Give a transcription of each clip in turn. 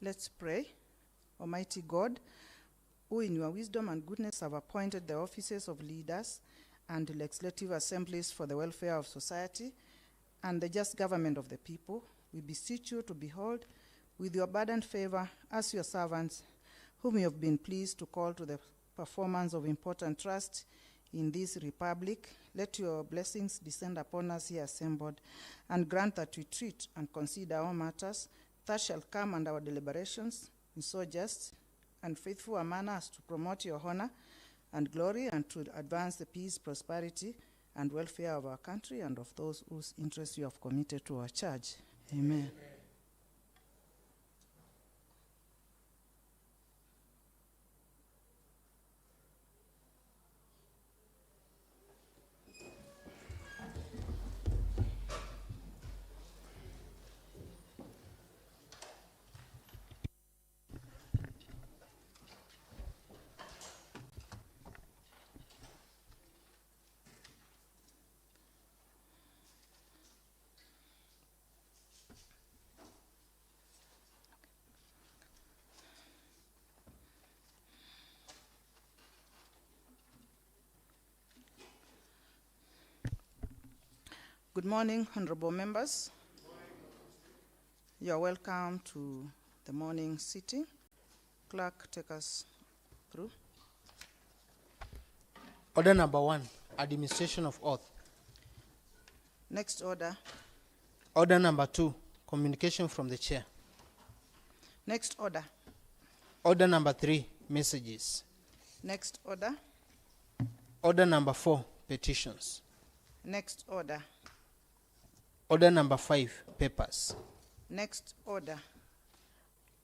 Let's pray. Almighty God, who in your wisdom and goodness have appointed the offices of leaders and legislative assemblies for the welfare of society and the just government of the people, we beseech you to behold with your abundant favor as your servants, whom you have been pleased to call to the performance of important trust in this republic. Let your blessings descend upon us here assembled, and grant that we treat and consider all matters that shall come under our deliberations in so just and faithful a manner as to promote your honor and glory, and to advance the peace, prosperity, and welfare of our country and of those whose interests you have committed to our charge. Amen. Good morning, honorable members. You are welcome to the morning sitting. Clerk, take us through. Order number 1, administration of oath. Next order. Order number 2, communication from the chair. Next order. Order number 3, messages. Next order. Order number 4, petitions. Next order. Order number 5, papers. Next order.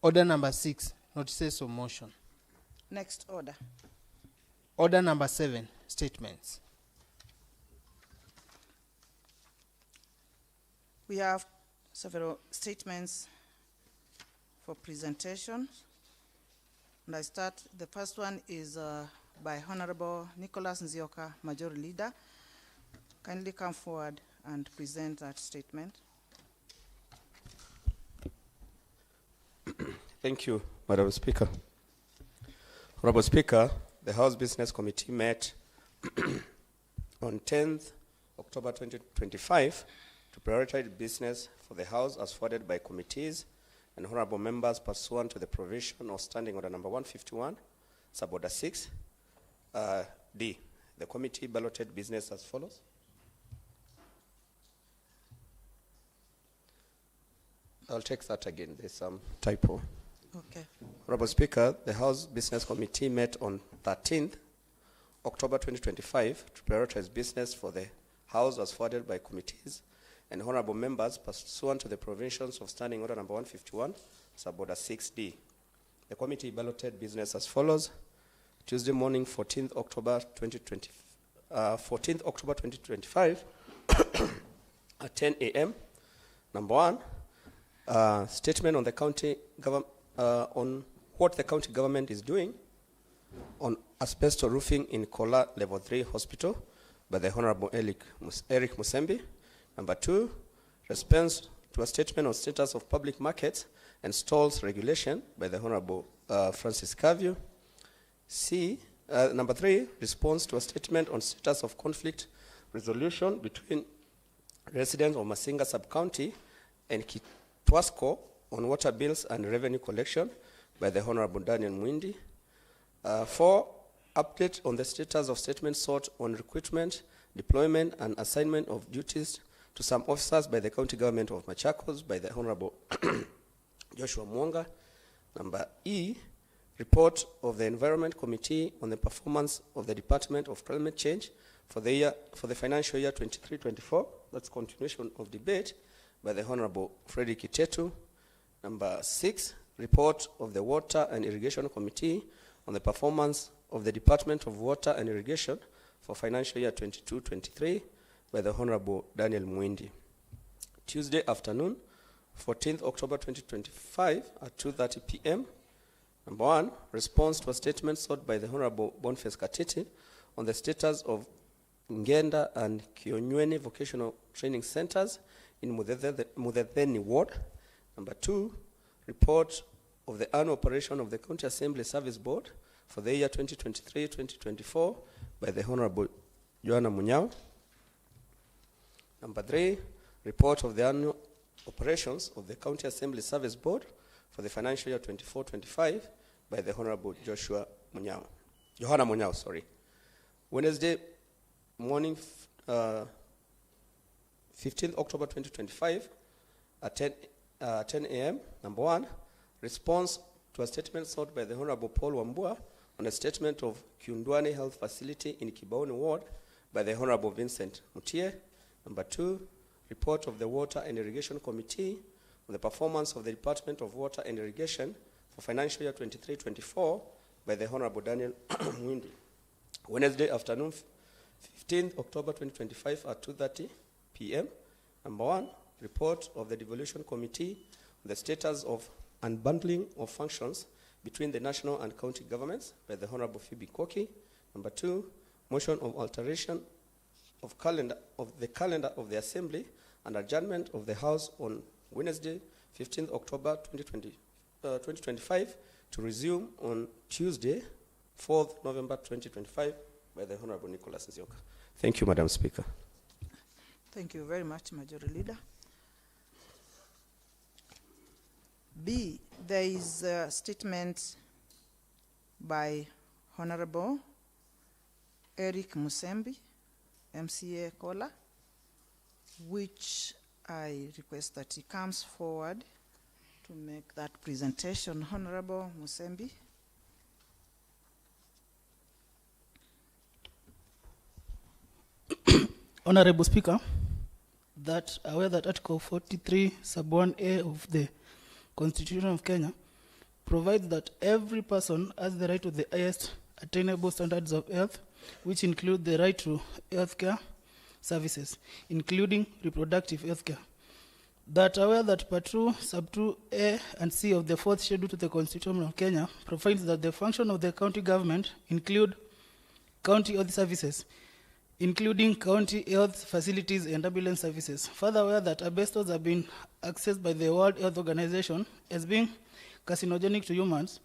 Order number 6, notices of motion. Next order. Order number 7, statements. We have several statements for presentation. And I start, the first one is by Honorable Nicholas Nzioka, Majority Leader. Kindly come forward and present that statement. Thank you, Madam Speaker. Honorable Speaker, the House Business Committee met on 10th October 2025 to prioritize business for the House as forwarded by committees and honorable members pursuant to the provision of Standing Order number 151, Suborder 6, D. The committee balloted business as follows. I'll take that again. There's some typo. Okay. Honorable Speaker, the House Business Committee met on 13th October 2025 to prioritize business for the House as forwarded by committees and honorable members pursuant to the provisions of Standing Order number 151, Suborder 6D. The committee balloted business as follows. Tuesday morning, 14th October 2025 at 10 a.m. Number 1, statement on the county on what the county government is doing on asbestos roofing in Kola Level 3 Hospital by the Honorable Eric Musembi. Number 2, response to a statement on status of public markets and stalls regulation by the Honorable Francis Kavio. Number 3, response to a statement on status of conflict resolution between residents of Masinga Sub-County and Kitwasko on water bills and revenue collection by the Honorable Daniel Mwindi. 4, update on the status of statements sought on recruitment, deployment, and assignment of duties to some officers by the county government of Machakos by the Honorable Joshua Mwonga. Number E, report of the Environment Committee on the performance of the Department of Climate Change for the financial year 23-24. That's continuation of debate by the Honorable Freddy Kitetu. Number 6, report of the Water and Irrigation Committee on the performance of the Department of Water and Irrigation for financial year 22-23 by the Honorable Daniel Mwindi. Tuesday afternoon, 14th October 2025 at 2:30 p.m. Number 1, response to a statement sought by the Honorable Boniface Katiti on the status of Ngenda and Kionyweni Vocational Training Centers in Mudetheni Ward. Number 2, report of the annual operation of the County Assembly Service Board for the year 2023-2024 by the Honorable Joanna Munyao. Number 3, report of the annual operations of the County Assembly Service Board for the financial year 24-25 by the Honorable Joanna Munyao, sorry. Wednesday morning, 15th October 2025 at 10 a.m. Number 1, response to a statement sought by the Honorable Paul Wambua on a statement of Kiundwane Health Facility in Kibaoni Ward by the Honorable Vincent Mutie. Number 2, report of the Water and Irrigation Committee on the performance of the Department of Water and Irrigation for financial year 23-24 by the Honorable Daniel Mwindi. Wednesday afternoon, 15th October 2025 at 2:30 p.m. Number 1, report of the Devolution Committee on the status of unbundling of functions between the national and county governments by the Honorable Phoebe Koki. Number 2, motion of alteration of the calendar of the Assembly and adjournment of the House on Wednesday, 15th October 2025 to resume on Tuesday, 4th November 2025 by the Honorable Nicholas Nzioka. Thank you, Madam Speaker. Thank you very much, Majority Leader. B, there is a statement by Honorable Eric Musembi, MCA Kola, which I request that he comes forward to make that presentation. Honorable Musembi. Honorable Speaker, that aware that Article 43, Sub 1A of the Constitution of Kenya provides that every person has the right to the highest attainable standards of health, which include the right to healthcare services, including reproductive healthcare. That aware that Part 2, Sub 2A and C of the 4th Schedule to the Constitution of Kenya provides that the function of the county government include county health services, including county health facilities and ambulance services. Further aware that asbestos have been accessed by the World Health Organization as being carcinogenic to humans.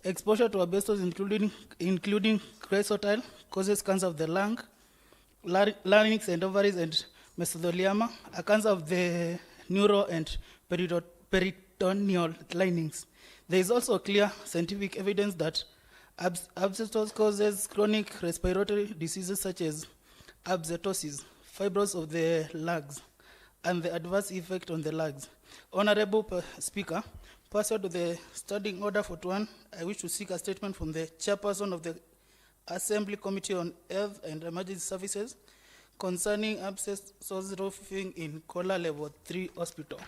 Exposure to asbestos, including chrysotile, causes cancer of the lung, larynx and ovaries, and mesothelioma, a cancer of the neuro and peritoneal linings. There is also clear scientific evidence that asbestos causes chronic respiratory diseases such as asbestosis, fibrosis of the lungs, and the adverse effect on the lungs. Honorable Speaker, pursuant to the Standing Order 41, I wish to seek a statement from the chairperson of the Assembly Committee on Health and Emergency Services concerning asbestos roofing in Kola Level 3 Hospital.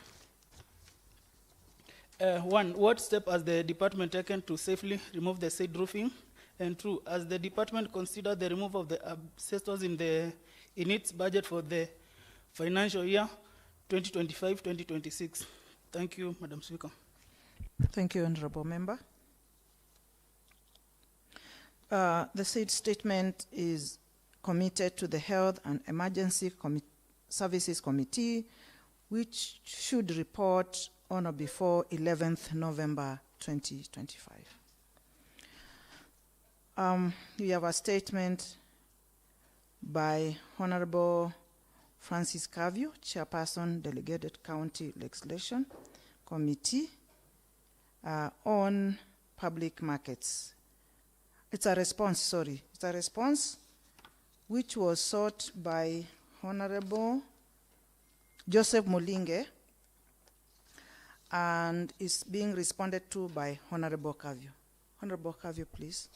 1, what step has the department taken to safely remove the said roofing? And 2, has the department considered the removal of the asbestos in its budget for the financial year 2025-2026? Thank you, Madam Speaker. Thank you, Honorable Member. The said statement is committed to the Health and Emergency Services Committee, which should report on or before 11th November 2025. We have a statement by Honorable Francis Kavio, Chairperson, Delegated County Legislation Committee on public markets. It's a response which was sought by Honorable Joseph Mulinge and is being responded to by Honorable Kavio. Honorable Kavio, please.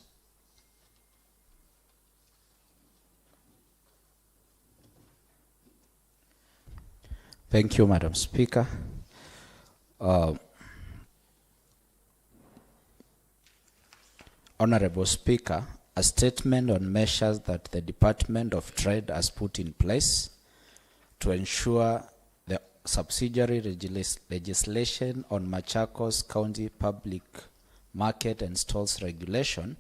Thank you, Madam Speaker. Honorable Speaker, a statement on measures that the Department of Trade has put in place to ensure the subsidiary legislation on Machakos County Public Market and Stalls Regulation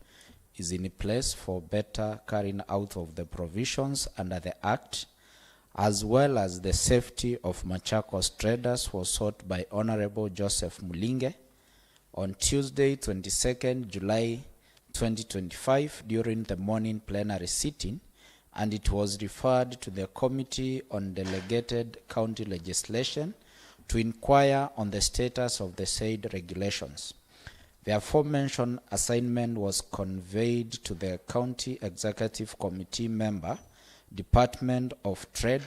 is in place for better carrying out of the provisions under the Act, as well as the safety of Machakos traders, was sought by Honorable Joseph Mulinge, on Tuesday, 22nd July 2025 during the morning plenary sitting, and it was referred to the Committee on Delegated County Legislation to inquire on the status of the said regulations. The aforementioned assignment was conveyed to the County Executive Committee member, Department of Trade,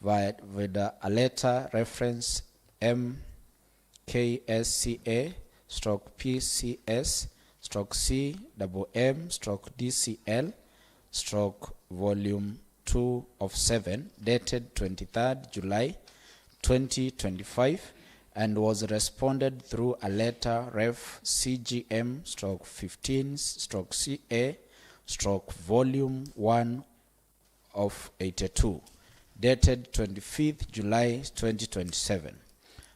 with a letter reference MKSCA/PCS/CMM/DCL/Volume 2 of 7, dated 23rd July 2025, and was responded through a letter ref CGM/15/CA/Volume 1 of 82, dated 25th July 2027.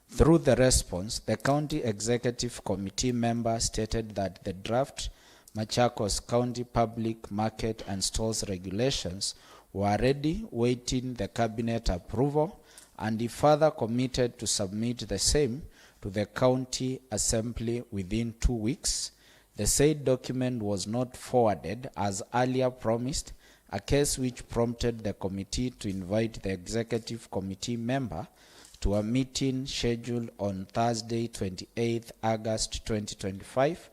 Through the response, the County Executive Committee member stated that the draft Machakos County Public Market and Stores Regulations were ready, waiting the Cabinet approval, and he further committed to submit the same to the County Assembly within 2 weeks. The said document was not forwarded as earlier promised, a case which prompted the committee to invite the Executive Committee member to a meeting scheduled on Thursday, 28th August 2025,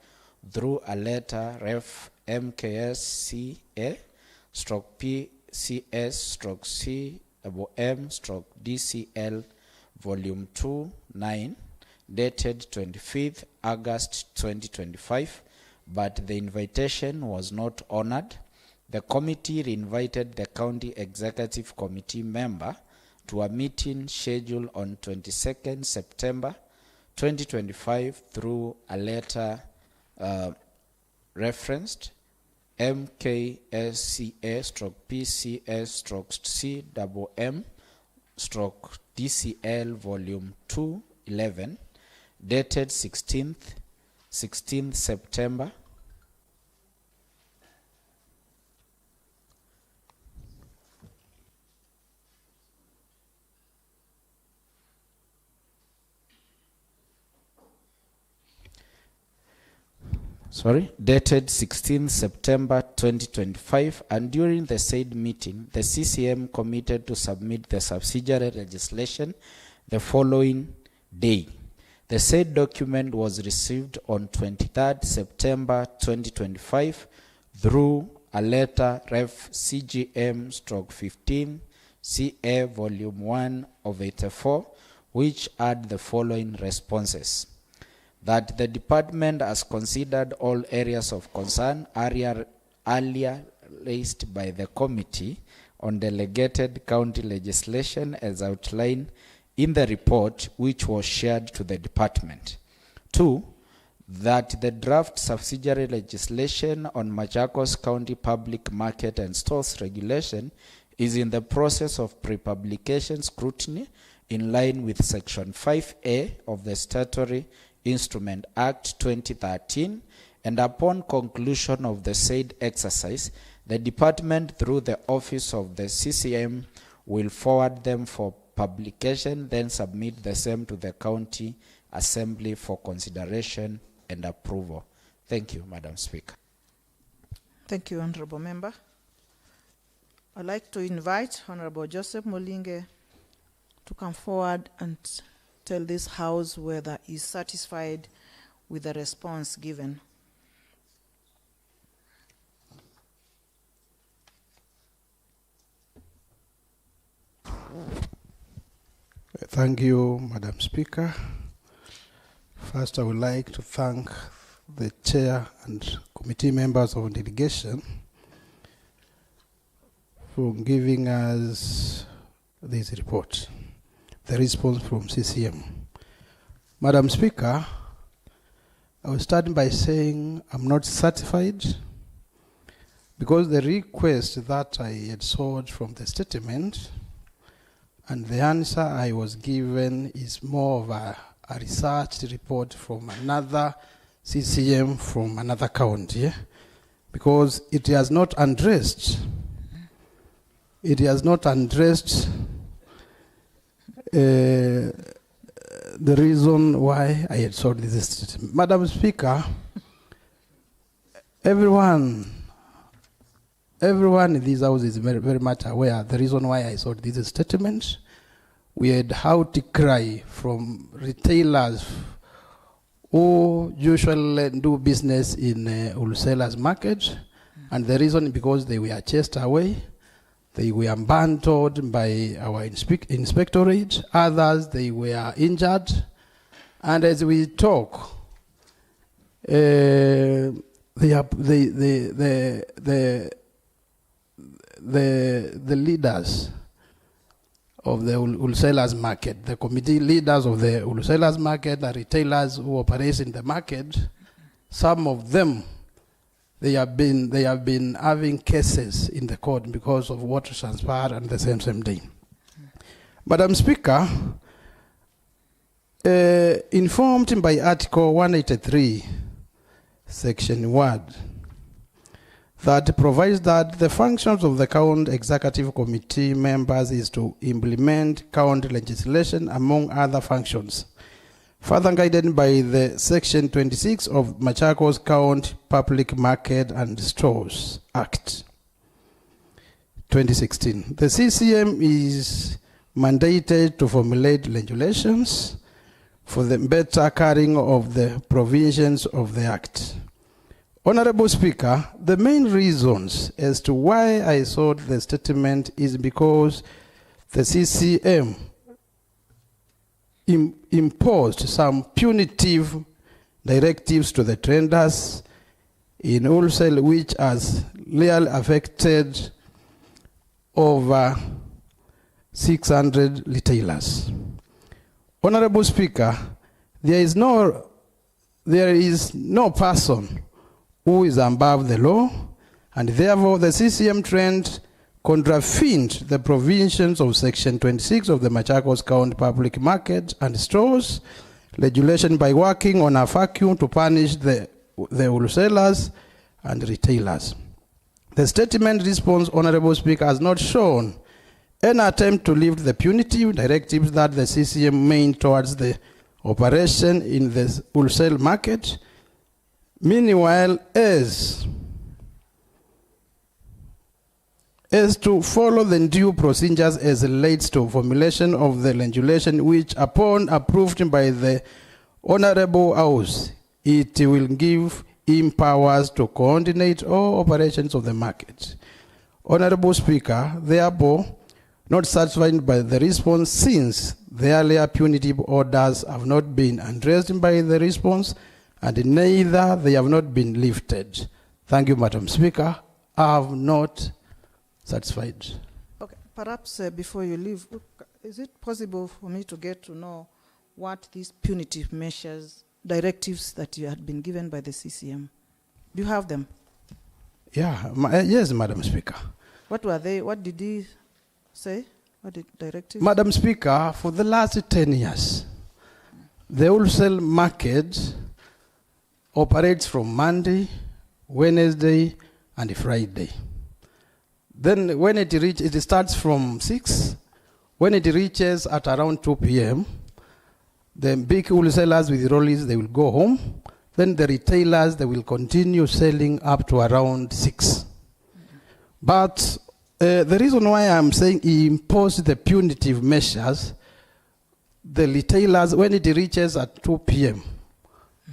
through a letter ref MKSCA/PCS/CMM/DCL Volume 2 9, dated 25th August 2025, but the invitation was not honored. The committee reinvited the County Executive Committee member to a meeting scheduled on 22nd September 2025 through a letter referenced MKSCA/PCS/CMM/DCL Volume 2 11, dated 16th September. Dated 16th September 2025, and during the said meeting, the CCM committed to submit the subsidiary legislation the following day. The said document was received on 23rd September 2025 through a letter ref CGM/15/CA Volume 1 of 84, which had the following responses: that the department has considered all areas of concern earlier raised by the Committee on Delegated County Legislation as outlined in the report which was shared to the department. 2, that the draft subsidiary legislation on Machakos County Public Market and Stores Regulation is in the process of pre-publication scrutiny in line with Section 5A of the Statutory Instrument Act 2013, and upon conclusion of the said exercise, the department through the office of the CCM will forward them for publication, then submit the same to the County Assembly for consideration and approval. Thank you, Madam Speaker. Thank you, Honorable Member. I'd like to invite Honorable Joseph Molinge to come forward and tell this House whether he's satisfied with the response given. Thank you, Madam Speaker. First, I would like to thank the Chair and committee members of delegation for giving us this report, the response from CCM. Madam Speaker, I will start by saying I'm not satisfied because the request that I had sought from the statement and the answer I was given is more of a research report from another CCM from another county, because it has not addressed the the reason why I had sought this statement. Madam Speaker, everyone in this house is very, very much aware the reason why I sought this statement. We had outcry from retailers who usually do business in wholesalers market, and the reason because they were chased away, they were abandoned by our inspectorate, others they were injured, and as we talk, the leaders of the wholesalers market, the committee leaders of the wholesalers market, the retailers who operate in the market, some of them, they have been having cases in the court because of what transpired on the same day. Madam Speaker, informed by Article 183, Section 1, that provides that the functions of the County Executive Committee members is to implement county legislation among other functions, further guided by the Section 26 of MACHAKOS County Public Market and Stores Act 2016. The CCM is mandated to formulate regulations for the better carrying of the provisions of the Act. Honorable Speaker, the main reasons as to why I sought the statement is because the CCM imposed some punitive directives to the traders in wholesale, which has really affected over 600 retailers. Honorable Speaker, there is no person who is above the law, and therefore the CCM trend contravened the provisions of Section 26 of the Machakos County Public Market and Stores regulation by working on a vacuum to punish the wholesalers and retailers. The statement response, Honorable Speaker, has not shown an attempt to lift the punitive directives that the CCM made towards the operation in the wholesale market. Meanwhile, as to follow the due procedures as relates to formulation of the legislation, which upon approved by the Honorable House, it will give him powers to coordinate all operations of the market. Honorable Speaker, therefore, not satisfied by the response, since the earlier punitive orders have not been addressed by the response, and neither they have not been lifted. Thank you, Madam Speaker. I have not satisfied. Okay, perhaps before you leave, is it possible for me to get to know what these punitive measures, directives that you had been given by the CCM? Do you have them? Yeah, yes, Madam Speaker. What were they? What did he say? What did directives? Madam Speaker, for the last 10 years, the wholesale market operates from Monday, Wednesday, and Friday. Then when it starts from 6. When it reaches at around 2 p.m., the big wholesalers with rollies, they will go home. Then the retailers, they will continue selling up to around 6. But the reason why I'm saying he imposed the punitive measures, the retailers, when it reaches at 2 p.m.,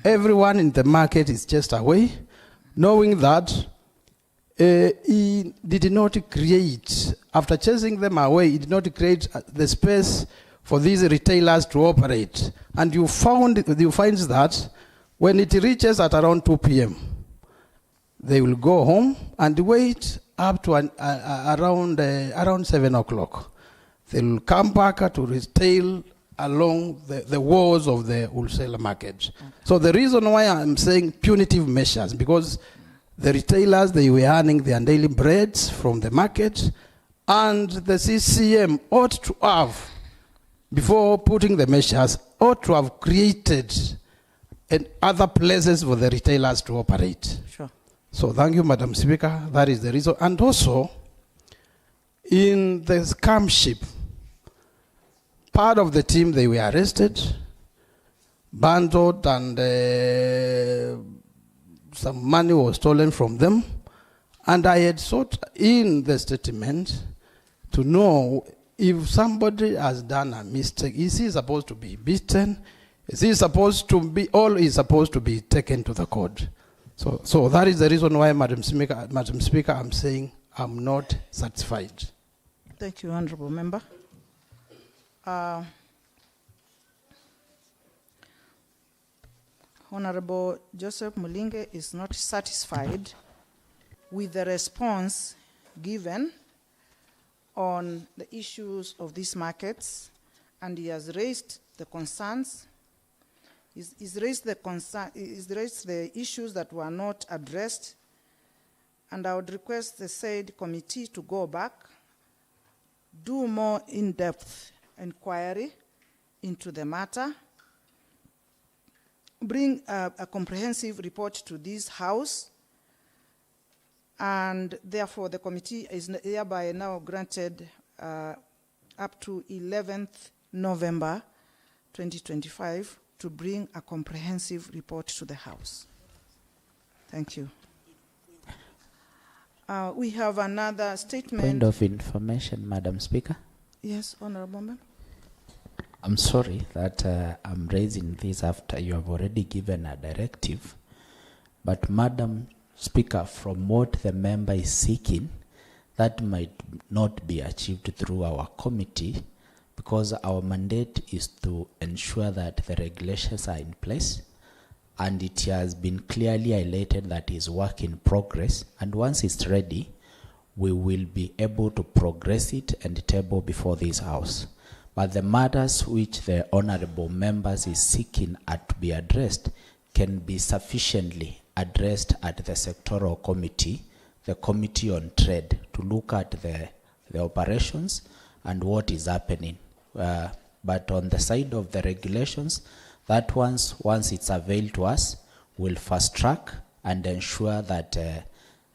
everyone in the market is just away, knowing that he did not create, after chasing them away, he did not create the space for these retailers to operate. And you find that when it reaches at around 2 p.m., they will go home and wait up to around 7 o'clock. They will come back to retail along the walls of the wholesale market. Okay. So the reason why I'm saying punitive measures, because the retailers, they were earning their daily breads from the market, and the CCM ought to have, before putting the measures, ought to have created other places for the retailers to operate. Sure. So thank you, Madam Speaker. That is the reason. And also, in the scam ship, part of the team, they were arrested, bundled and some money was stolen from them. And I had sought in the statement to know if somebody has done a mistake, is he supposed to be beaten? Is he supposed to be, all is supposed to be taken to the court? So that is the reason why, Madam Speaker, I'm saying I'm not satisfied. Thank you, Honorable Member. Honorable Joseph Mulinge is not satisfied with the response given on the issues of these markets, and he has raised the concerns. He's raised the issues that were not addressed, and I would request the said committee to go back, do more in-depth inquiry into the matter, bring a comprehensive report to this House, and therefore the committee is hereby now granted up to 11th November 2025 to bring a comprehensive report to the House. Thank you. We have another statement. Point of information, Madam Speaker. Yes, Honorable Member. I'm sorry that I'm raising this after you have already given a directive, but Madam Speaker, from what the member is seeking, that might not be achieved through our committee, because our mandate is to ensure that the regulations are in place, and it has been clearly highlighted that is work in progress, and once it's ready, we will be able to progress it and table before this House. But the matters which the honorable members is seeking to be addressed can be sufficiently addressed at the sectoral committee, the Committee on Trade, to look at the operations and what is happening. But on the side of the regulations, that once it's availed to us, we'll fast track and ensure that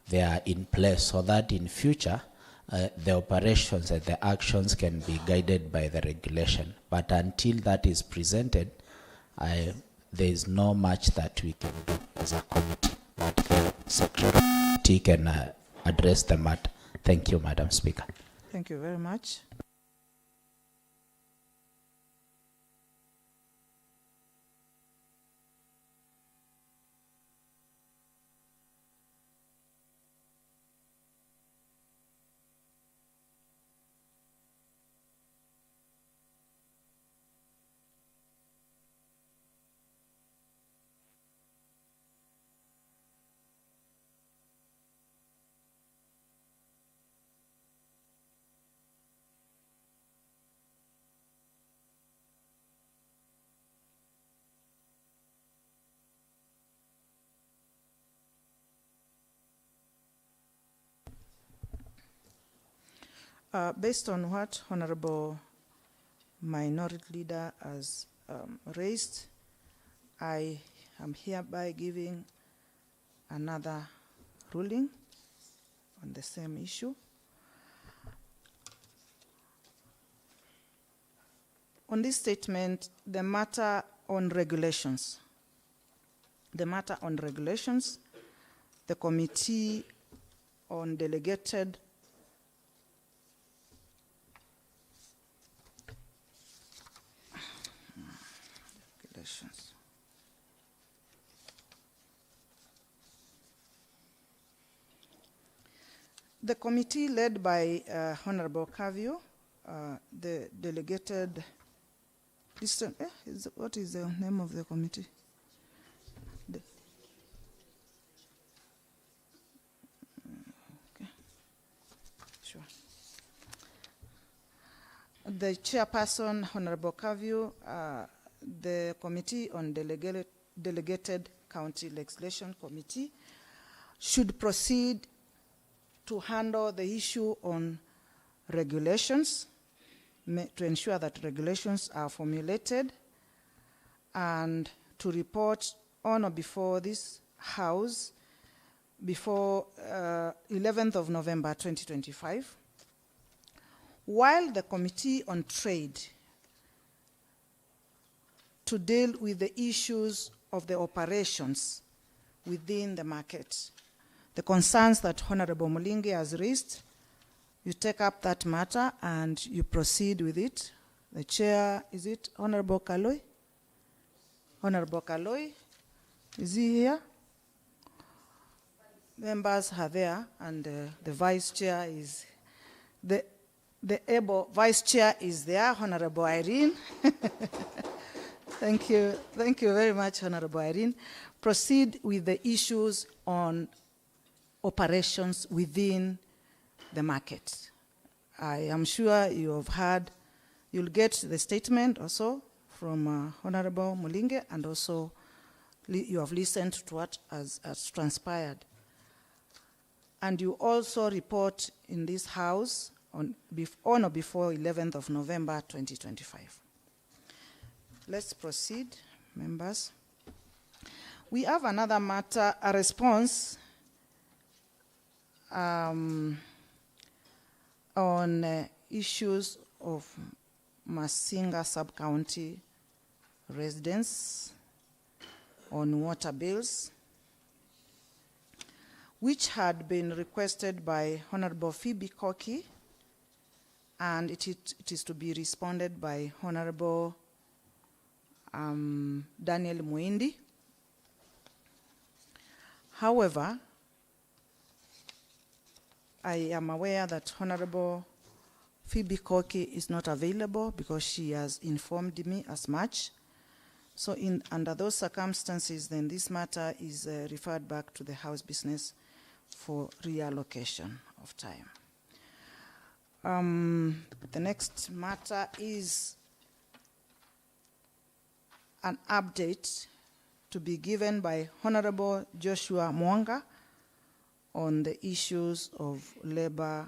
they are in place, so that in future the operations and the actions can be guided by the regulation. But until that is presented, there is no much that we can do as a committee. But the secretary committee can address the matter. Thank you, Madam Speaker. Thank you very much. Based on what Honorable Minority Leader has raised, I am hereby giving another ruling on the same issue. On this statement, the matter on regulations. The matter on regulations, the Committee on Delegated Regulations. The committee led by Honorable Kavio, the delegated, what is the name of the committee? Okay, sure. The chairperson, Honorable Kavio, the Committee on Delegated County Legislation Committee should proceed to handle the issue on regulations, to ensure that regulations are formulated, and to report on or before this House before 11th of November 2025. While the Committee on Trade to deal with the issues of the operations within the market. The concerns that Honorable Mulingi has raised, you take up that matter and you proceed with it. The chair, is it Honorable Kaloi? Honorable Kaloi, is he here? Members are there, and the vice chair is, the able vice chair is there, Honorable Irene. Thank you very much, Honorable Irene. Proceed with the issues on operations within the market. I am sure you have heard, you'll get the statement also from Honorable Mulingi, and also you have listened to what has transpired. And you also report in this House on or before 11th of November 2025. Let's proceed, members. We have another matter, a response on issues of Masinga Sub-County residents on water bills, which had been requested by Honorable Phoebe Koki, and it is to be responded by Honorable Daniel Muindi. However, I am aware that Honorable Phoebe Koki is not available because she has informed me as much. So under those circumstances, then this matter is referred back to the House Business for reallocation of time. The next matter is an update to be given by Honorable Joshua Mwanga on the issues of labor,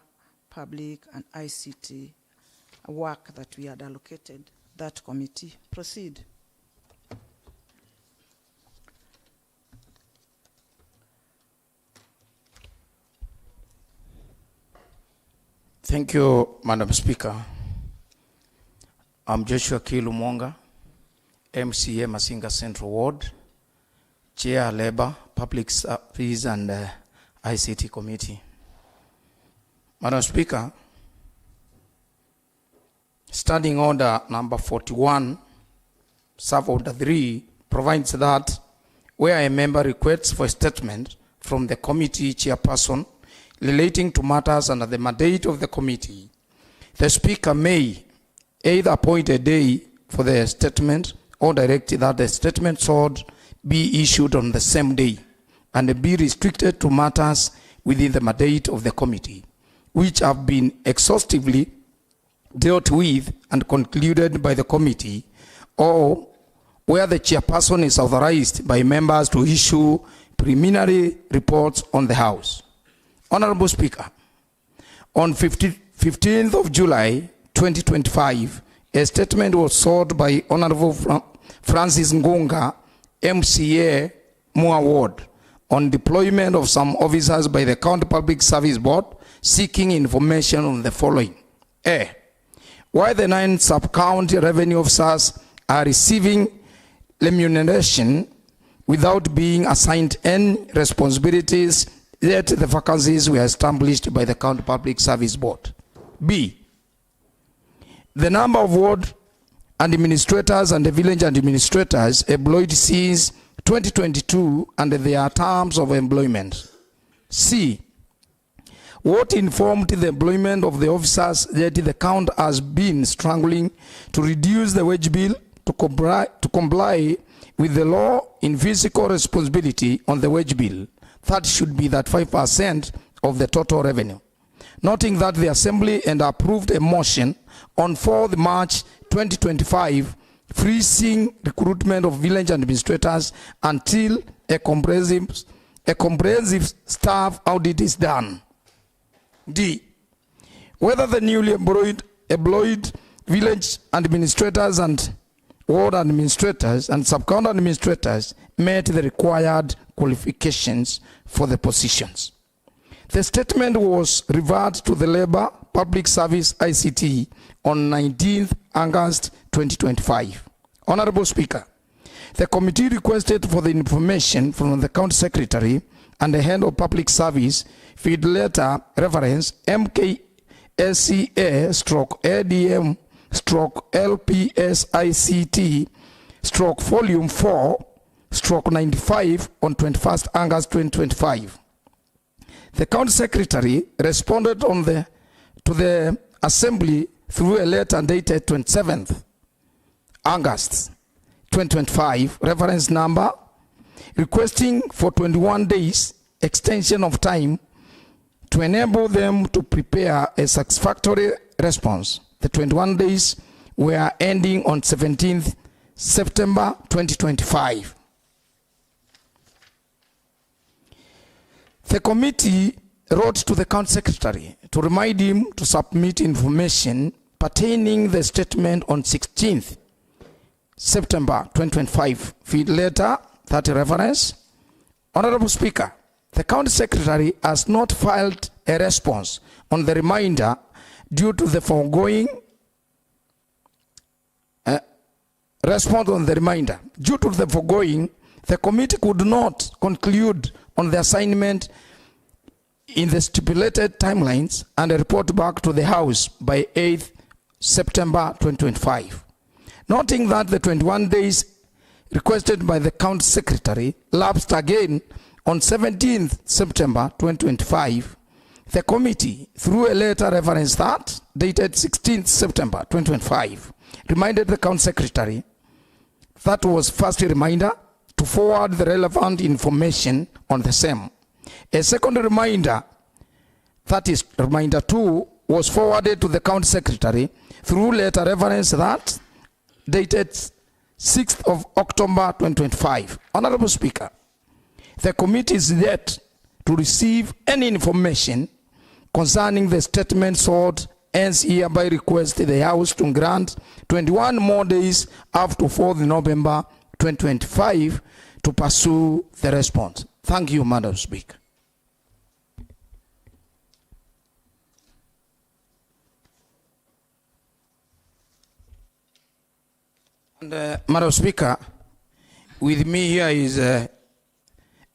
public, and ICT work that we had allocated that committee. Proceed. Thank you, Madam Speaker. I'm Joshua Kilu Mwanga, MCA Masinga Central Ward, Chair Labor, Public Service and ICT Committee. Madam Speaker, Standing Order number 41, Sub-Order 3, provides that where a member requests for a statement from the committee chairperson relating to matters under the mandate of the committee, the Speaker may either appoint a day for the statement or direct that the statement sought be issued on the same day and be restricted to matters within the mandate of the committee, which have been exhaustively dealt with and concluded by the committee, or where the chairperson is authorized by members to issue preliminary reports on the House. Honorable Speaker, on 15th of July 2025, a statement was sought by Honorable Francis Ngunga, MCA, Mua Ward, on deployment of some officers by the County Public Service Board seeking information on the following. A, why the 9 sub-county revenue officers are receiving remuneration without being assigned any responsibilities, yet the vacancies were established by the County Public Service Board. B, the number of ward administrators and the village administrators employed since 2022 and their terms of employment. C, what informed the employment of the officers that the count has been struggling to reduce the wage bill to comply with the law in physical responsibility on the wage bill. That should be that 5% of the total revenue. Noting that the Assembly and approved a motion on 4th March 2025 freezing recruitment of village administrators until a comprehensive staff audit is done. D, whether the newly employed village administrators and ward administrators and sub-county administrators met the required qualifications for the positions. The statement was referred to the Labor Public Service ICT on 19th August 2025. Honorable Speaker, the committee requested for the information from the County Secretary and the Head of Public Service feed letter reference MKSCA/ADM/LPSICT/volume 4/95 on 21st August 2025. The County Secretary responded to the Assembly through a letter dated 27th August 2025, reference number, requesting for 21 days extension of time to enable them to prepare a satisfactory response. The 21 days were ending on 17th September 2025. The committee wrote to the County Secretary to remind him to submit information pertaining the statement on 16th September 2025. Feed letter, that reference. Honorable Speaker, the County Secretary has not filed a response on the reminder due to the foregoing the committee could not conclude on the assignment in the stipulated timelines and report back to the House by 8th September 2025. Noting that the 21 days requested by the County Secretary lapsed again on 17th September 2025, the committee, through a letter reference that dated 16th September 2025, reminded the County Secretary that was first a reminder to forward the relevant information on the same. A second reminder, that is reminder 2, was forwarded to the County Secretary through letter reference that dated 6th of October 2025. Honorable Speaker, the committee is yet to receive any information concerning the statement sought, hence hereby request the House to grant 21 more days up to 4th November 2025 to pursue the response. Thank you, Madam Speaker. And, Madam Speaker, with me here is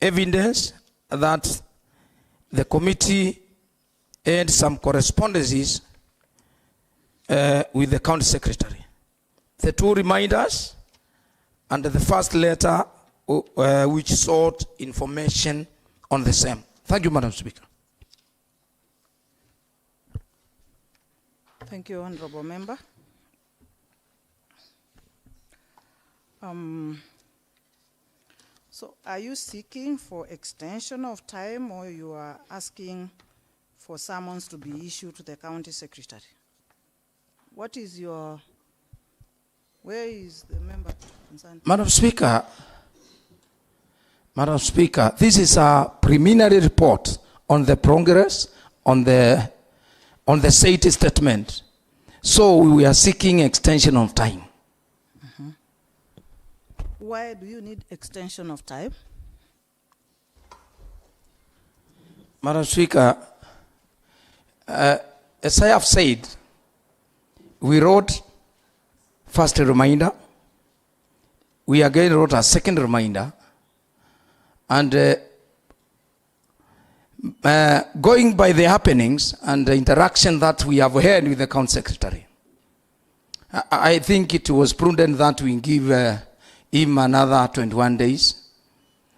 evidence that the committee had some correspondences with the County Secretary. The two reminders and the first letter which sought information on the same. Thank you, Madam Speaker. Thank you, Honorable Member. So are you seeking for extension of time, or you are asking for summons to be issued to the County Secretary? What is your, where is the member concerned? Madam Speaker, this is a preliminary report on the progress on the SAIT statement. So we are seeking extension of time. Why do you need extension of time? Madam Speaker, as I have said, we wrote first a reminder. We again wrote a second reminder. And going by the happenings and the interaction that we have had with the County Secretary, I think it was prudent that we give him another 21 days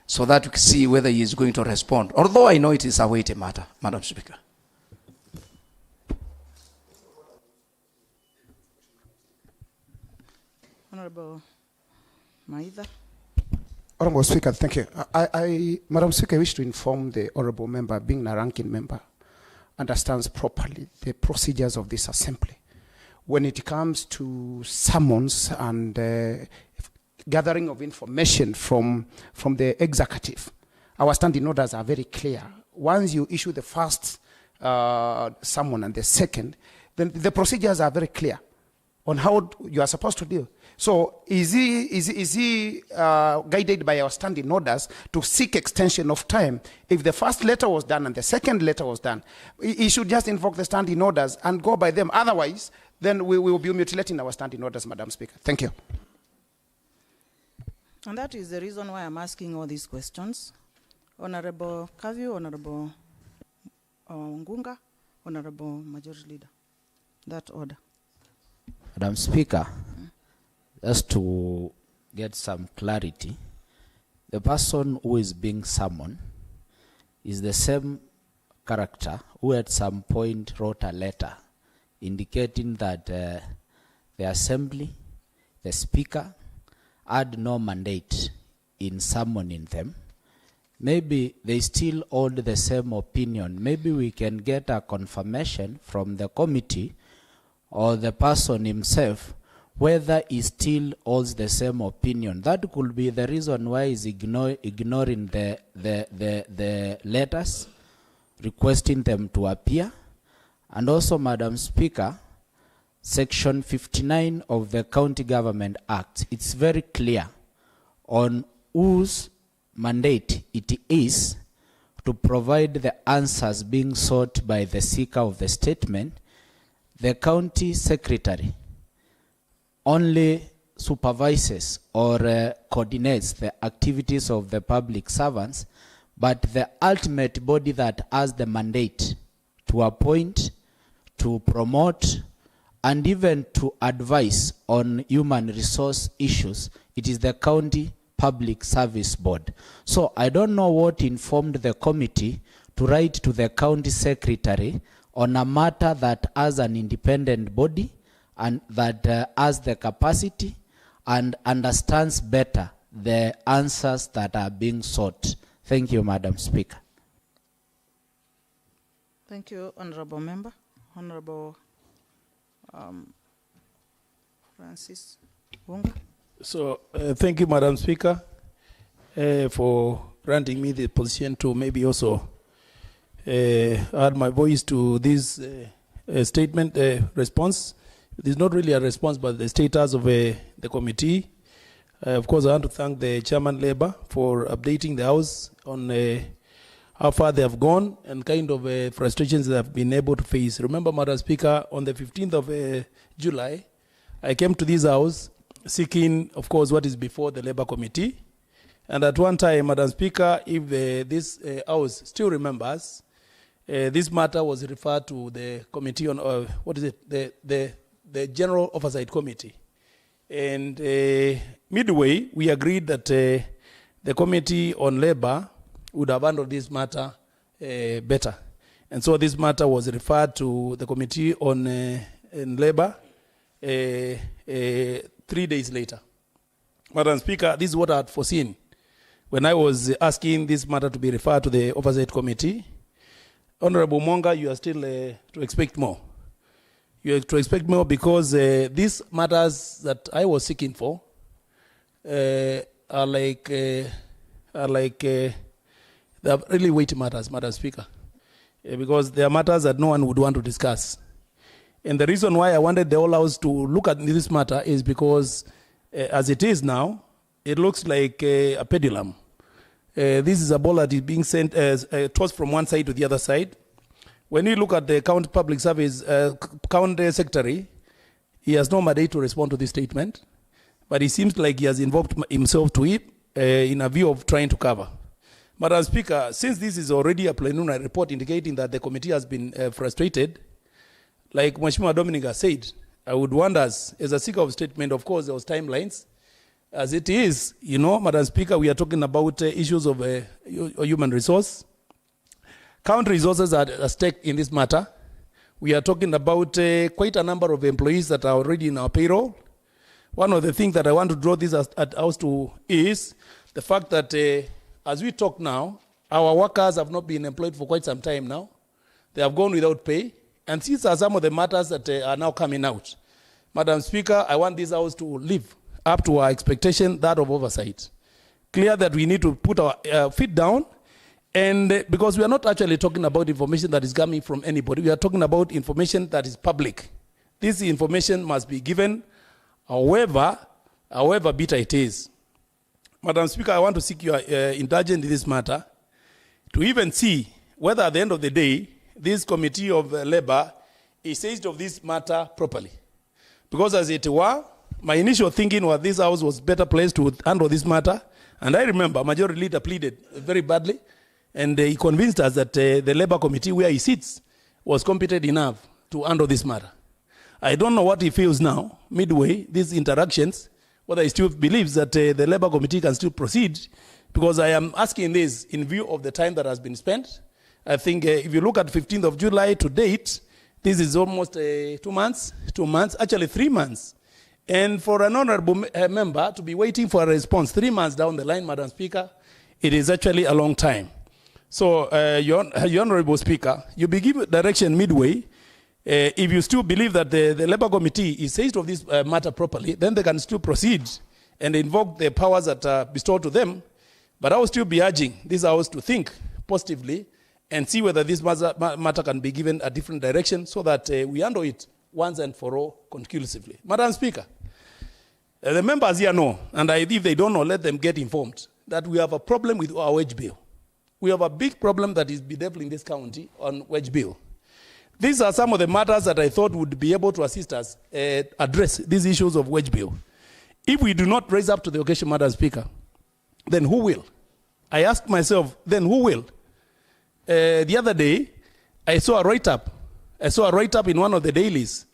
so that we can see whether he is going to respond. Although I know it is a weighty matter, Madam Speaker. Honorable Maitha. Honorable Speaker, thank you. Madam Speaker, I wish to inform the Honorable Member, being a ranking member, understands properly the procedures of this assembly. When it comes to summons and gathering of information from the executive, our standing orders are very clear. Once you issue the first summon and the second, then the procedures are very clear on how you are supposed to deal. So is he guided by our standing orders to seek extension of time? If the first letter was done and the second letter was done, he should just invoke the standing orders and go by them. Otherwise, then we will be mutilating our standing orders, Madam Speaker. Thank you. And that is the reason why I'm asking all these questions. Honorable Kavyu, Honorable Ngunga, Honorable Majority Leader. That order. Madam Speaker, just to get some clarity, the person who is being summoned is the same character who at some point wrote a letter indicating that the Assembly, the Speaker, had no mandate in summoning them. Maybe they still hold the same opinion. Maybe we can get a confirmation from the committee or the person himself whether he still holds the same opinion. That could be the reason why he's ignoring the letters, requesting them to appear. And also, Madam Speaker, Section 59 of the County Government Act, it's very clear on whose mandate it is to provide the answers being sought by the seeker of the statement. The county secretary only supervises or coordinates the activities of the public servants, but the ultimate body that has the mandate to appoint, to promote, and even to advise on human resource issues, it is the County Public Service Board. So I don't know what informed the committee to write to the county secretary on a matter that has an independent body and that has the capacity and understands better the answers that are being sought. Thank you, Madam Speaker. Thank you, Honorable Member. Honorable Francis Wunga. So, thank you, Madam Speaker, for granting me the position to maybe also add my voice to this statement response. It is not really a response, but the status of the committee. Of course, I want to thank the Chairman Labour for updating the House on how far they have gone and kind of frustrations they have been able to face. Remember, Madam Speaker, on the 15th of July, I came to this House seeking, of course, what is before the Labour Committee. And at one time, Madam Speaker, if this House still remembers, this matter was referred to the committee on, the General Oversight Committee. And midway, we agreed that the Committee on Labour would have handled this matter better. And so this matter was referred to the Committee on Labour 3 days later. Madam Speaker, this is what I had foreseen when I was asking this matter to be referred to the Oversight Committee. Honorable Monga, you are still to expect more. You have to expect more because these matters that I was seeking for are really weighty matters, Madam Speaker, because they are matters that no one would want to discuss. And the reason why I wanted the whole House to look at this matter is because, as it is now, it looks like a pendulum. This is a ball that is being sent tossed from one side to the other side. When you look at the County Public Service County Secretary, he has no mandate to respond to this statement, but it seems like he has involved himself to it in a view of trying to cover. Madam Speaker, since this is already a preliminary report indicating that the committee has been frustrated, like Mheshimiwa Dominic has said, I would want us, as a seeker of statement, of course, there was timelines. As it is, you know, Madam Speaker, we are talking about issues of human resource. County resources are at stake in this matter. We are talking about quite a number of employees that are already in our payroll. One of the things that I want to draw this at House to is the fact that as we talk now, our workers have not been employed for quite some time now. They have gone without pay. And these are some of the matters that are now coming out. Madam Speaker, I want this House to live up to our expectation, that of oversight. Clear that we need to put our feet down, and because we are not actually talking about information that is coming from anybody, we are talking about information that is public. This information must be given, however bitter it is. Madam Speaker, I want to seek your indulgence in this matter to even see whether at the end of the day, this Committee of Labour is seized of this matter properly. Because as it were, My initial thinking was this house was better placed to handle this matter. And I remember Majority Leader pleaded very badly. And he convinced us that the Labour Committee where he sits was competent enough to handle this matter. I don't know what he feels now, midway, these interactions, whether he still believes that the Labour Committee can still proceed, because I am asking this in view of the time that has been spent. I think if you look at 15th of July to date, this is almost 2 months, actually 3 months. And for an honorable member to be waiting for a response 3 months down the line, Madam Speaker, it is actually a long time. So, your Honorable Speaker, you be given direction midway. If you still believe that the Labour Committee is seized of this matter properly, then they can still proceed and invoke the powers that are bestowed to them. But I will still be urging this House to think positively and see whether this matter can be given a different direction so that we handle it once and for all conclusively. Madam Speaker, the members here know, and if they don't know, let them get informed, that we have a problem with our wage bill. We have a big problem that is bedeviling this county on wage bill. These are some of the matters that I thought would be able to assist us address these issues of wage bill. If we do not raise up to the occasion, Madam Speaker, then who will? I asked myself, then who will? The other day, I saw a write-up. In one of the dailies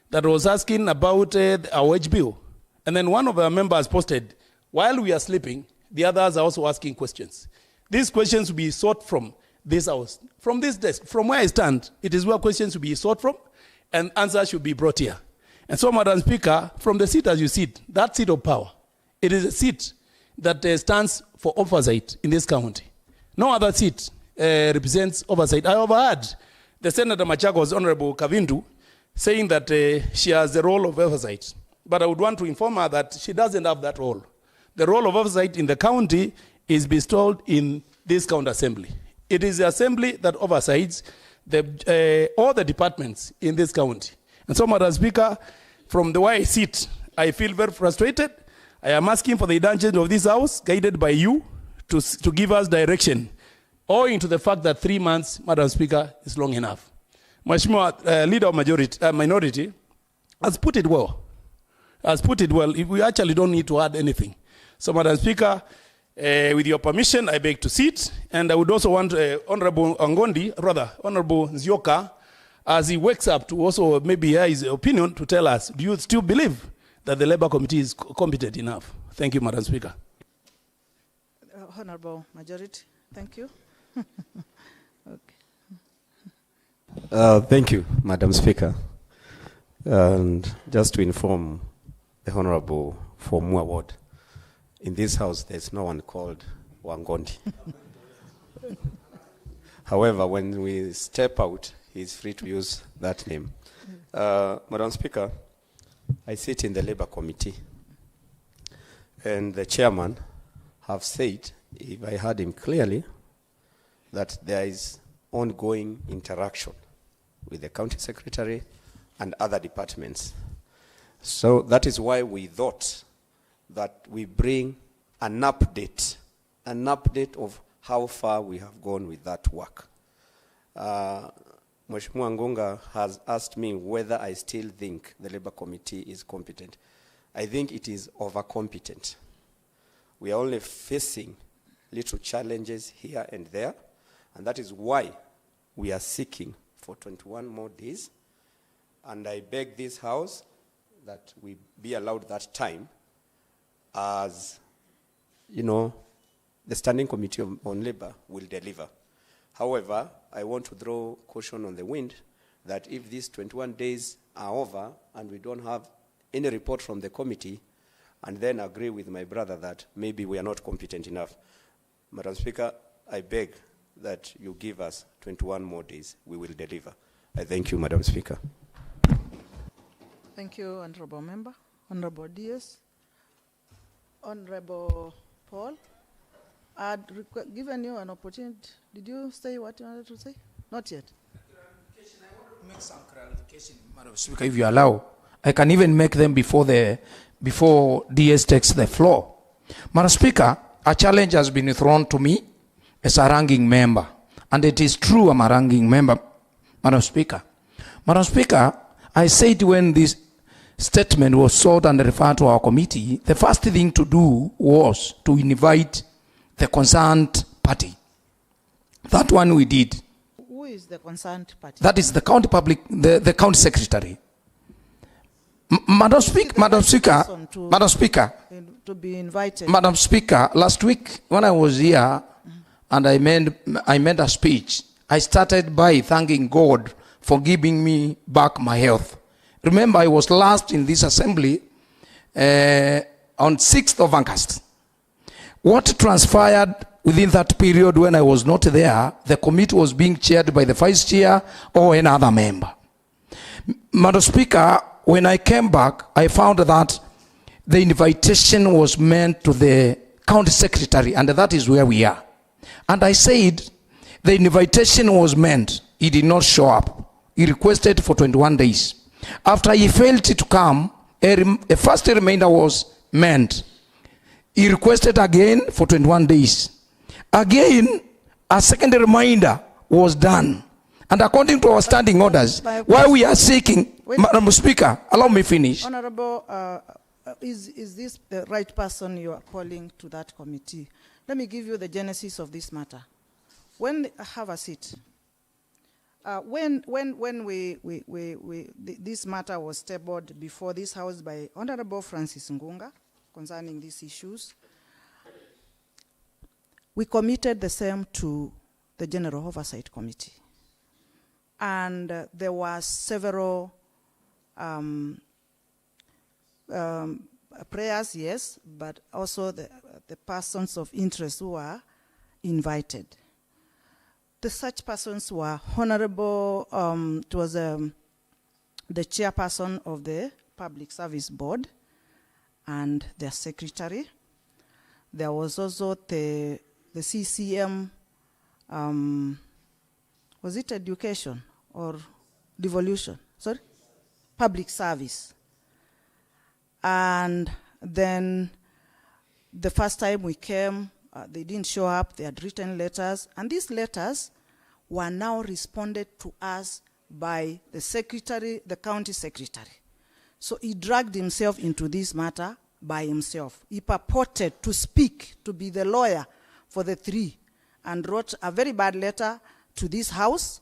that was asking about our wage bill. And then one of our members posted, while we are sleeping, the others are also asking questions. These questions will be sought from this house, from this desk, from where I stand. It is where questions will be sought from, and answers should be brought here. And so, Madam Speaker, from the seat as you sit, that seat of power, it is a seat that stands for oversight in this county. No other seat represents oversight. I overheard the Senator MACHAKOS, Honorable Kavindu, saying that she has the role of oversight. But I would want to inform her that she doesn't have that role. The role of oversight in the county is bestowed in this county assembly. It is the assembly that oversees all the departments in this county. And so, Madam Speaker, from the way I sit, I feel very frustrated. I am asking for the intention of this House, guided by you, to give us direction, owing to the fact that 3 months, Madam Speaker, is long enough. Mheshimiwa Leader of Minority has put it well. We actually don't need to add anything. So, Madam Speaker, with your permission, I beg to sit. And I would also want Honorable Nzioka, as he wakes up, to also maybe hear his opinion, to tell us, do you still believe that the Labour Committee is competent enough? Thank you, Madam Speaker. Honorable Majority, thank you. Okay. Thank you, Madam Speaker. And just to inform the Honorable for Mua Ward, in this House, there's no one called Wangondi. However, when we step out, he's free to use that name. Madam Speaker, I sit in the Labour Committee, and the chairman have said, if I heard him clearly, that there is ongoing interaction with the county secretary and other departments. So that is why we thought that we bring an update of how far we have gone with that work. Mheshimiwa Ngonga has asked me whether I still think the Labour Committee is competent. I think it is over-competent. We are only facing little challenges here and there, and that is why we are seeking for 21 more days. And I beg this House that we be allowed that time, as, you know, the Standing Committee on Labour will deliver. However, I want to throw caution on the wind that if these 21 days are over and we don't have any report from the committee, and then agree with my brother that maybe we are not competent enough. Madam Speaker, I beg that you give us 21 more days. We will deliver. I thank you, Madam Speaker. Thank you, Honorable Member. Honorable DS. Honorable Paul, I'd given you an opportunity. Did you say what you wanted to say? Not yet. I want to make some clarification, Madam Speaker, if you allow. I can even make them before DS takes the floor. Madam Speaker, a challenge has been thrown to me as a ranking member. And it is true I'm a ranking member, Madam Speaker. Madam Speaker, I said when this statement was sought and referred to our committee, the first thing to do was to invite the concerned party. That one we did. Who is the concerned party? That is the county the county secretary. Madam Speaker, to be invited. Madam Speaker, last week when I was here and I made a speech, I started by thanking God for giving me back my health. Remember, I was last in this assembly on 6th of August. What transpired within that period when I was not there, the committee was being chaired by the vice chair or another member. Madam Speaker, when I came back, I found that the invitation was meant to the county secretary, and that is where we are. And I said, the invitation was meant, he did not show up. He requested for 21 days. After he failed to come, a first reminder was meant. He requested again for 21 days. Again, a second reminder was done. And according to our standing orders, while we are seeking, Madam Speaker, allow me finish. Honorable, is this the right person you are calling to that committee? Let me give you the genesis of this matter. Have a seat. When this matter was tabled before this House by Honorable Francis Ngunga concerning these issues, we committed the same to the General Oversight Committee. And there were several prayers, yes, but also the persons of interest who were invited. Such persons were Honorable, it was the chairperson of the Public Service Board and their secretary. There was also the CCM, was it education or devolution? Sorry? Public service. And then the first time we came, they didn't show up, they had written letters, and these letters were now responded to us by the secretary, the county secretary. So he dragged himself into this matter by himself. He purported to speak, to be the lawyer for the three, and wrote a very bad letter to this House,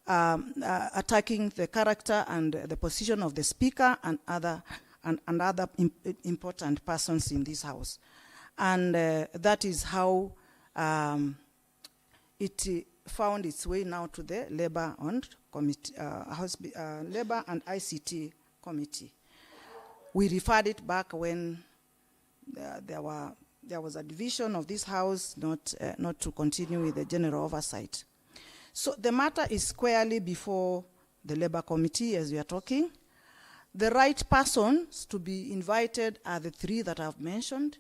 attacking the character and the position of the Speaker and other important persons in this House. And that is how it found its way now to the Labor and Labor and ICT Committee. We referred it back when there was a division of this House not to continue with the general oversight. So the matter is squarely before the Labor Committee as we are talking. The right persons to be invited are the three that I've mentioned.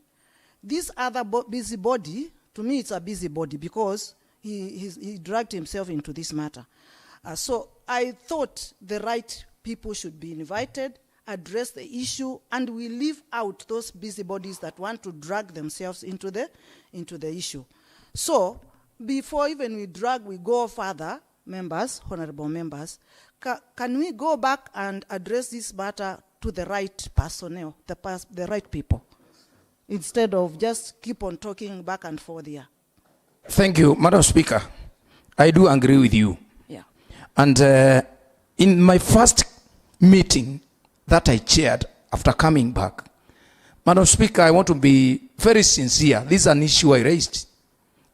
This other busybody, to me it's a busybody because he dragged himself into this matter. So I thought the right people should be invited, address the issue, and we leave out those busybodies that want to drag themselves into the issue. So before even we go further, members, honorable members, can we go back and address this matter to the right personnel, the right people, instead of just keep on talking back and forth here? Thank you, Madam Speaker. I do agree with you. Yeah. And in my first meeting that I chaired after coming back, Madam Speaker, I want to be very sincere. This is an issue I raised.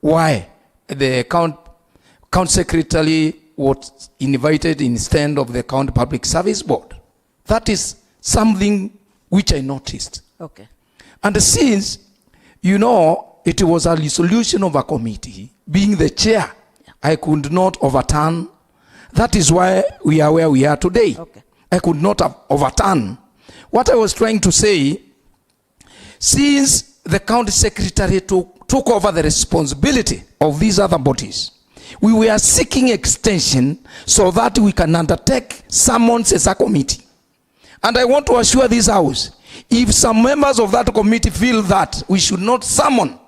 Why? The county secretary was invited instead of the county public service board. That is something which I noticed. Okay. And since, it was a resolution of a committee, being the chair, I could not overturn. That is why we are where we are today. Okay. I could not have overturned. What I was trying to say, since the county secretary took over the responsibility of these other bodies, we were seeking extension so that we can undertake summons as a committee. And I want to assure this House, if some members of that committee feel that we should not summon,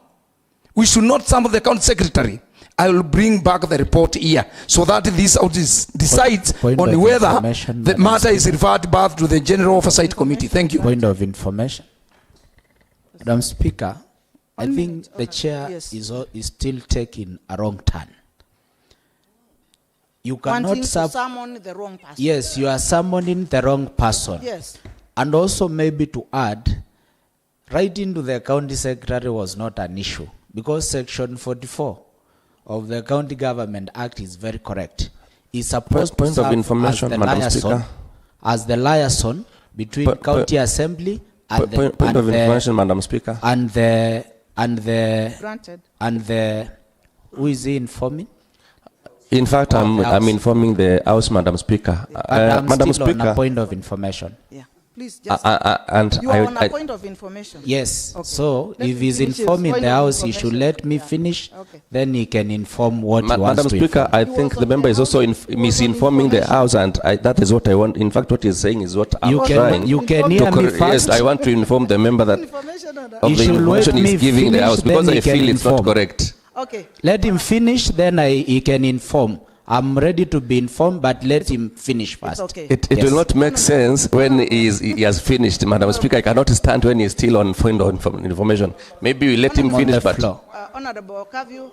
we should not summon the county secretary. I will bring back the report here so that this House decides Point on of whether information, the Madam matter is Speaker. referred back to the General Oversight Committee. Thank you. Point of information. Madam Speaker, I 1 think minute. the Okay. chair Yes. is still taking a wrong turn. You Wanting cannot to sub. summon the wrong person. Yes, you are summoning the wrong person. Yes. And also maybe to add, writing to the county secretary was not an issue because section 44 of the County Government Act is very correct. It's supposed Point to of serve information, as the Madam liaison, Speaker. as the liaison between county assembly and Point of information, Madam Speaker. and the Granted. who is he informing? In fact, Of the House. I'm informing the House, Madam Speaker. But I'm Madam still on a Speaker, point of information. Yeah. Please just. and You are on a point of information. Yes. Okay. So Let if me he's finish his informing point the of House, he should information. let me Yeah. finish. Okay. Then he can inform what he wants Madam to Speaker, inform. I You think was the on member the is also House. You was on misinforming the information. House, and that is what I want. In fact, what he's saying is what I'm You trying. can Inform hear me Yes, first. I want to inform the member that Information on that. of You the should let information me he's giving the finish, House because then he I can feel it's not inform. correct. Okay. Let him finish, then he can inform. I'm ready to be informed, but let him finish first. okay. It Yes. will not make sense when he has finished, Madam Speaker. I cannot stand when he's still on point of information. Maybe we let him I'm on finish, the but floor. Honorable Kaviu,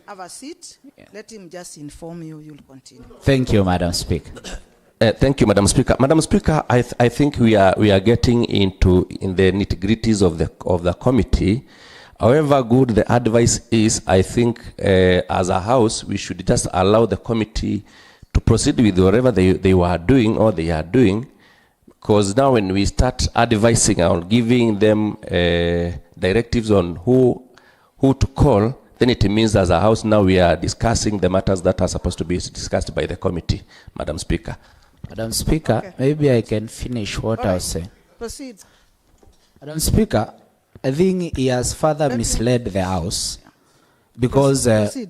have a seat. Let him just inform you. You'll continue. Thank you, Madam Speaker. thank you, Madam Speaker. Madam Speaker, I think we are getting in the nitty-gritties of the committee. However good the advice is, I think as a House, we should just allow the committee to proceed with whatever they were doing or they are doing, because now when we start advising or giving them directives on who to call, then it means as a House now we are discussing the matters that are supposed to be discussed by the committee, Madam Speaker. Madam Speaker, Okay. maybe I can finish what I was saying. Proceed. Madam Speaker, I think he has further misled the House because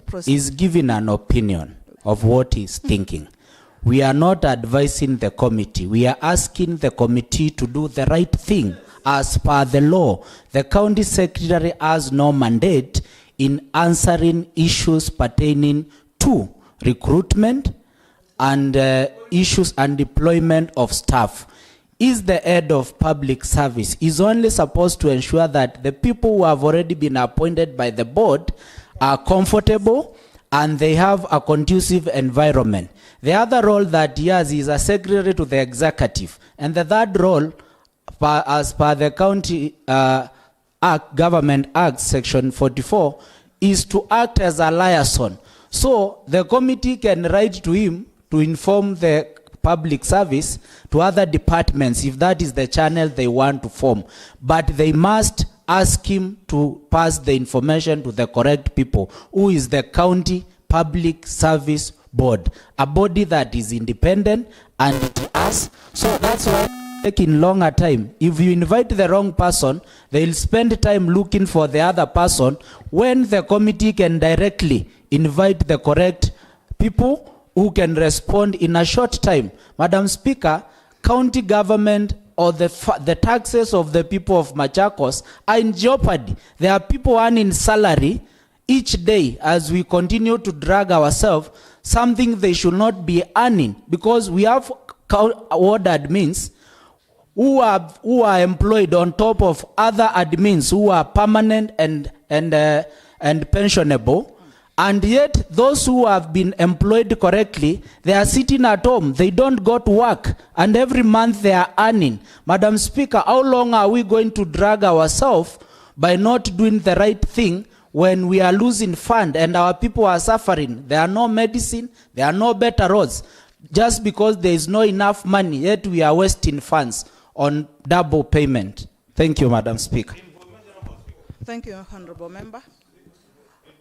Proceed. he's giving an opinion of what he's thinking. We are not advising the committee. We are asking the committee to do the right thing as per the law. The county secretary has no mandate in answering issues pertaining to recruitment and issues and deployment of staff. Is the head of public service is only supposed to ensure that the people who have already been appointed by the board are comfortable and they have a conducive environment. The other role that he has is a secretary to the executive, and the third role, as per the County Government Act Section 44, is to act as a liaison. So the committee can write to him to inform the public service to other departments if that is the channel they want to form, but they must ask him to pass the information to the correct people, who is the County Public Service Board, a body that is independent and it has. So that's why it's taking longer time. If you invite the wrong person, they'll spend time looking for the other person when the committee can directly invite the correct people who can respond in a short time. Madam Speaker, county government or the taxes of the people of Machakos are in jeopardy. There are people earning salary each day as we continue to drag ourselves, something they should not be earning, because we have ward admins who are employed on top of other admins who are permanent and pensionable. And yet, those who have been employed correctly, they are sitting at home. They don't go to work. And every month they are earning. Madam Speaker, how long are we going to drag ourselves by not doing the right thing when we are losing fund and our people are suffering? There are no medicine. There are no better roads. Just because there is no enough money, yet we are wasting funds on double payment. Thank you, Madam Speaker. Thank you, Honorable Member.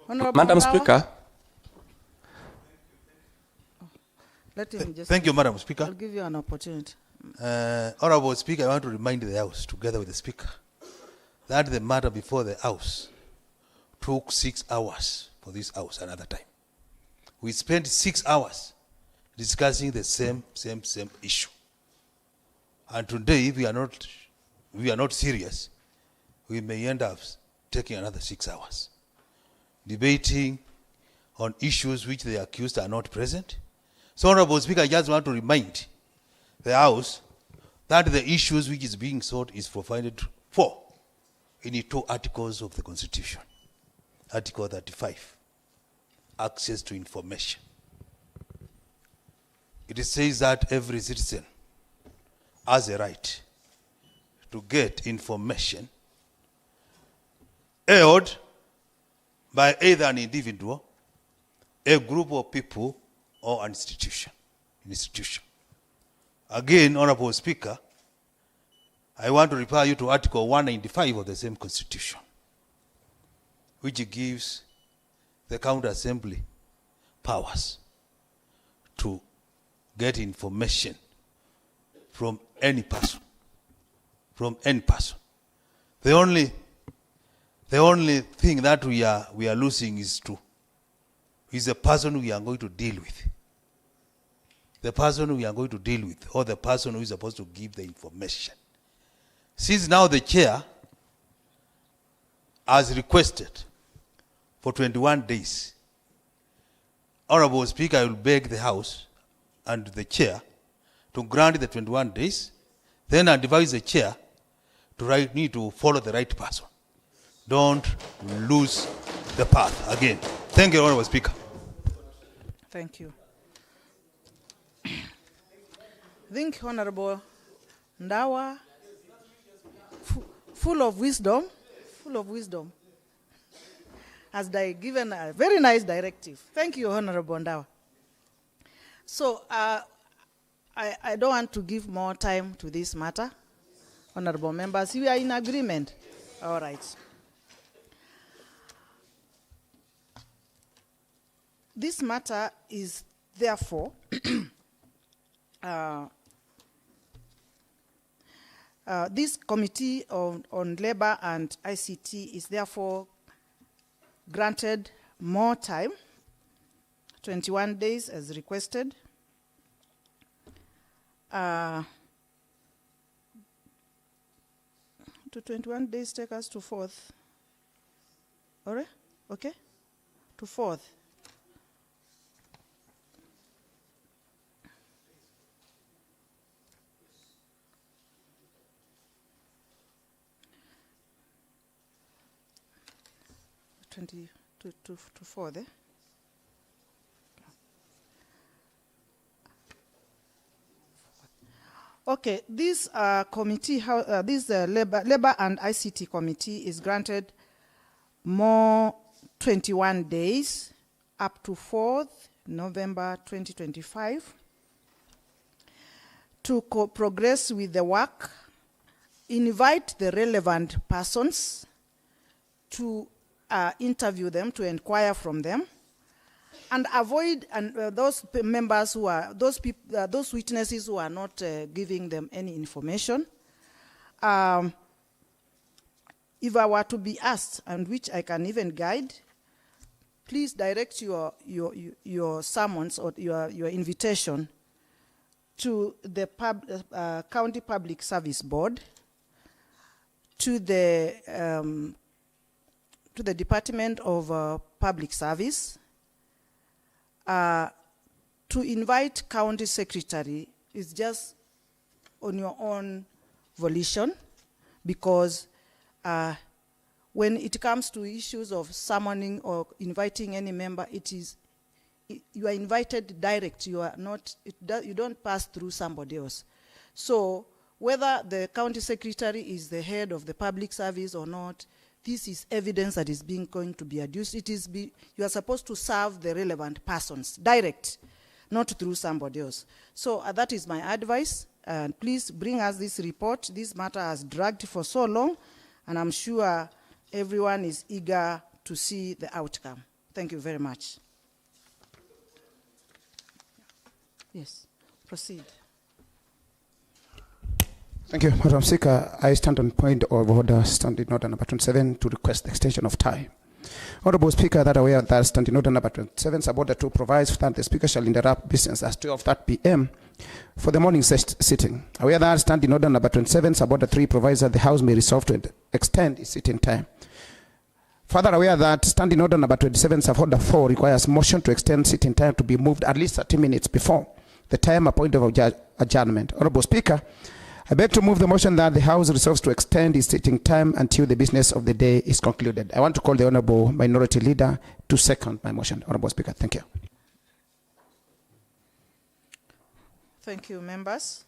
Honorable Madam Mbawa, Speaker. let him just. Thank you, Madam Speaker. I'll give you an opportunity. Honorable Speaker, I want to remind the House, together with the Speaker, that the matter before the House took 6 hours for this House another time. We spent 6 hours discussing the same issue. And today, if we are not serious, we may end up taking another 6 hours. debating on issues which the accused are not present. So, Honorable Speaker, I just want to remind the House that the issues which is being sought is provided for in the 2 articles of the Constitution. Article 35, access to information. It says that every citizen has a right to get information held by either an individual, a group of people, or an institution. Again, Honorable Speaker, I want to refer you to Article 195 of the same Constitution, which gives the County Assembly powers to get information from any person. The only thing that we are losing is the person we are going to deal with. The person we are going to deal with, or the person who is supposed to give the information. Since now the chair has requested for 21 days, Honorable Speaker, I will beg the House and the chair to grant the 21 days, then advise the chair to need to follow the right person. Don't lose the path again. Thank you, Honorable Speaker. Thank you. I think Honorable Ndawa, full of wisdom, has given a very nice directive. Thank you, Honorable Ndawa. So I don't want to give more time to this matter. Honorable members, we are in agreement. All right. This matter is therefore this Committee on Labor and ICT is therefore granted more time, 21 days as requested. To 21 days take us to 4th. All right? Okay? To 4th. To 4th. Okay, this committee, this Labor and ICT committee is granted more 21 days up to 4th November 2025 to progress with the work, invite the relevant persons to interview them, to inquire from them, and avoid those members who are, those witnesses who are not giving them any information. If I were to be asked, and which I can even guide, please direct your summons or your invitation to the County Public Service Board, to the Department of Public Service, to invite County Secretary is just on your own volition, because when it comes to issues of summoning or inviting any member, you are invited direct. You are not. You don't pass through somebody else. So whether the County Secretary is the head of the public service or not, this is evidence that is going to be adduced. You are supposed to serve the relevant persons, direct, not through somebody else. So that is my advice. And please bring us this report. This matter has dragged for so long, and I'm sure everyone is eager to see the outcome. Thank you very much. Yes, proceed. Thank you, Madam Speaker. I stand on point of order, standing order number 27, to request the extension of time. Honorable Speaker, that aware that standing order number 27, sub-order 2 provides that the Speaker shall interrupt business at 12:30 p.m. for the morning sitting. Aware that standing order number 27, sub-order 3 provides that the House may resolve to extend its sitting time Further aware that standing order number 27, sub-order 4 requires motion to extend sitting time to be moved at least 30 minutes before the time appointed of adjournment. Honorable Speaker, I beg to move the motion that the House resolves to extend its sitting time until the business of the day is concluded. I want to call the Honorable Minority Leader to second my motion. Honorable Speaker, thank you. Thank you, members.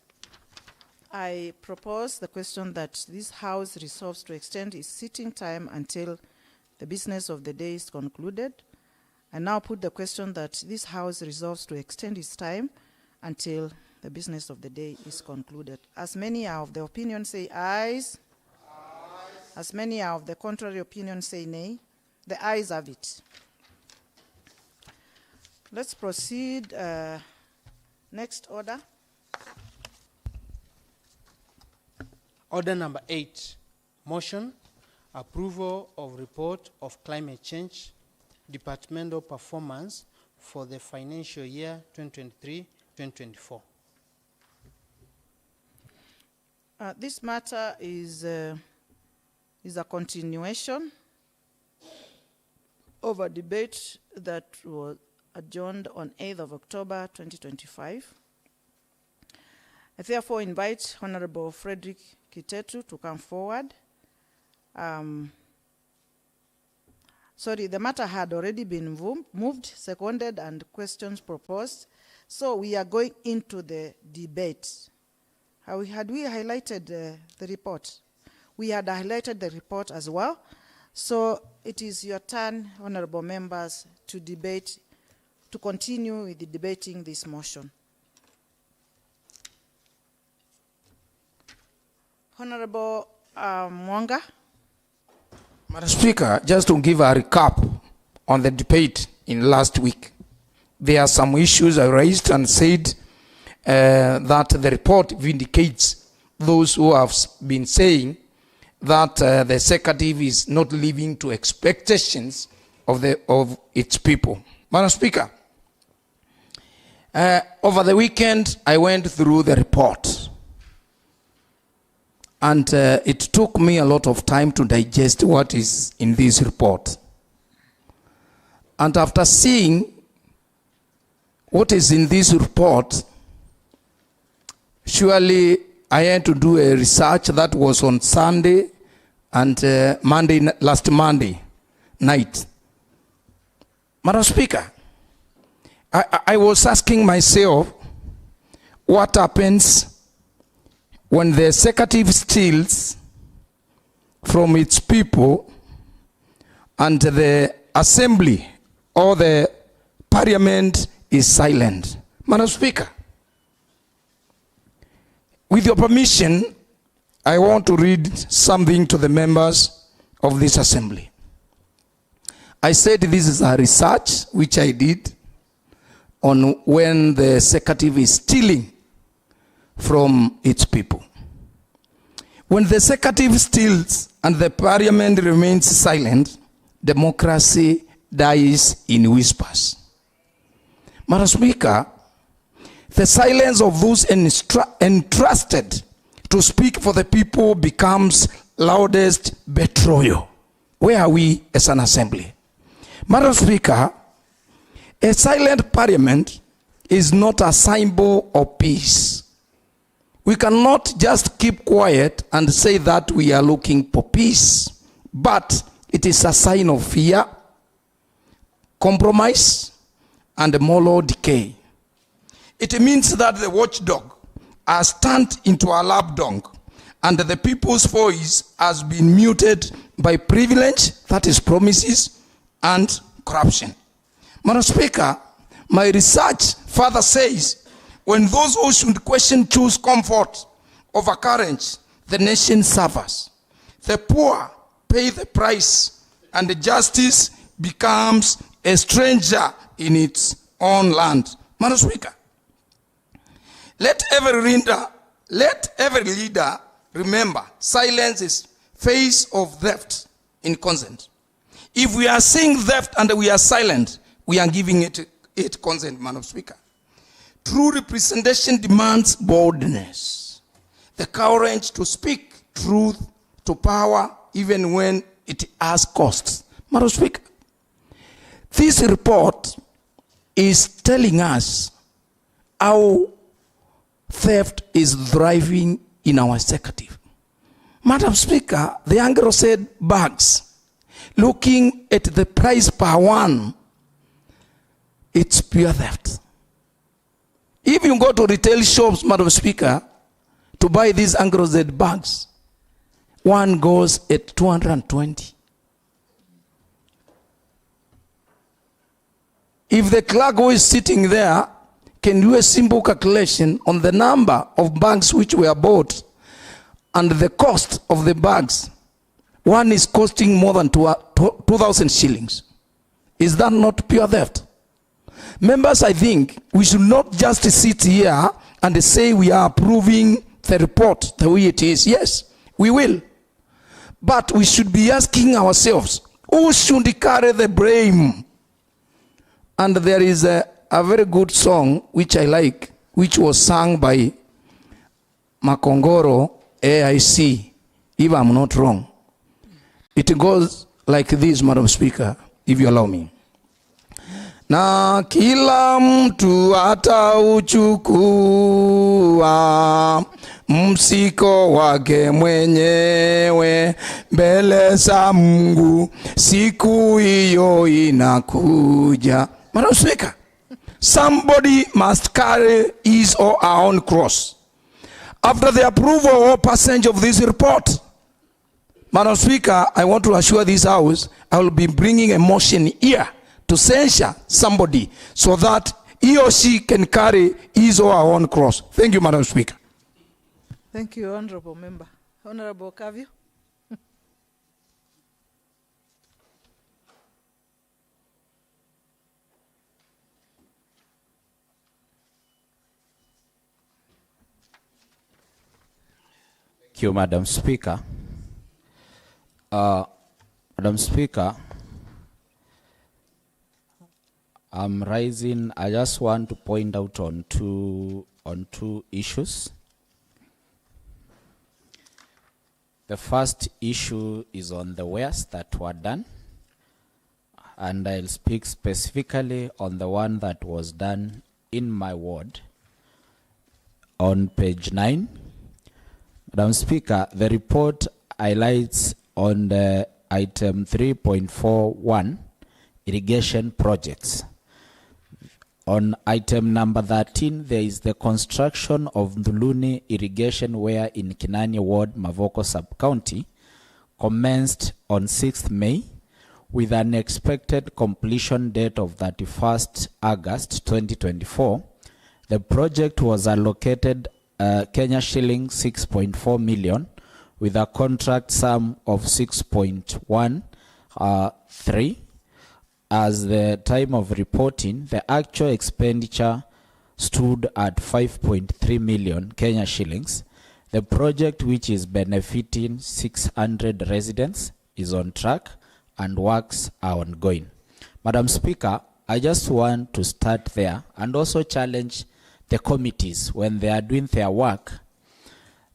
I propose the question that this House resolves to extend its sitting time until the business of the day is concluded. I now put the question that this House resolves to extend its time until the business of the day is concluded. As many are of the opinion say ayes. As many are of the contrary opinion say nay. The ayes have it. Let's proceed. Next order. Order number 8, motion, approval of report of climate change, departmental performance for the financial year 2023-2024. This matter is a continuation of a debate that was adjourned on 8th of October 2025. I therefore invite Honorable Frederick Kitetu to come forward. The matter had already been moved, seconded, and questions proposed. So we are going into the debate. Had we highlighted the report? We had highlighted the report as well. So it is your turn, honorable members, to debate, to continue with the debating this motion. Honorable Mwanga. Madam Speaker, just to give a recap on the debate in last week, there are some issues I raised and said that the report vindicates those who have been saying that the executive is not living to expectations of its people. Madam Speaker, over the weekend I went through the report, and it took me a lot of time to digest what is in this report. And after seeing what is in this report, surely I had to do a research that was on Sunday and last Monday night. Madam Speaker, I was asking myself, what happens when the executive steals from its people and the assembly or the parliament is silent? Madam Speaker, with your permission, I want to read something to the members of this assembly. I said this is a research which I did on when the executive is stealing from its people. When the executive steals and the parliament remains silent, democracy dies in whispers. Madam Speaker, the silence of those entrusted to speak for the people becomes loudest betrayal. Where are we as an assembly? Madam Speaker, a silent parliament is not a symbol of peace. We cannot just keep quiet and say that we are looking for peace, but it is a sign of fear, compromise, and moral decay. It means that the watchdog has turned into a lapdog, and the people's voice has been muted by privilege, that is promises, and corruption. Madam Speaker, my research further says, when those who should question choose comfort over courage, the nation suffers. The poor pay the price, and the justice becomes a stranger in its own land. Madam Speaker, let every leader remember, silence is face of theft in consent. If we are seeing theft and we are silent, we are giving it consent, Madam Speaker. True representation demands boldness, the courage to speak truth to power even when it has costs. Madam Speaker, this report is telling us how theft is thriving in our executive. Madam Speaker, the Anglo said bags. Looking at the price per one, it's pure theft. If you go to retail shops, Madam Speaker, to buy these Anglo Z bags, one goes at 220. If the clerk who is sitting there can do a simple calculation on the number of bags which were bought and the cost of the bags, one is costing more than 2,000 shillings. Is that not pure theft? Members, I think we should not just sit here and say we are approving the report the way it is. Yes, we will. But we should be asking ourselves, who should carry the blame? And there is a very good song which I like, which was sung by Makongoro AIC, if I'm not wrong. It goes like this, Madam Speaker, if you allow me. Na kila mtu atauchukua msiko wake mwenyewe mbele za Mungu, siku hiyo inakuja. Madam Speaker, somebody must carry his or her own cross. After the approval or passage of this report, Madam Speaker, I want to assure this House, I will be bringing a motion here to censure somebody so that he or she can carry his or her own cross. Thank you, Madam Speaker. Thank you, Honorable Member. Honorable Kavio. Thank you, Madam Speaker. Madam Speaker, I'm rising. I just want to point out on two issues. The first issue is on the wares that were done, and I'll speak specifically on the one that was done in my ward on page 9. Madam Speaker, the report highlights on the item 3.41 irrigation projects. On item number 13, there is the construction of Nduluni irrigation weir in Kinani Ward, Mavoko Sub-County, commenced on 6th May with an expected completion date of 31st August 2024. The project was allocated Kenya shilling 6.4 million with a contract sum of 6.13. As the time of reporting, the actual expenditure stood at 5.3 million Kenya shillings. The project, which is benefiting 600 residents, is on track and works are ongoing. Madam Speaker, I just want to start there and also challenge the committees when they are doing their work.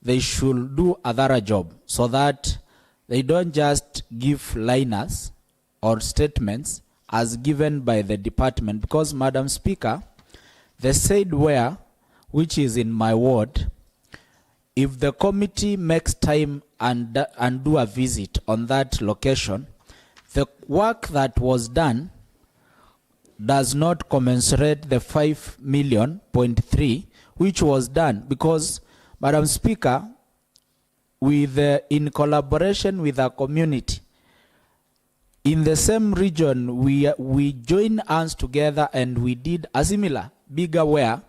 They should do a thorough job so that they don't just give liners or statements as given by the department, because, Madam Speaker, the said where, which is in my ward, if the committee makes time and do a visit on that location, the work that was done does not commensurate the 5.3 million which was done, because, Madam Speaker, with in collaboration with our community, in the same region, we joined hands together and we did a similar, bigger wear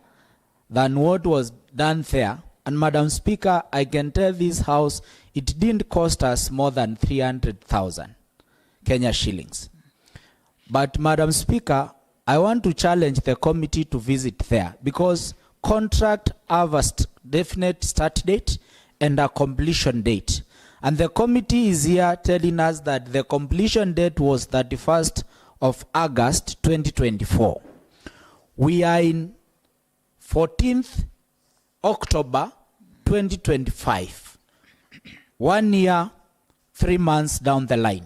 than what was done there. And Madam Speaker, I can tell this House, it didn't cost us more than 300,000 Kenya shillings. But Madam Speaker, I want to challenge the committee to visit there, because contract have a definite start date and a completion date. And the committee is here telling us that the completion date was 31st of August 2024. We are in 14th October 2025. 1 year, 3 months down the line.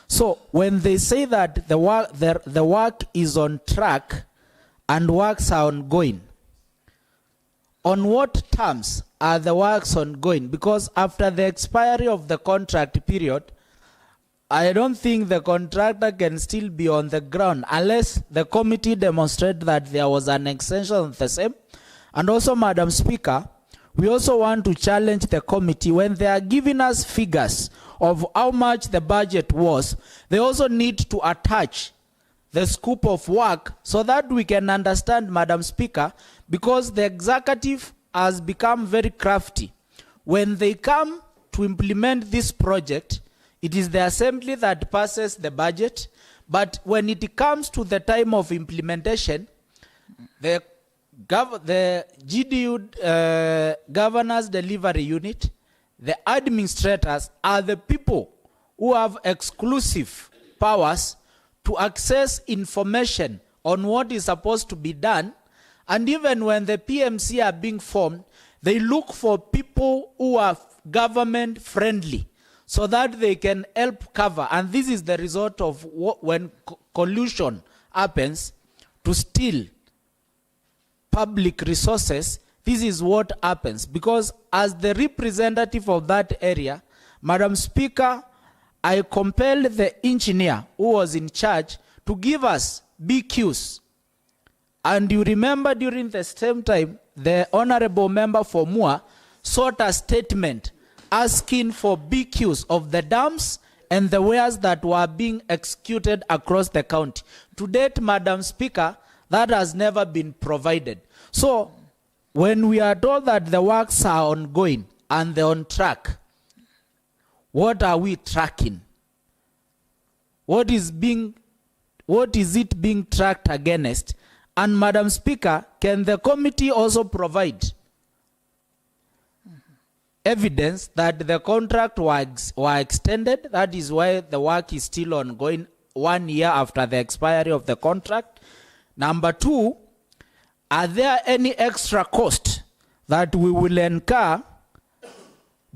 So when they say that the work is on track and works are ongoing, on what terms are the works ongoing? Because after the expiry of the contract period, I don't think the contractor can still be on the ground unless the committee demonstrate that there was an extension of the same. And also, Madam Speaker, we also want to challenge the committee when they are giving us figures of how much the budget was. They also need to attach the scope of work so that we can understand, Madam Speaker, because the executive has become very crafty. When they come to implement this project, it is the assembly that passes the budget, but when it comes to the time of implementation, the GDU Governors Delivery Unit, the administrators are the people who have exclusive powers to access information on what is supposed to be done. And even when the PMC are being formed, they look for people who are government friendly so that they can help cover. And this is the result of when collusion happens to steal public resources. This is what happens. Because as the representative of that area, Madam Speaker, I compelled the engineer who was in charge to give us BQs. And you remember during the same time, the honorable member for Mua sought a statement asking for BQs of the dams and the wares that were being executed across the county. To date, Madam Speaker, that has never been provided. So, when we are told that the works are ongoing and they're on track, what are we tracking? What is it being tracked against? And Madam Speaker, can the committee also provide evidence that the contract were extended? That is why the work is still ongoing 1 year after the expiry of the contract. Number two, are there any extra cost that we will incur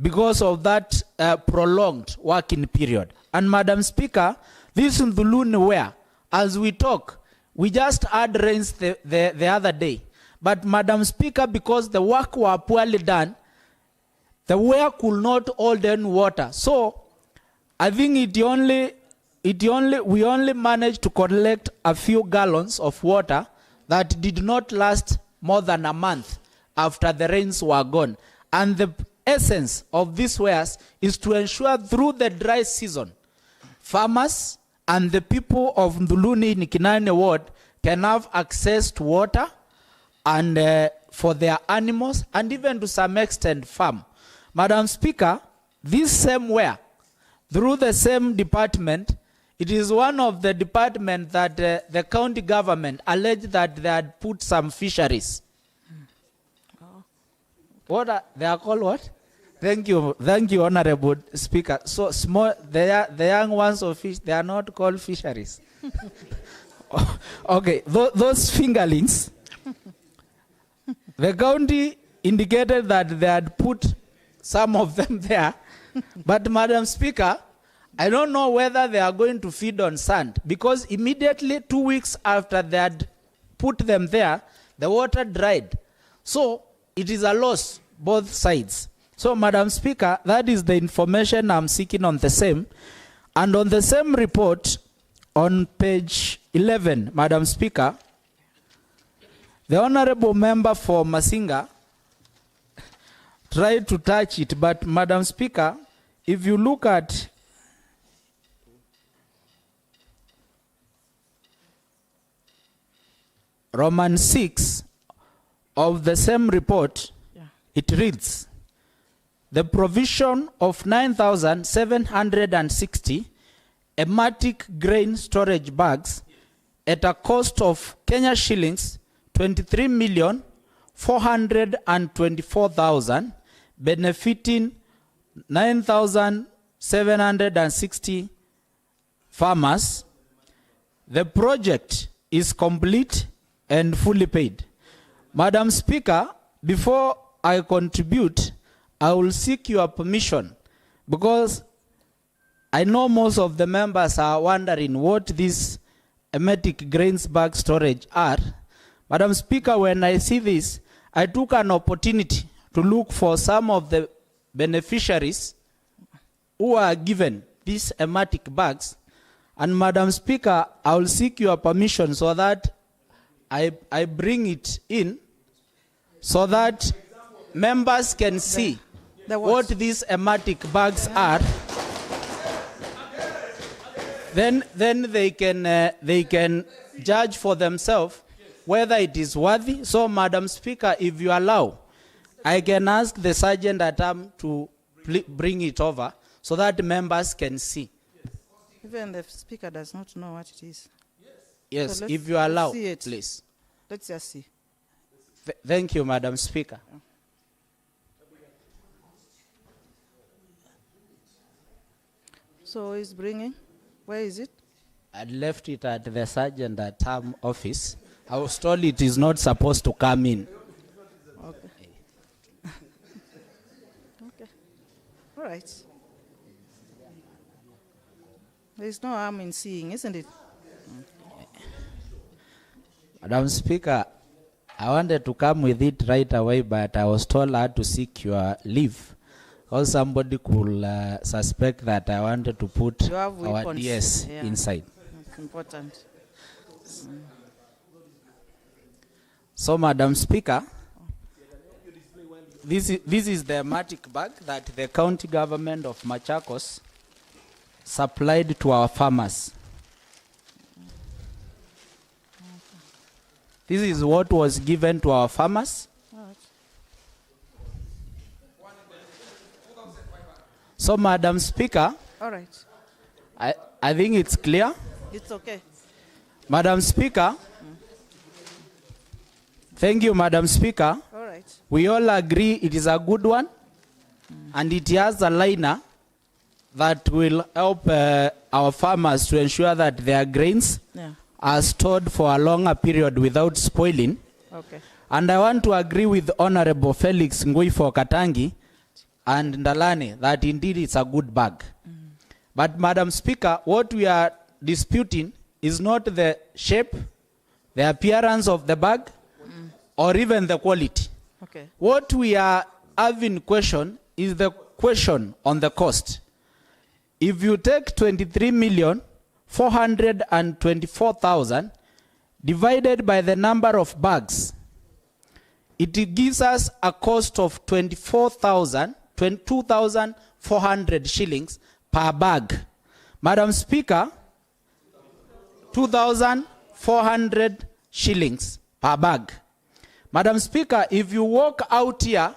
because of that prolonged working period? And Madam Speaker, this Nduluni where, as we talk, we just had rains the other day. But Madam Speaker, because the work were poorly done, the well could not hold in water. So I think we only managed to collect a few gallons of water that did not last more than a month after the rains were gone. And the essence of these wares is to ensure through the dry season, farmers and the people of Nduluni in Kinane Ward can have access to water and for their animals and even to some extent farm. Madam Speaker, this same ware, through the same department, it is one of the departments that the county government alleged that they had put some fisheries. They are called what? Thank you, Honorable Speaker. So small, the young ones of fish, they are not called fisheries. Okay, those fingerlings, the county indicated that they had put some of them there, but Madam Speaker, I don't know whether they are going to feed on sand, because immediately 2 weeks after they had put them there, the water dried. So it is a loss, both sides. So, Madam Speaker, that is the information I'm seeking on the same. And on the same report, on page 11, Madam Speaker, the honorable member for Masinga tried to touch it, but Madam Speaker, if you look at Roman 6 of the same report, it reads, the provision of 9,760 ematic grain storage bags at a cost of Kenya shillings 23,424,000, benefiting 9,760 farmers. The project is complete and fully paid. Madam Speaker, before I contribute, I will seek your permission, because I know most of the members are wondering what these emetic grains bag storage are. Madam Speaker, when I see this, I took an opportunity to look for some of the beneficiaries who are given these emetic bags. And Madam Speaker, I will seek your permission so that I bring it in so that members can see what these emetic bags are. Then they can judge for themselves whether it is worthy. So, Madam Speaker, if you allow, I can ask the Sergeant at Arms to bring it over so that members can see. Even the Speaker does not know what it is. Yes, So if you allow, see it. please. Let's just see. Thank you, Madam Speaker. So he's bringing. Where is it? I left it at the Sergeant at Arms office. I was told it is not supposed to come in. Okay. Okay. All right. There is no harm in seeing, isn't it? Madam Speaker, I wanted to come with it right away, but I was told I had to seek your leave. Or somebody could suspect that I wanted to put You have our weapons. DS Yeah. inside. That's important. So, Madam Speaker, this is the matic bag that the county government of Machakos supplied to our farmers. This is what was given to our farmers. So, Madam Speaker, All right. I think it's clear. It's okay. Madam Speaker, thank you, Madam Speaker. All right. We all agree it is a good one, and it has a liner that will help our farmers to ensure that their grains are stored for a longer period without spoiling. Okay. And I want to agree with Honorable Felix Nguifo Katangi and Ndalane that indeed it's a good bag. But Madam Speaker, what we are disputing is not the shape, the appearance of the bag, or even the quality. Okay. What we are having question is the question on the cost. If you take 23,424,000 divided by the number of bags, it gives us a cost of 2,400 shillings per bag. Madam Speaker, 2,400 shillings per bag. Madam Speaker, if you walk out here,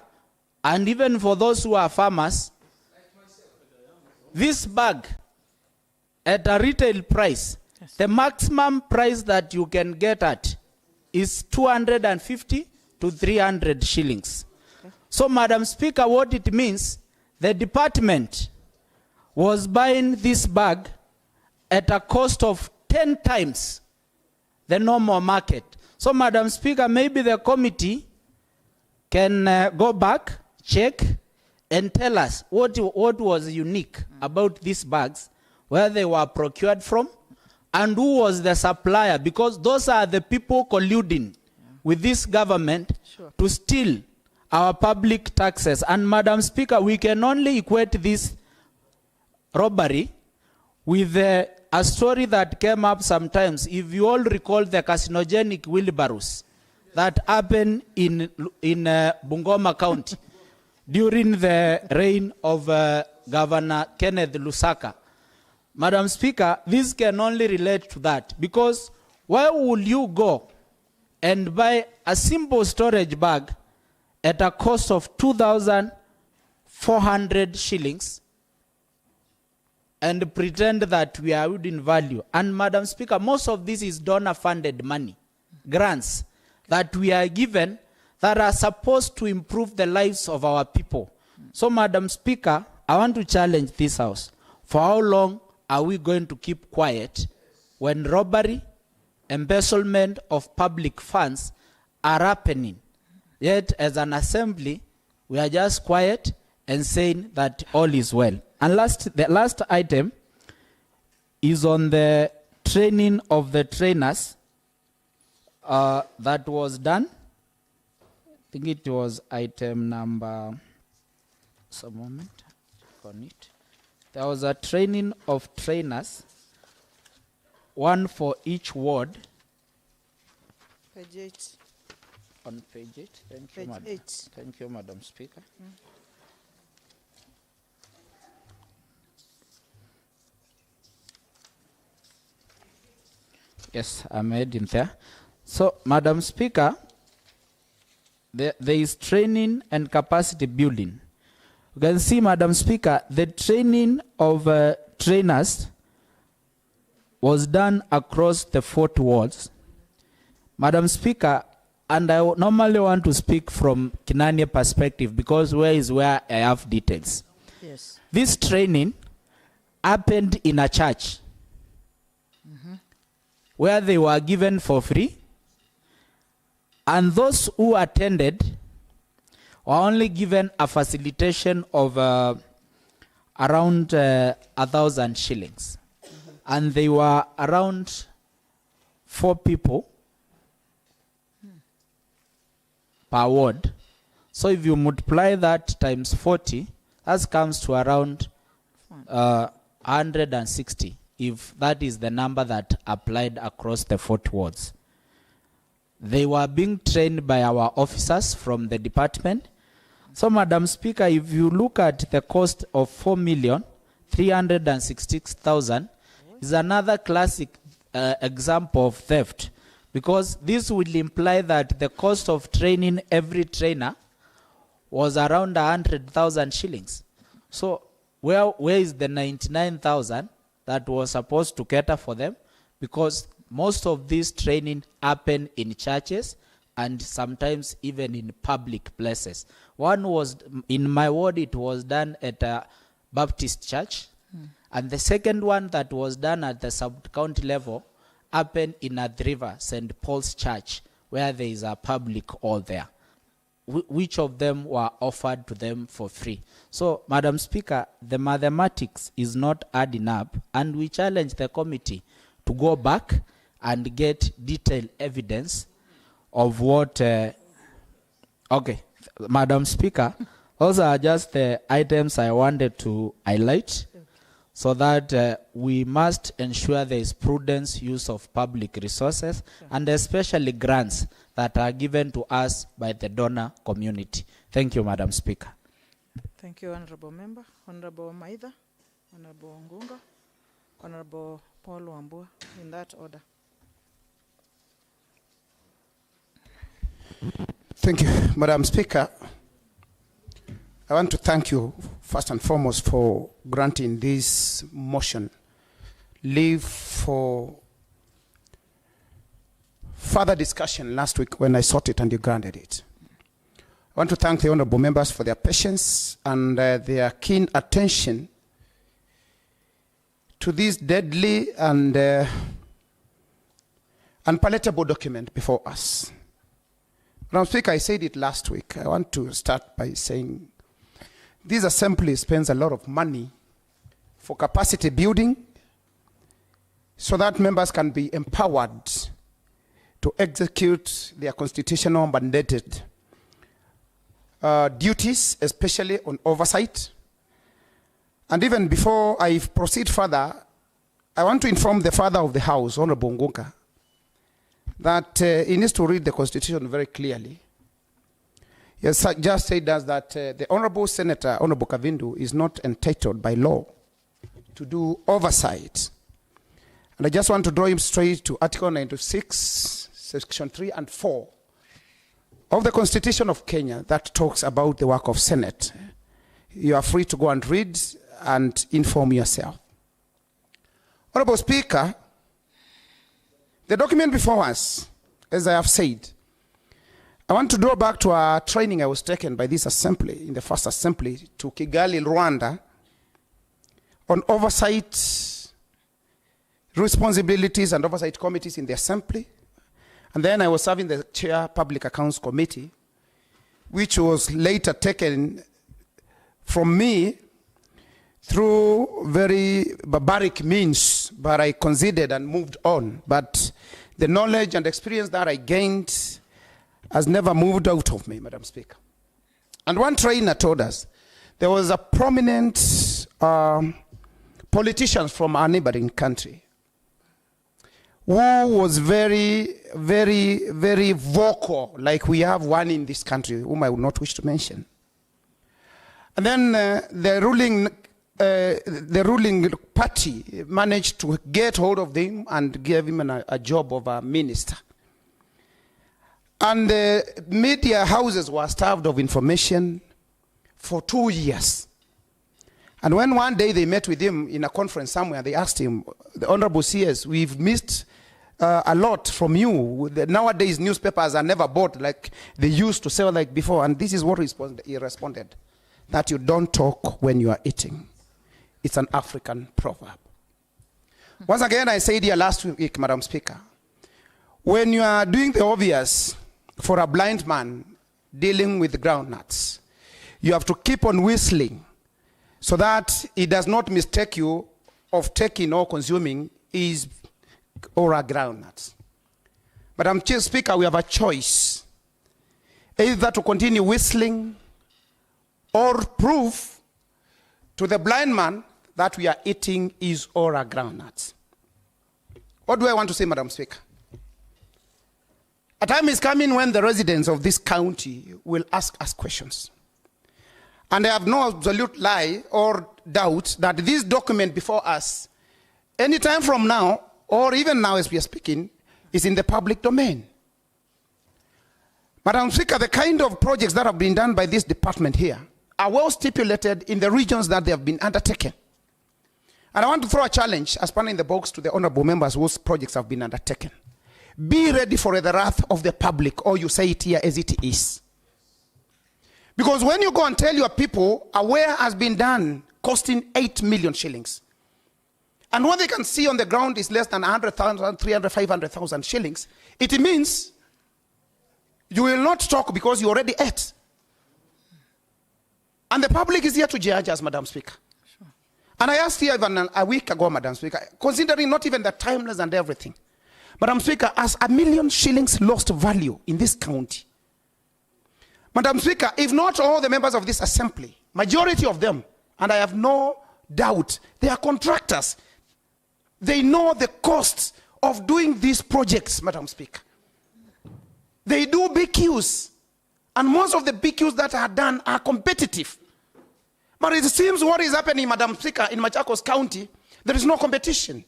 and even for those who are farmers, this bag at a retail price, the maximum price that you can get at is 250 to 300 shillings. So, Madam Speaker, what it means, the department was buying this bag at a cost of 10 times the normal market. So, Madam Speaker, maybe the committee can go back, check, and tell us what was unique about these bags, where they were procured from, and who was the supplier, because those are the people colluding with this government to steal our public taxes. And Madam Speaker, we can only equate this robbery with a story that came up sometimes. If you all recall the carcinogenic wheelbarrows that happened in Bungoma County during the reign of Governor Kenneth Lusaka. Madam Speaker, this can only relate to that, because why would you go and buy a simple storage bag at a cost of 2,400 shillings and pretend that we are good in value? And Madam Speaker, most of this is donor-funded money, grants that we are given that are supposed to improve the lives of our people. So, Madam Speaker, I want to challenge this House. For how long are we going to keep quiet when robbery, embezzlement of public funds are happening? Yet, as an assembly, we are just quiet and saying that all is well. And the last item, is on the training of the trainers that was done. I think it was item number, some moment, on it. There was a training of trainers, one for each ward. Page 8. On page 8. Thank you, Page Madam. 8. Thank you, Madam Speaker. Yes, I'm heading there. So, Madam Speaker, there is training and capacity building. You can see, Madam Speaker, the training of trainers was done across the 4 wards. Madam Speaker, and I normally want to speak from Kinania perspective because where I have details. Yes. This training happened in a church where they were given for free, and those who attended were only given a facilitation of around 1,000 shillings. And they were around 4 people per ward. So if you multiply that times 40, that comes to around 160, if that is the number that applied across the 4 wards. They were being trained by our officers from the department. So, Madam Speaker, if you look at the cost of 4,366,000, is another classic example of theft, because this would imply that the cost of training every trainer was around 100,000 shillings. So where is the 99,000 that was supposed to cater for them? Because most of this training happen in churches and sometimes even in public places. One was in my ward, it was done at a Baptist church. And the second one that was done at the sub-county level happened in a River, St. Paul's Church, where there is a public hall there. Which of them were offered to them for free? So, Madam Speaker, the mathematics is not adding up, and we challenge the committee to go back and get detailed evidence of what... okay, Madam Speaker, those are just the items I wanted to highlight, so that we must ensure there is prudence use of public resources, and especially grants that are given to us by the donor community. Thank you, Madam Speaker. Thank you, Honorable Member. Honorable Maitha, Honorable Ngunga, Honorable Paul Wambua, in that order. Thank you, Madam Speaker. I want to thank you first and foremost for granting this motion, leave for further discussion last week when I sought it and you granted it. I want to thank the honorable members for their patience and their keen attention to this deadly and unpalatable document before us. Madam Speaker, I said it last week. I want to start by saying this assembly spends a lot of money for capacity building so that members can be empowered to execute their constitutional mandated duties, especially on oversight. And even before I proceed further, I want to inform the Father of the House, Honorable Ngunga, that he needs to read the Constitution very clearly. He has just said us that the Honorable Senator, Honorable Kavindu, is not entitled by law to do oversight. And I just want to draw him straight to Article 96, Section 3 and 4 of the Constitution of Kenya that talks about the work of Senate. You are free to go and read and inform yourself. Honorable Speaker, the document before us, as I have said, I want to draw back to a training I was taken by this assembly, in the first assembly, to Kigali, Rwanda, on oversight responsibilities and oversight committees in the assembly. And then I was serving the chair Public Accounts Committee, which was later taken from me through very barbaric means, but I considered and moved on. But the knowledge and experience that I gained has never moved out of me, Madam Speaker. And one trainer told us there was a prominent politician from our neighboring country who was very, very, very vocal, like we have one in this country, whom I would not wish to mention. And then the ruling party managed to get hold of him and give him a job of a minister. And the media houses were starved of information for 2 years. And when one day they met with him in a conference somewhere, they asked him, the Honorable CS, we've missed a lot from you. Nowadays, newspapers are never bought like they used to sell like before. And this is what he responded, that you don't talk when you are eating. It's an African proverb. Once again, I said here last week, Madam Speaker, when you are doing the obvious for a blind man dealing with groundnuts, you have to keep on whistling so that he does not mistake you of taking or consuming his or a groundnuts. Madam Speaker, we have a choice, either to continue whistling or prove to the blind man that we are eating his or a groundnuts. What do I want to say, Madam Speaker? A time is coming when the residents of this county will ask us questions. And I have no absolute lie or doubt that this document before us, any time from now, or even now as we are speaking, is in the public domain. Madam Speaker, the kind of projects that have been done by this department here are well stipulated in the regions that they have been undertaken. And I want to throw a challenge as part in the box to the honorable members whose projects have been undertaken. Be ready for the wrath of the public, or you say it here as it is. Because when you go and tell your people, aware has been done costing 8 million shillings. And what they can see on the ground is less than 100,000, 300, 500,000 shillings. It means you will not talk because you already ate. And the public is here to judge us, Madam Speaker. Sure. And I asked here even a week ago, Madam Speaker, considering not even the timeless and everything, Madam Speaker, as 1 million shillings lost value in this county, Madam Speaker, if not all the members of this assembly, majority of them, and I have no doubt, they are contractors. They know the costs of doing these projects, Madam Speaker. They do BQs, and most of the BQs that are done are competitive. But it seems what is happening, Madam Speaker, in Machakos County, there is no competition.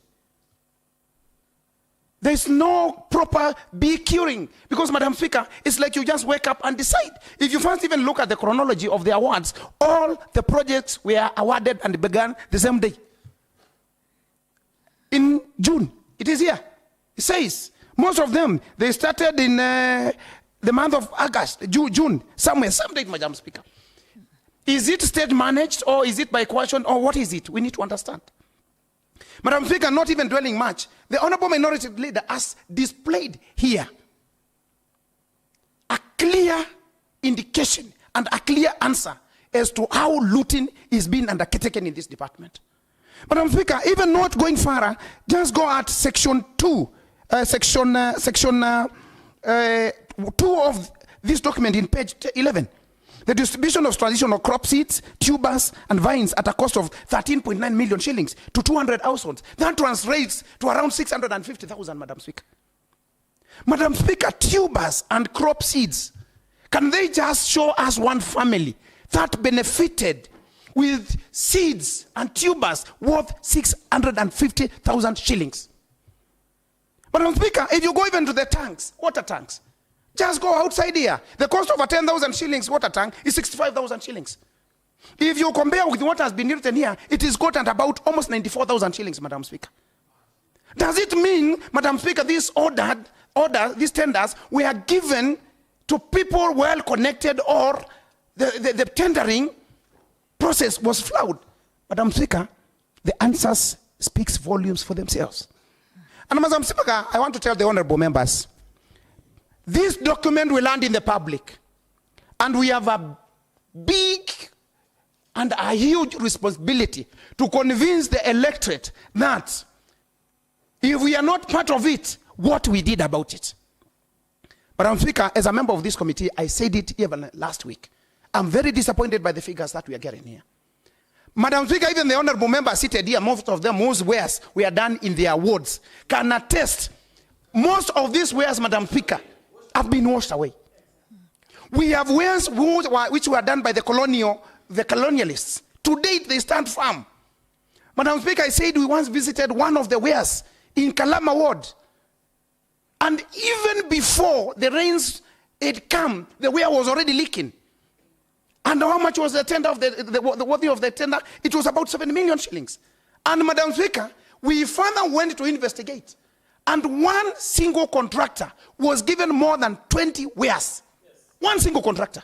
There is no proper BQing. Because, Madam Speaker, it's like you just wake up and decide. If you first even look at the chronology of the awards, all the projects were awarded and began the same day. In June, it is here. It says, most of them, they started in the month of August, June, somewhere, some date, Madam Speaker. Is it state managed, or is it by coercion, or what is it? We need to understand. Madam Speaker, not even dwelling much, the Honorable Minority Leader has displayed here a clear indication and a clear answer as to how looting is being undertaken in this department. Madam Speaker, even not going further, just go at section 2, section 2 of this document in page 11. The distribution of traditional crop seeds, tubers, and vines at a cost of 13.9 million shillings to 200 households. That translates to around 650,000, Madam Speaker. Madam Speaker, tubers and crop seeds, can they just show us one family that benefited with seeds and tubers worth 650,000 shillings? Madam Speaker, if you go even to the tanks, water tanks, just go outside here. The cost of a 10,000 shillings water tank is 65,000 shillings. If you compare with what has been written here, it is got at about almost 94,000 shillings, Madam Speaker. Does it mean, Madam Speaker, these tenders were given to people well connected, or the tendering process was flawed? Madam Speaker, the answers speaks volumes for themselves. And Madam Speaker, I want to tell the honorable members, this document will land in the public, and we have a big and a huge responsibility to convince the electorate that if we are not part of it, what we did about it. Madam Speaker, as a member of this committee, I said it even last week. I'm very disappointed by the figures that we are getting here. Madam Speaker, even the honorable member seated here, most of them whose wares were done in their wards, can attest most of these wares, Madam Speaker, have been washed away. We have wares which were done by the colonialists. To date, they stand firm. Madam Speaker, I said we once visited one of the wares in Kalama Ward. And even before the rains had come, the ware was already leaking. And how much was the tender of the worthy of the tender? It was about 7 million shillings. And Madam Speaker, we further went to investigate. And one single contractor was given more than 20 wares. Yes. One single contractor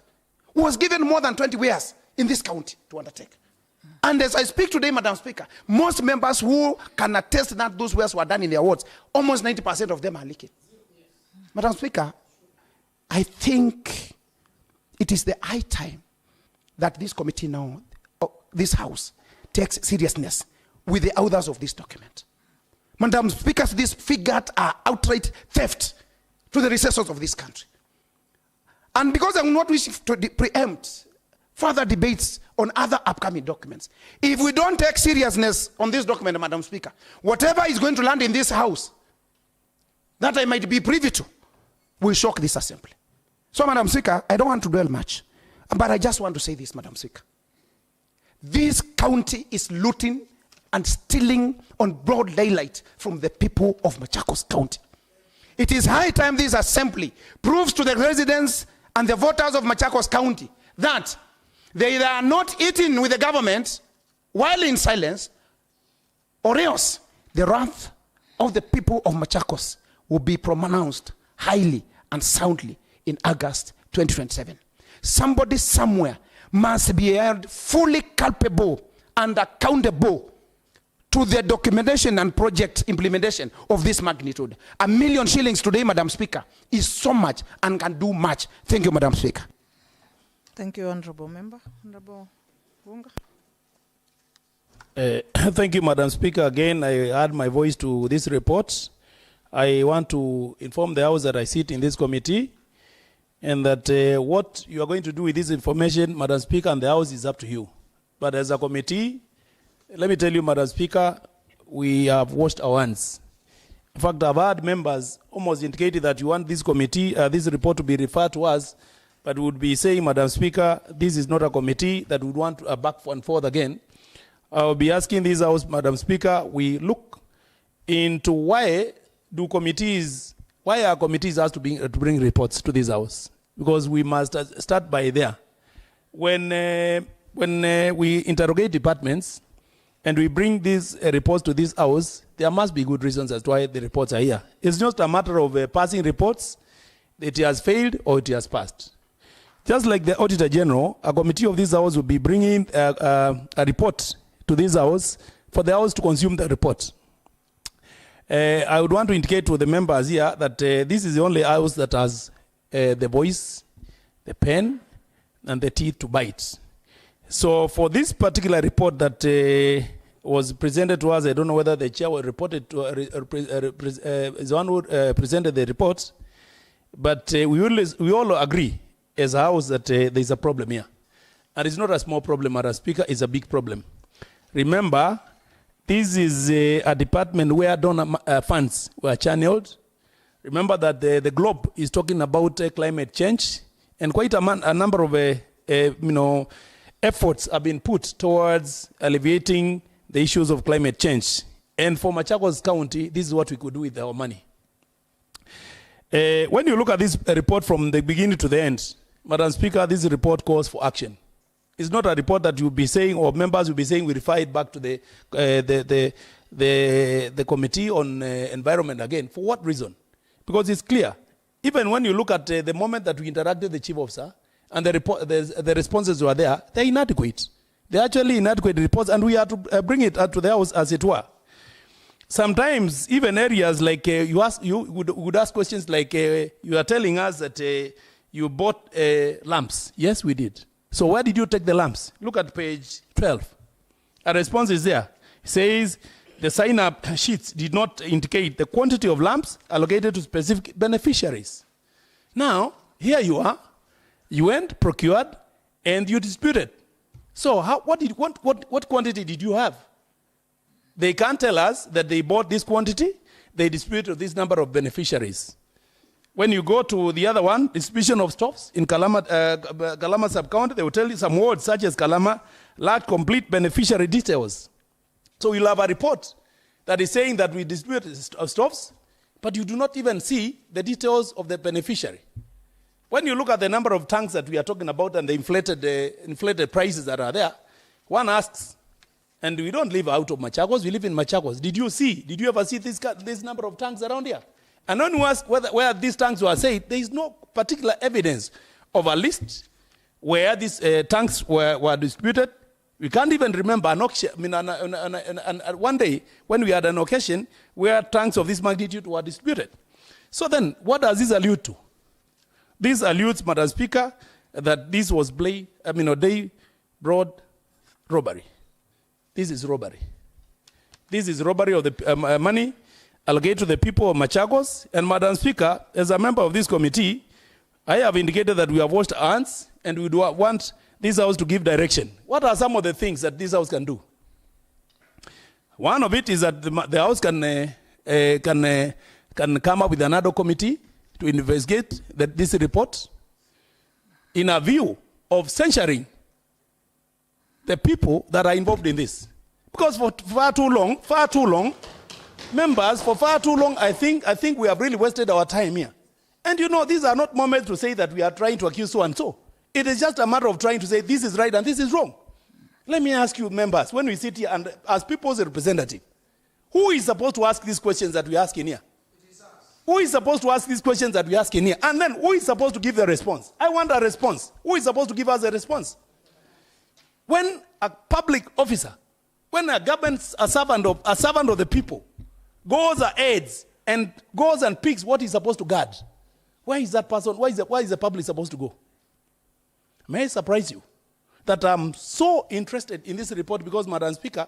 was given more than 20 wares in this county to undertake. And as I speak today, Madam Speaker, most members who can attest that those wares were done in their wards, almost 90% of them are leaking. Yes. Madam Speaker, I think it is the high time that this committee now, this House, takes seriousness with the authors of this document. Madam Speaker, these figures are outright theft to the resources of this country. And because I'm not wishing to preempt further debates on other upcoming documents, if we don't take seriousness on this document, Madam Speaker, whatever is going to land in this House that I might be privy to will shock this assembly. So, Madam Speaker, I don't want to dwell much, but I just want to say this, Madam Speaker. This county is looting and stealing on broad daylight from the people of Machakos County. It is high time this assembly proves to the residents and the voters of Machakos County that they are not eating with the government while in silence, or else the wrath of the people of Machakos will be pronounced highly and soundly in August 2027. Somebody somewhere must be held fully culpable and accountable to the documentation and project implementation of this magnitude. 1 million shillings today, Madam Speaker, is so much and can do much. Thank you, Madam Speaker. Thank you, Honorable Member. Honorable Wunga. Thank you, Madam Speaker. Again, I add my voice to this report. I want to inform the House that I sit in this committee and that what you are going to do with this information, Madam Speaker, and the House is up to you. But as a committee, let me tell you, Madam Speaker, we have washed our hands. In fact, I've had members almost indicated that you want this committee, this report to be referred to us, but we would be saying, Madam Speaker, this is not a committee that would want back and forth again. I'll be asking this House, Madam Speaker, we look into why our committees asked to bring reports to this House. Because we must start by there. When we interrogate departments, and we bring these reports to this House, there must be good reasons as to why the reports are here. It's just a matter of passing reports, it has failed or it has passed. Just like the Auditor General, a committee of this House will be bringing a report to this House for the House to consume the report. I would want to indicate to the members here that this is the only House that has the voice, the pen, and the teeth to bite. So for this particular report that was presented to us, I don't know whether the chair will report it to is the one who presented the report, but we all agree as a House that there is a problem here. And it's not a small problem, Madam Speaker, it's a big problem. Remember, this is a department where donor funds were channeled. Remember that the Globe is talking about climate change, and quite a number of efforts have been put towards alleviating the issues of climate change. And for Machakos County, this is what we could do with our money. When you look at this report from the beginning to the end, Madam Speaker, this report calls for action. It's not a report that you'll be saying, or members will be saying, we refer it back to the Committee on Environment again. For what reason? Because it's clear. Even when you look at the moment that we interacted with the Chief Officer, and the responses were there, they're inadequate. They're actually inadequate reports, and we have to bring it out to the House as it were. Sometimes, even areas like, you would ask questions like, you are telling us that you bought lamps. Yes, we did. So where did you take the lamps? Look at page 12. A response is there. It says the sign-up sheets did not indicate the quantity of lamps allocated to specific beneficiaries. Now, here you are. You went, procured, and you disputed. So what quantity did you have? They can't tell us that they bought this quantity. They disputed this number of beneficiaries. When you go to the other one, distribution of stops in Kalama sub-county, they will tell you some words such as Kalama lack complete beneficiary details. So you'll have a report that is saying that we distributed stops, but you do not even see the details of the beneficiary. When you look at the number of tanks that we are talking about and the inflated prices that are there, one asks, and we don't live out of Machakos, we live in Machakos. Did you ever see this number of tanks around here? And when you ask where these tanks were said, there is no particular evidence of a list where these tanks were distributed. We can't even remember an auction. I mean, one day when we had an occasion where tanks of this magnitude were distributed. So then, what does this allude to? This alludes, Madam Speaker, that this was day broad robbery. This is robbery. This is robbery of the money allocated to the people of Machakos. And Madam Speaker, as a member of this committee, I have indicated that we have washed our hands and we do want this house to give direction. What are some of the things that this house can do? One of it is that the house can come up with another committee to investigate this report in a view of censuring the people that are involved in this. Because for far too long, members, for far too long, I think we have really wasted our time here. And you know, these are not moments to say that we are trying to accuse so and so. It is just a matter of trying to say this is right and this is wrong. Let me ask you, members, when we sit here and as people's representative, who is supposed to ask these questions that we ask in here? Who is supposed to ask these questions that we ask in here? And then who is supposed to give the response? I want a response. Who is supposed to give us a response? When a public officer, when a government, a servant of the people, goes ahead and goes and picks what he's supposed to guard, where is that person? Where is the public supposed to go? May I surprise you that I'm so interested in this report because, Madam Speaker,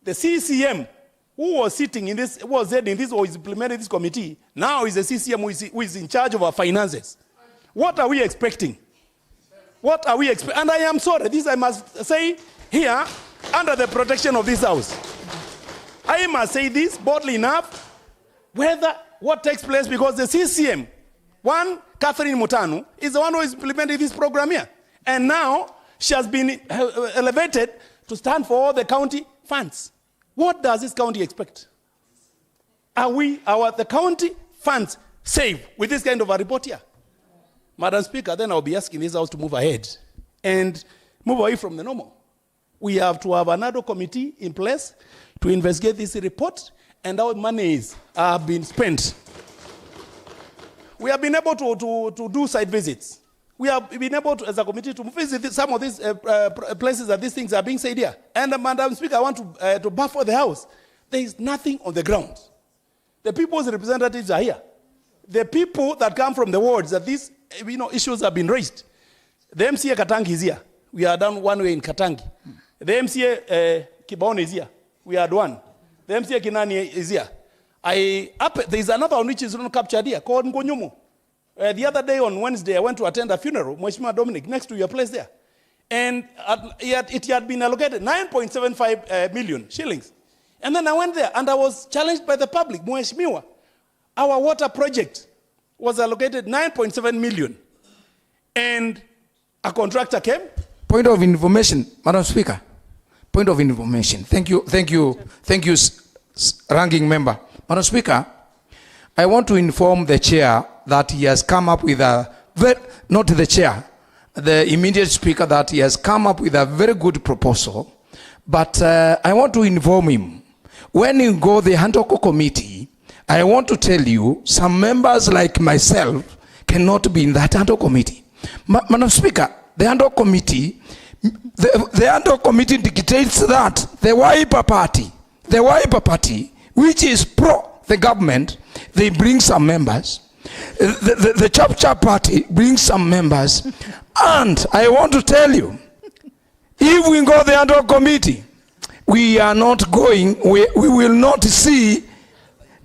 the CCM who was sitting in this, was head in this or is implementing this committee, now is the CCM who is in charge of our finances. What are we expecting? What are we expecting? And I am sorry, this I must say here, under the protection of this house. I must say this boldly enough, what takes place, because the CCM, one, Catherine Mutanu, is the one who is implementing this program here. And now she has been elevated to stand for all the county funds. What does this county expect? Are the county funds safe with this kind of a report here? Madam Speaker, then I'll be asking this house to move ahead and move away from the normal. We have to have another committee in place to investigate this report and how monies have been spent. We have been able to do site visits. We have been able to, as a committee, to visit some of these places that these things are being said here. And Madam Speaker, I want to buffer the house. There is nothing on the ground. The people's representatives are here. The people that come from the wards that these issues have been raised. The MCA Katangi is here. We are down one way in Katangi. The MCA Kibaon is here. We are one. The MCA Kinani is here. There is another one which is not captured here called Ngonyumu. The other day on Wednesday, I went to attend a funeral, Mheshimiwa Dominic, next to your place there. And it had been allocated 9.75 million shillings. And then I went there and I was challenged by the public. Mheshimiwa, our water project was allocated 9.7 million. And a contractor came. Point of information, Madam Speaker. Point of information. Thank you, ranking member. Madam Speaker, I want to inform the chair that he has come up with not the chair, the immediate speaker, that he has come up with a very good proposal. But I want to inform him, when you go the Handoko committee, I want to tell you, some members like myself cannot be in that Handoko committee. Madam Speaker, the Handoko committee, the Handoko committee dictates that the Wiper party, which is pro the government, they bring some members. The Chap party brings some members. And I want to tell you If we go the ad hoc committee, we are not going, we will not see,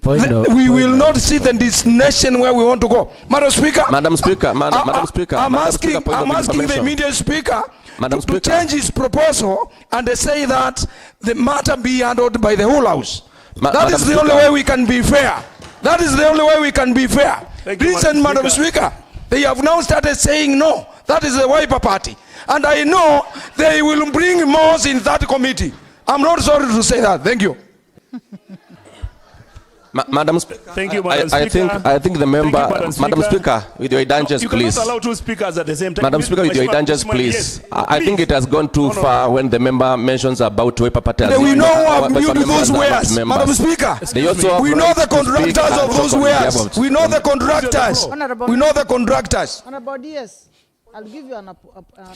we will not see the destination where we want to go. Madam Speaker. Madam Speaker, Madam Speaker. I'm asking the immediate Speaker to change his proposal and say that the matter be handled by the whole House. That is the only way we can be fair. That is the only way we can be fair. Listen, Madam Speaker, they have now started saying no. That is the Wiper Party. And I know they will bring more in that committee. I'm not sorry to say that. Thank you. Madam Speaker, thank you, Madam Speaker. I think the member, Madam Speaker, with your indulgence, you please. You cannot allow two speakers at the same time. Madam Speaker, with your indulgence, please. I think it has gone too far when the member mentions about Wiper Party. We know who built those wares, Madam Speaker. We know the contractors of those wares. We know the contractors. We know the contractors. Honorable DS, I'll give you an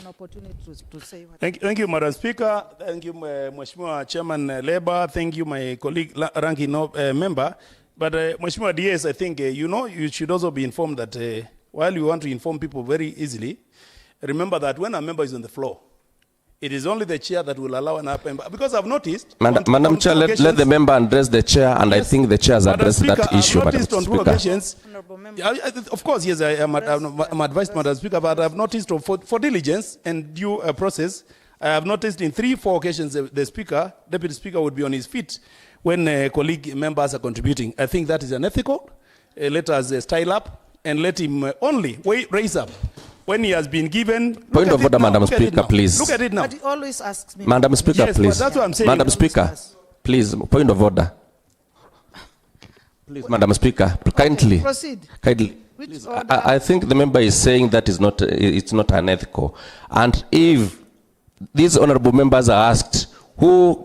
opportunity to say what. Thank you, Madam Speaker. Thank you, Mheshimiwa Chairman Labour. Thank you, my colleague ranking member. But Mheshimiwa DS, I think you should also be informed that while you want to inform people very easily, remember that when a member is on the floor, it is only the chair that will allow an up member. Because I've noticed... Madam Chair, let the member address the chair, and yes, I think the chair has addressed that issue, Madam Speaker. Of course, yes, I'm advised, Madam Speaker, but I've noticed for diligence and due process, I have noticed in 3-4 occasions the Deputy Speaker would be on his feet when colleague members are contributing. I think that is unethical. Let us style up and let him only raise up when he has been given. Point of order, Madam Speaker, please. Look at it now. But he always asks me. Madam Speaker, yes, please. That's what I'm saying. Madam Speaker, please, point of order. Please, Madam Speaker, kindly. Proceed. Kindly. I think the member is saying that is not, it's not unethical. And if these honorable members are asked, who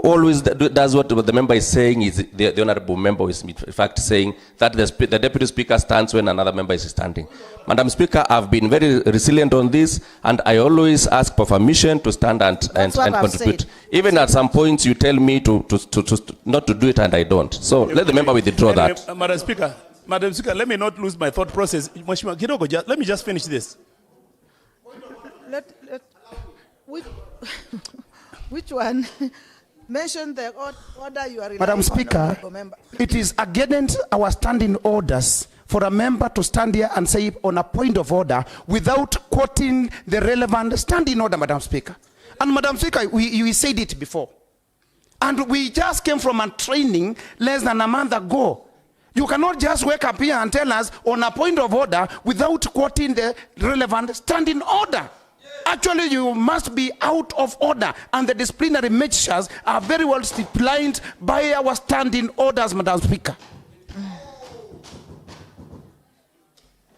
always does what the member is saying is the honorable member is in fact saying that the deputy speaker stands when another member is standing. Madam Speaker, I've been very resilient on this, and I always ask for permission to stand and contribute. Said. Even at some points you tell me to not to do it, and I don't. So let the member withdraw that. Madam Speaker, let me not lose my thought process. Let me just finish this. Which one? Mention the order you are relying Madam Speaker, it is against our standing orders for a member to stand here and say on a point of order without quoting the relevant standing order, Madam Speaker. And Madam Speaker, you said it before. And we just came from a training less than a month ago. You cannot just wake up here and tell us on a point of order without quoting the relevant standing order. Actually, you must be out of order, and the disciplinary measures are very well stipulated by our standing orders, Madam Speaker.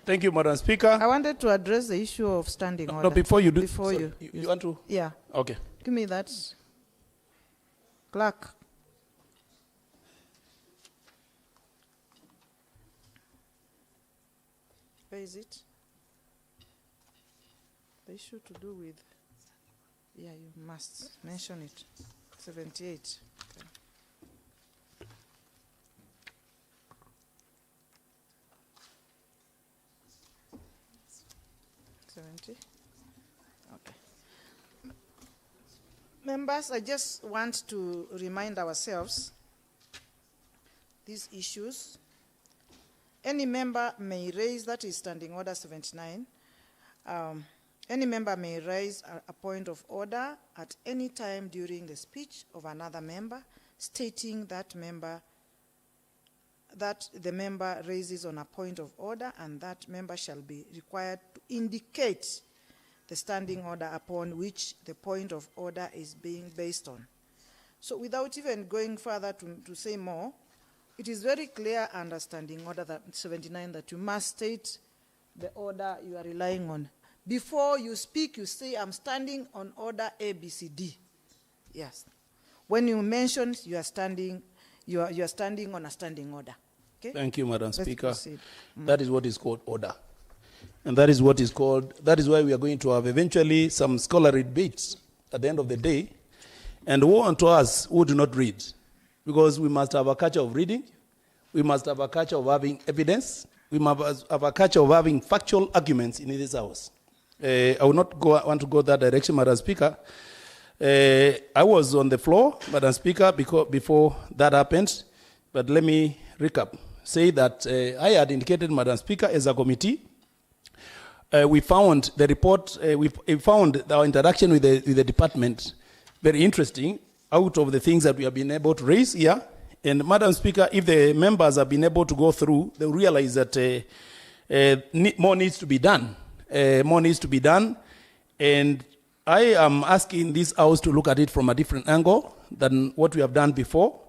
Thank you, Madam Speaker. I wanted to address the issue of standing order. No, before you do. Before you want to? Yeah. Okay. Give me that. Clerk. Where is it? The issue to do with, yeah, you must mention it. 78. Okay. 70. Okay. Members, I just want to remind ourselves these issues. Any member may raise, that is Standing Order 79, any member may raise a point of order at any time during the speech of another member, stating that the member raises on a point of order, and that member shall be required to indicate the standing order upon which the point of order is being based on. So without even going further to say more, it is very clear under Standing Order 79 that you must state the order you are relying on. Before you speak, you say, I'm standing on order A, B, C, D. Yes. When you mention you are standing on a standing order. Okay? Thank you, Madam Speaker. That is what is called order. And that is what is called, that is why we are going to have eventually some scholarly debates at the end of the day. And woe unto us who do not read. Because we must have a culture of reading. We must have a culture of having evidence. We must have a culture of having factual arguments in this house. I will not want to go that direction, Madam Speaker. I was on the floor, Madam Speaker, before that happened. But let me recap. Say that I had indicated, Madam Speaker, as a committee, we found the report, we found our interaction with the department very interesting out of the things that we have been able to raise here. And Madam Speaker, if the members have been able to go through, they'll realize that more needs to be done. More needs to be done. And I am asking this House to look at it from a different angle than what we have done before.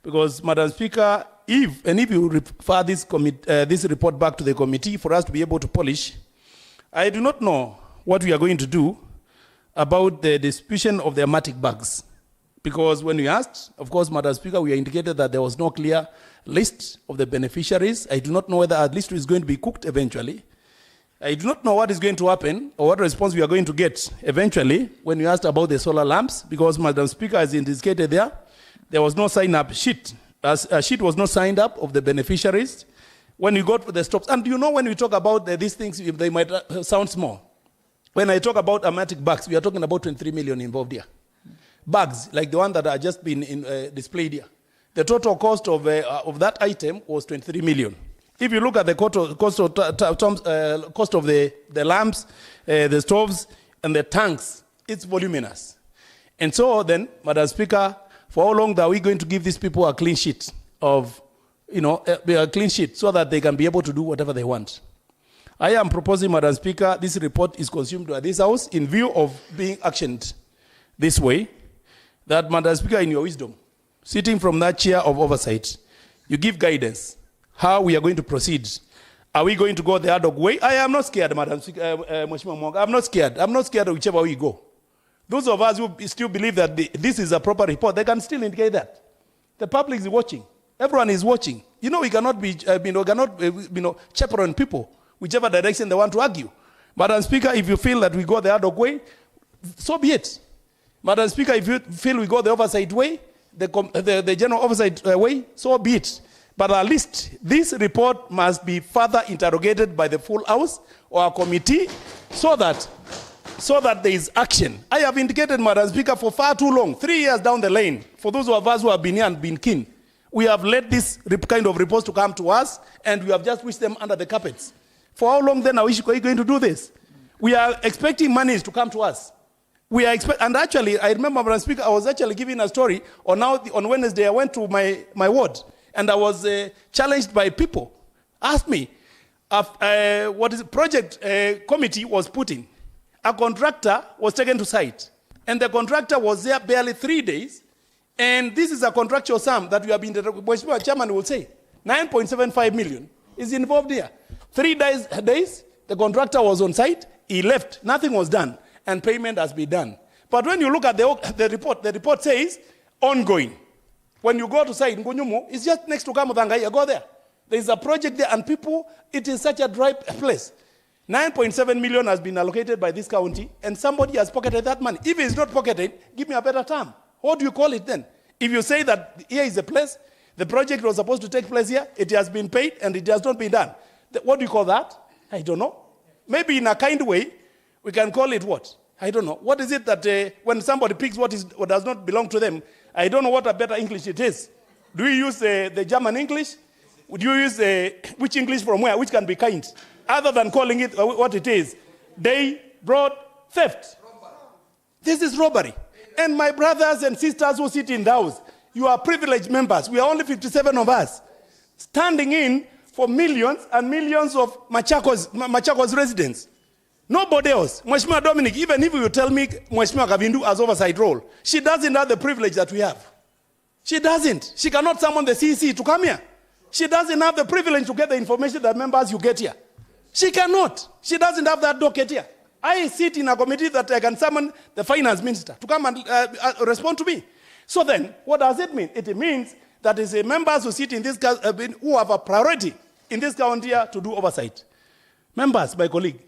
Because, Madam Speaker, if you refer this report back to the committee for us to be able to polish, I do not know what we are going to do about the distribution of the amatic bags. Because when we asked, of course, Madam Speaker, we indicated that there was no clear list of the beneficiaries. I do not know whether a list is going to be cooked eventually. I do not know what is going to happen or what response we are going to get eventually when we asked about the solar lamps, because Madam Speaker, as indicated there was no sign-up sheet. A sheet was not signed up of the beneficiaries. When you go to the stops, and you know when we talk about these things, they might sound small. When I talk about amatic bags, we are talking about 23 million involved here. Bags, like the one that are just been displayed here. The total cost of that item was 23 million. If you look at the cost of the lamps, the stoves, and the tanks, it's voluminous. And so then, Madam Speaker, for how long are we going to give these people a clean sheet of, a clean sheet so that they can be able to do whatever they want? I am proposing, Madam Speaker, this report is consumed by this House in view of being actioned this way. That, Madam Speaker, in your wisdom, sitting from that chair of oversight, you give guidance how we are going to proceed. Are we going to go the ad hoc way? I am not scared, Madam Speaker, Mheshimiwa Mwanga. I'm not scared. I'm not scared of whichever way we go. Those of us who still believe that this is a proper report, they can still indicate that. The public is watching. Everyone is watching. We cannot chaperone people whichever direction they want to argue. Madam Speaker, if you feel that we go the ad hoc way, so be it. Madam Speaker, if you feel we go the oversight way, the general oversight way, so be it. But at least this report must be further interrogated by the full House or a committee so that there is action. I have indicated, Madam Speaker, for far too long, 3 years down the lane, for those of us who have been here and been keen, we have let this kind of reports to come to us, and we have just wished them under the carpets. For how long then are we going to do this? We are expecting monies to come to us. And actually, I remember, Madam Speaker, I was actually giving a story on Wednesday. I went to my ward, and I was challenged by people. Asked me, what is the project committee was put in. A contractor was taken to site, and the contractor was there barely 3 days, and this is a contractual sum that we have been, Mheshimiwa Chairman will say, 9.75 million is involved here. 3 days, the contractor was on site, he left, nothing was done, and payment has been done. But when you look at the report says ongoing. When you go to site, Ngunyumu, it's just next to Kamutanga, go there. There is a project there, and people, it is such a dry place. 9.7 million has been allocated by this county, and somebody has pocketed that money. If it's not pocketed, give me a better term. What do you call it then? If you say that here is the place, the project was supposed to take place here, it has been paid, and it has not been done. What do you call that? I don't know. Maybe in a kind way, we can call it what? I don't know. What is it that when somebody picks what does not belong to them, I don't know what a better English it is. Do we use the German English? Would you use which English from where? Which can be kind? Other than calling it what it is. They brought theft. This is robbery. And my brothers and sisters who sit in the House, you are privileged members. We are only 57 of us. Standing in for millions and millions of Machakos residents. Nobody else. Mheshimiwa Dominic, even if you tell me Mheshimiwa Kavindu has oversight role, she doesn't have the privilege that we have. She doesn't. She cannot summon the CC to come here. She doesn't have the privilege to get the information that members you get here. She cannot. She doesn't have that docket here. I sit in a committee that I can summon the finance minister to come and respond to me. So then, what does it mean? It means that it's the members who sit in this who have a priority in this county to do oversight. Members, my colleague,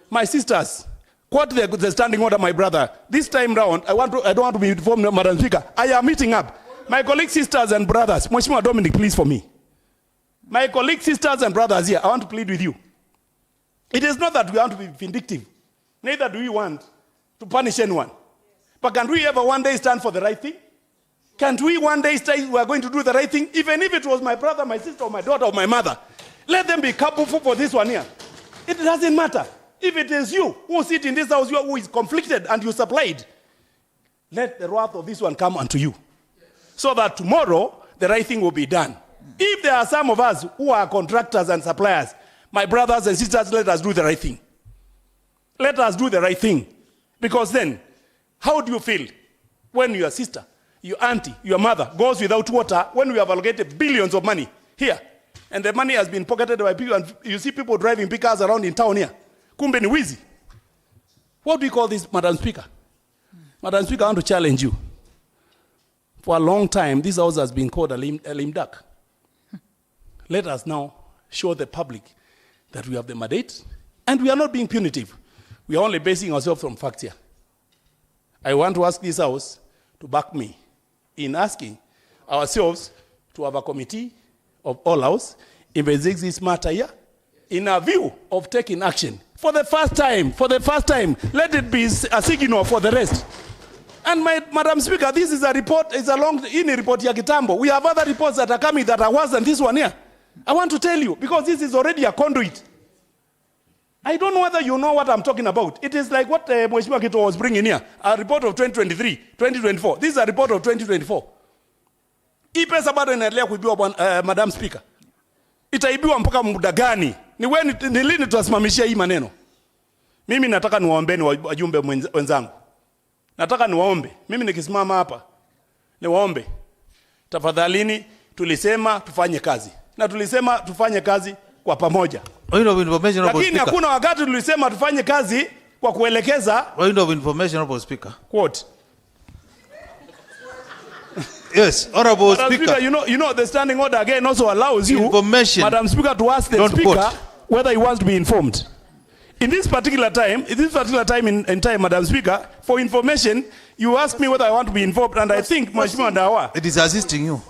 my sisters, quote the standing order, my brother. This time round, I don't want to be informed, Madam Speaker. I am meeting up. My colleague, sisters, and brothers, Mheshimiwa Dominic, please for me. My colleague, sisters, and brothers here, I want to plead with you. It is not that we want to be vindictive. Neither do we want to punish anyone. But can we ever one day stand for the right thing? Can't we one day say we are going to do the right thing? Even if it was my brother, my sister, or my daughter, or my mother. Let them be culpable for this one here. It doesn't matter. If it is you who sit in this house, who is conflicted and you supplied, let the wrath of this one come unto you. So that tomorrow, the right thing will be done. If there are some of us who are contractors and suppliers, my brothers and sisters, let us do the right thing. Let us do the right thing. Because then, how do you feel when your sister, your auntie, your mother goes without water when we have allocated billions of money here? And the money has been pocketed by people, and you see people driving big cars around in town here. Kumbe ni wizi. What do we call this, Madam Speaker? Madam Speaker, I want to challenge you. For a long time, this house has been called a lame duck. Let us now show the public that we have the mandate, and we are not being punitive. We are only basing ourselves on facts here. I want to ask this house to back me in asking ourselves to have a committee of all house investigate this matter here in a view of taking action. For the first time, let it be a signal for the rest. And Madam Speaker, this is a report, it's a long report ya kitambo. We have other reports that are coming that are worse than this one here. I want to tell you, because this is already a conduit. I don't know whether you know what I'm talking about. It is like what Mheshimiwa Kito was bringing here, a report of 2023, 2024. This is a report of 2024. Hii pesa bado inaendelea kuibiwa, Madam Speaker. Itaibiwa mpaka muda gani? Ni lini tutasimamishia hii maneno? Mimi nataka niwaombeni wajumbe wenzangu. Nataka niwaombe. Mimi nikisimama hapa, niwaombe. Tafadhalini, tulisema tufanye kazi. Na tulisema tufanye kazi kwa pamoja. Lakini hakuna wakati tulisema tufanye kazi kwa kuelekeza. Point of information, Honorable Speaker. Quote. Yes, Honorable Speaker. You know the standing order again also allows you, Madam Speaker, to ask the Speaker whether he wants to be informed. In this particular time, in time, Madam Speaker, for information, you ask me whether I want to be informed, and I think, Mheshimiwa Ndawa. It is assisting you.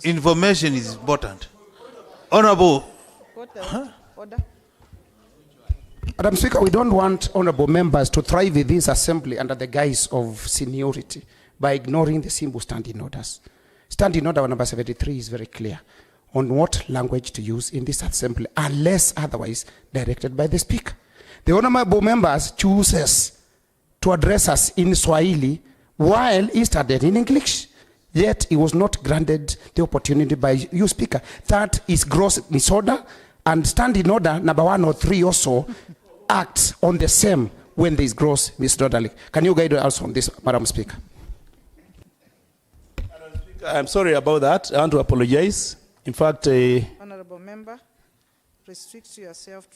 Information is important. Honorable. Order. Madam Speaker, we don't want honorable members to thrive in this assembly under the guise of seniority by ignoring the simple standing orders. Standing order number 73 is very clear on what language to use in this assembly, unless otherwise directed by the Speaker. The honorable members chooses to address us in Swahili while he started in English. Yet he was not granted the opportunity by you, Speaker. That is gross disorder, and standing order number 1 or 3 also acts on the same when there is gross disorderly. Can you guide us on this, Madam Speaker? I'm sorry about that. I want to apologize. In fact, Honorable member, restrict yourself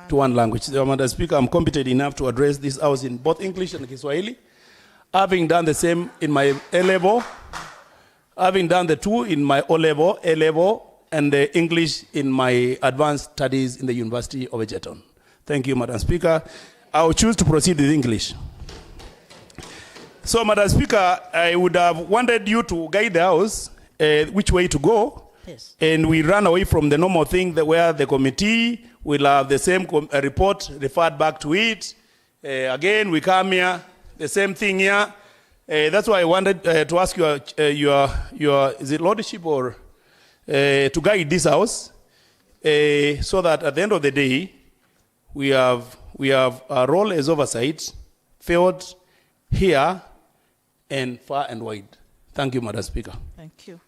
to one language. Madam Speaker, I'm competent enough to address this house in both English and Kiswahili. Having done the same in my A-level, having done the 2 in my O-level, A-level, and the English in my advanced studies in the University of Egerton. Thank you, Madam Speaker. I will choose to proceed with English. So, Madam Speaker, I would have wanted you to guide the House which way to go. Yes. And we run away from the normal thing where the committee will have the same report referred back to it. Again, we come here, the same thing here. That's why I wanted to ask your is it lordship or to guide this House so that at the end of the day, we have a role as oversight, felt here and far and wide. Thank you, Madam Speaker. Thank you.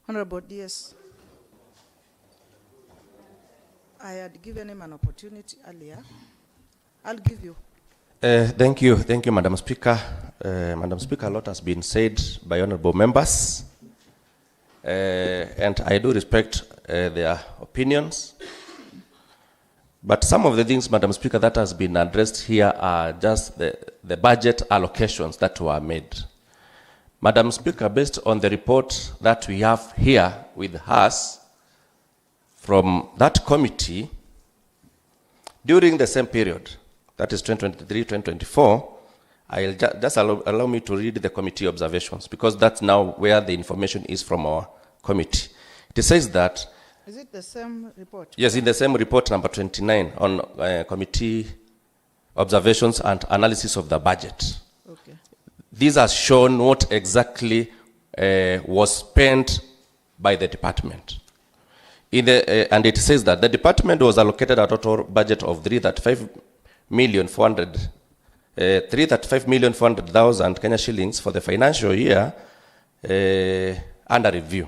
Honorable DS, I had given him an opportunity earlier. I'll give you. Thank you, Madam Speaker. Madam Speaker, a lot has been said by honorable members. and I do respect their opinions. But some of the things, Madam Speaker, that has been addressed here are just the budget allocations that were made. Madam Speaker, based on the report that we have here with us from that committee, during the same period, that is 2023-2024, I'll just allow me to read the committee observations, because that's now where the information is from our committee. It says that... Is it the same report? Yes, in the same report number 29 on committee observations and analysis of the budget. Okay. These are shown what exactly was spent by the department. And it says that the department was allocated a total budget of 335,400,000 Kenya shillings for the financial year under review.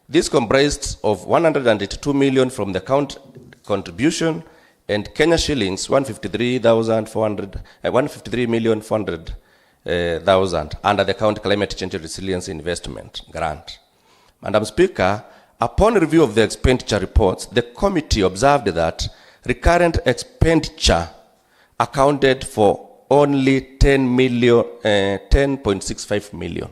This comprised of 182 million from the contribution and Kenya shillings 153,400,000 under the County Climate Change Resilience Investment Grant. Madam Speaker, upon review of the expenditure reports, the committee observed that recurrent expenditure accounted for only 10.65 million.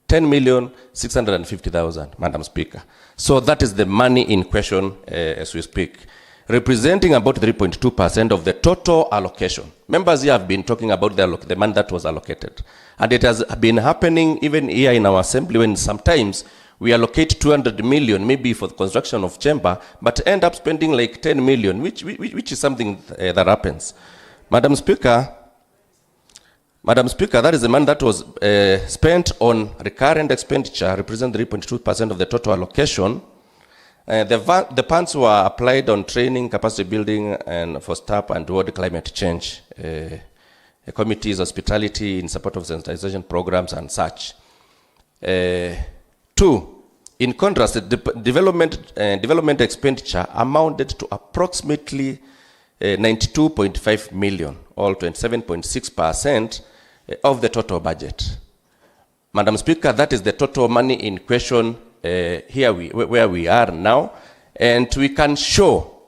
10,650,000, Madam Speaker. So that is the money in question as we speak, representing about 3.2% of the total allocation. Members here have been talking about the money that was allocated. And it has been happening even here in our assembly when sometimes we allocate 200 million maybe for the construction of chamber, but end up spending like 10 million, which is something that happens. Madam Speaker, that is the money that was spent on recurrent expenditure, representing 3.2% of the total allocation. The funds were applied on training, capacity building, and for staff and world climate change, committees, hospitality, in support of sensitization programs and such. 2, in contrast, the development expenditure amounted to approximately 92.5 million, or 27.6% of the total budget. Madam Speaker, that is the total money in question here where we are now, and we can show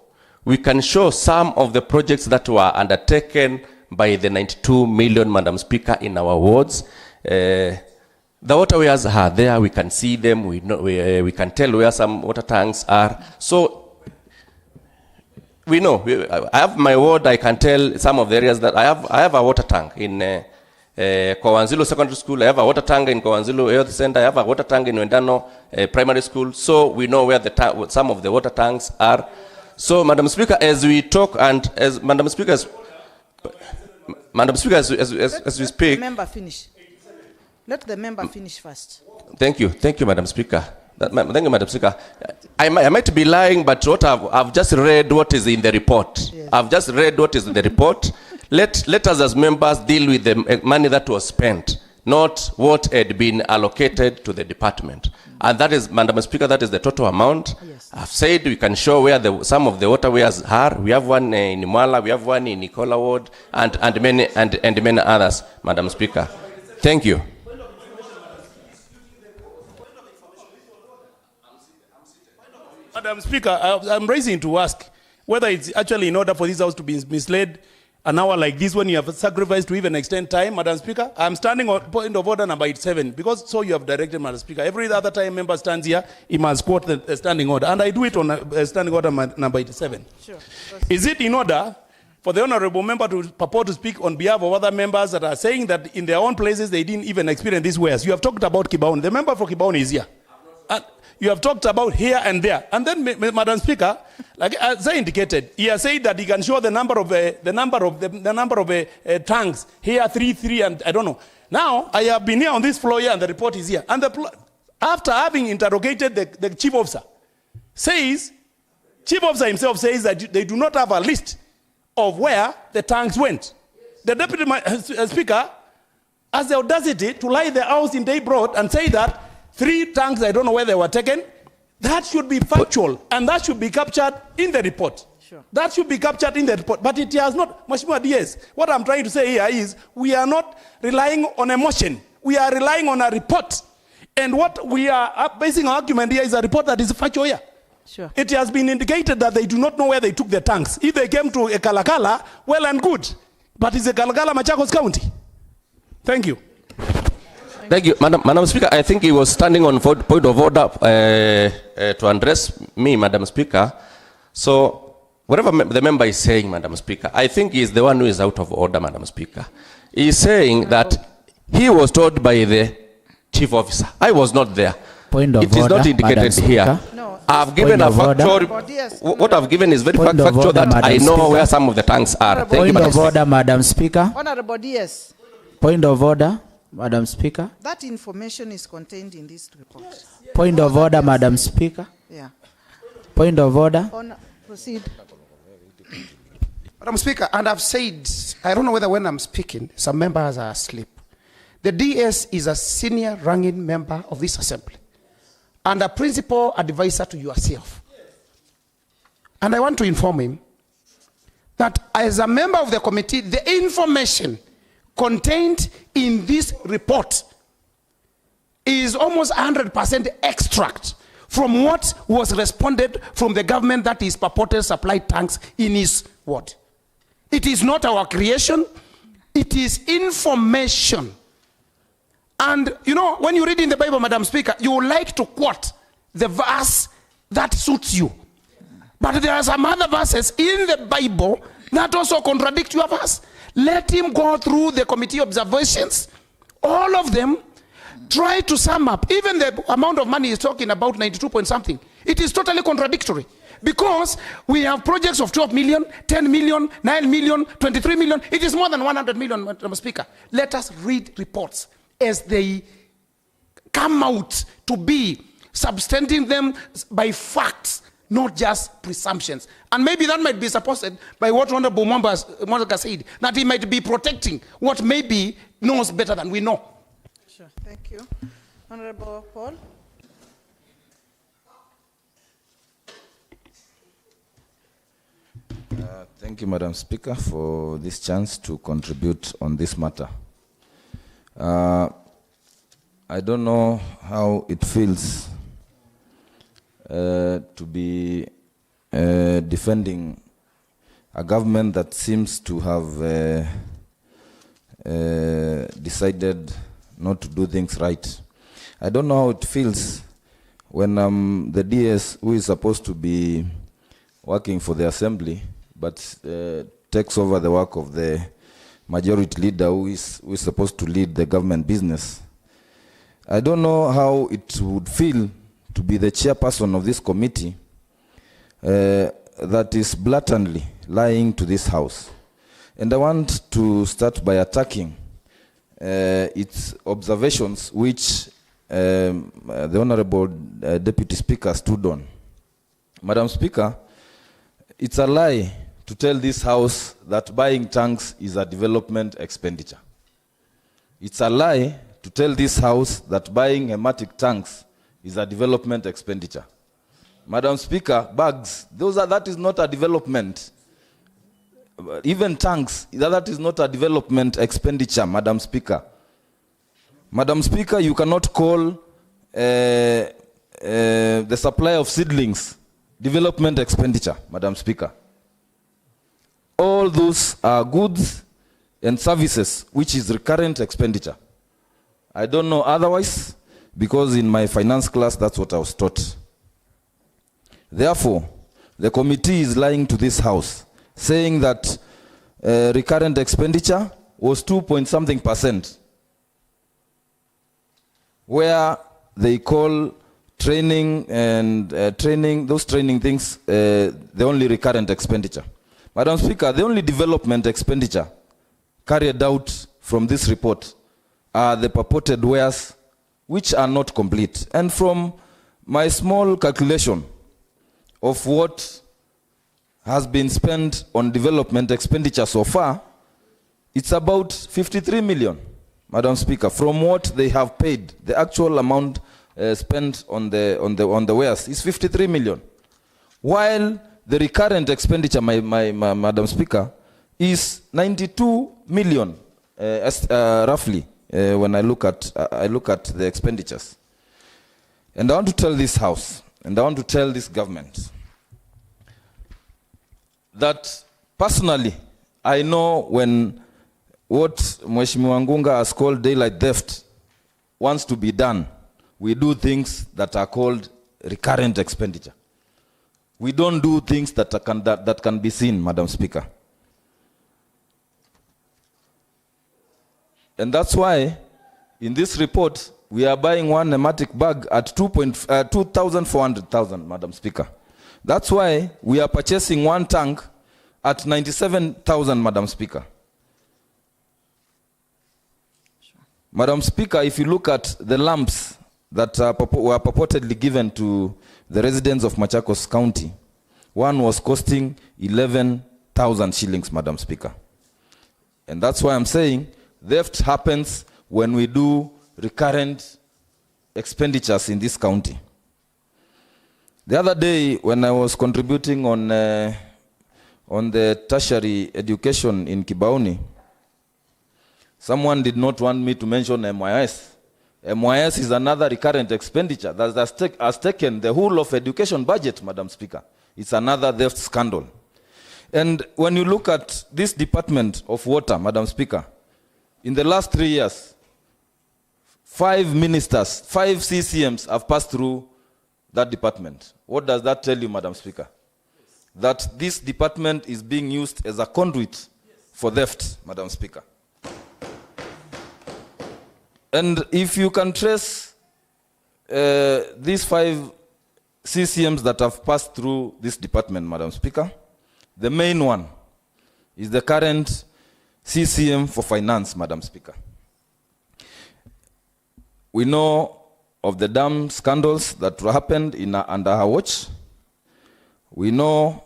some of the projects that were undertaken by the 92 million, Madam Speaker, in our wards. The waterways are there, we can see them, we can tell where some water tanks are. So we know, I have my ward, I can tell some of the areas that I have a water tank in Kowanzilo Secondary School, I have a water tank in Kowanzilo Health Center, I have a water tank in Wendano Primary School, so we know where some of the water tanks are. So, Madam Speaker, as we talk and as Madam Speaker, as we speak... Let the member finish. Let the member finish first. Thank you, Madam Speaker. Thank you, Madam Speaker. I might be lying, but I've just read what is in the report. Yes. I've just read what is in the report. Let us as members deal with the money that was spent, not what had been allocated to the department. And that is, Madam Speaker, that is the total amount. Yes. I've said we can show where some of the waterways are. We have one in Mwala, we have one in Nicola Ward, and many others, Madam Speaker. Thank you. Madam Speaker, I'm raising to ask whether it's actually in order for this House to be misled an hour like this when you have sacrificed to even extend time, Madam Speaker. I'm standing on point of order number 87, because so you have directed, Madam Speaker. Every other time member stands here, he must quote the standing order. And I do it on standing order number 87. Sure. Is it in order for the honorable member to purport to speak on behalf of other members that are saying that in their own places they didn't even experience these wares? You have talked about Kibaoni. The member for Kibaoni is here. You have talked about here and there, and then, Madam Speaker, like as I indicated, he has said that he can show the number of tanks here, 3, and I don't know. Now I have been here on this floor here, and the report is here. And after having interrogated the chief officer, chief officer himself says that they do not have a list of where the tanks went. The deputy speaker has the audacity to lie the house in day broad and say that 3 tanks, I don't know where they were taken. That should be factual, and that should be captured in the report. Sure. That should be captured in the report, but it has not. Mheshimiwa DS, what I'm trying to say here is we are not relying on emotion. We are relying on a report. And what we are basing our argument here is a report that is factual here. Sure. It has been indicated that they do not know where they took the tanks. If they came to a Kalakala, well and good. But it's a Kalakala, Machakos County. Thank you. Thank you. Madam Speaker, I think he was standing on point of order to address me, Madam Speaker. So, whatever the member is saying, Madam Speaker, I think he is the one who is out of order, Madam Speaker. He is saying that he was told by the chief officer. I was not there. Point of it is order, not indicated here. No. I've given a factual. What I've given is very factual that Madam I know Speaker. where some of the tanks are. Thank you, Point Madam of order, Madam Speaker. Honorable DS. Point of order, Madam Speaker. That information is contained in this report. Point of order, Madam Speaker. Yeah. Point of order. Proceed. Madam Speaker, and I've said, I don't know whether when I'm speaking, some members are asleep. The DS is a senior ranking member of this assembly and a principal advisor to yourself. And I want to inform him that as a member of the committee, the information contained in this report is almost 100% extract from what was responded from the government that is purported supply tanks in his ward. It is not our creation, it is information. And you know, when you read in the Bible, Madam Speaker, you like to quote the verse that suits you. But there are some other verses in the Bible that also contradict your verse. Let him go through the committee observations, all of them, try to sum up. Even the amount of money he's talking about, 92 point something, it is totally contradictory. Because we have projects of 12 million, 10 million, 9 million, 23 million. It is more than 100 million, Madam Speaker. Let us read reports as they come out to be, substanting them by facts, not just presumptions. And maybe that might be supported by what Honorable Monica said, that he might be protecting what maybe knows better than we know. Sure, thank you. Honorable Paul. Thank you, Madam Speaker, for this chance to contribute on this matter. I don't know how it feels to be defending a government that seems to have decided not to do things right. I don't know how it feels when the DS, who is supposed to be working for the assembly, but takes over the work of the majority leader who is supposed to lead the government business. I don't know how it would feel to be the chairperson of this committee that is blatantly lying to this house. And I want to start by attacking its observations which the Honorable Deputy Speaker stood on. Madam Speaker, it's a lie to tell this house that buying tanks is a development expenditure. It's a lie to tell this house that buying hematic tanks is a development expenditure. Madam Speaker, bags, that is not a development. Even tanks, that is not a development expenditure, Madam Speaker. Madam Speaker, you cannot call the supply of seedlings development expenditure, Madam Speaker. All those are goods and services, which is recurrent expenditure. I don't know otherwise, because in my finance class, that's what I was taught. Therefore, the committee is lying to this house, saying that recurrent expenditure was 2.something%, where they call training and those training things, the only recurrent expenditure. Madam Speaker, the only development expenditure carried out from this report are the purported wares, which are not complete. And from my small calculation of what has been spent on development expenditure so far, it's about 53 million, Madam Speaker, from what they have paid. The actual amount spent on the wares is 53 million. While the recurrent expenditure, Madam Speaker, is 92 million, roughly, when I look at the expenditures. And I want to tell this House, and I want to tell this government, that personally, I know when what Mheshimiwa Ngunga has called daylight theft wants to be done, we do things that are called recurrent expenditure. We don't do things that can be seen, Madam Speaker. And that's why, in this report, we are buying one pneumatic bag at 2,400,000, Madam Speaker. That's why we are purchasing one tank at 97,000, Madam Speaker. Sure. Madam Speaker, if you look at the lumps that were purportedly given to the residents of Machakos County, one was costing 11,000 shillings, Madam Speaker. And that's why I'm saying theft happens when we do recurrent expenditures in this county. The other day, when I was contributing on the tertiary education in Kibaoni, someone did not want me to mention MYS. MYS is another recurrent expenditure that has taken the whole of education budget, Madam Speaker. It's another theft scandal. And when you look at this Department of Water, Madam Speaker, in the last 3 years, 5 ministers, 5 CCMs have passed through that department. What does that tell you, Madam Speaker? That this department is being used as a conduit for theft, Madam Speaker. And if you can trace these 5 CCMs that have passed through this department, Madam Speaker, the main one is the current CCM for finance, Madam Speaker. We know of the dam scandals that happened under her watch. We know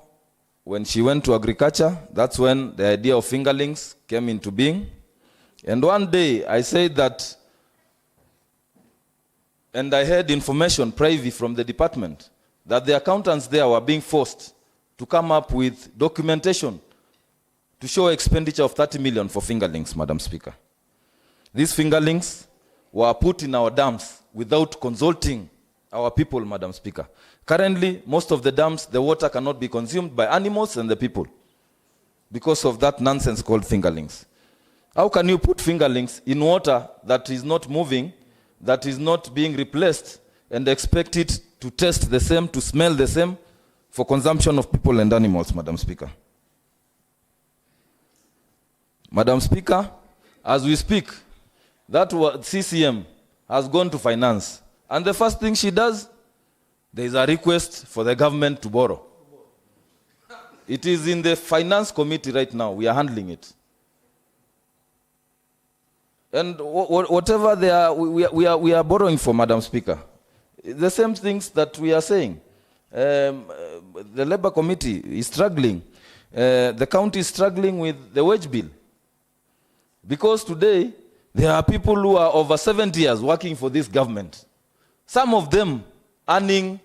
when she went to agriculture, that's when the idea of fingerlings came into being. And one day I said that, and I heard information privy from the department, that the accountants there were being forced to come up with documentation to show expenditure of 30 million for fingerlings, Madam Speaker. These fingerlings were put in our dams without consulting our people, Madam Speaker. Currently, most of the dams, the water cannot be consumed by animals and the people because of that nonsense called fingerlings. How can you put fingerlings in water that is not moving, that is not being replaced, and expect it to taste the same, to smell the same, for consumption of people and animals, Madam Speaker? Madam Speaker, as we speak, that CCM has gone to finance. And the first thing she does, there is a request for the government to borrow. It is in the finance committee right now. We are handling it. And whatever they are, we are borrowing for, Madam Speaker. The same things that we are saying. The Labour Committee is struggling. The county is struggling with the wage bill. Because today, there are people who are over 70 years working for this government. Some of them earning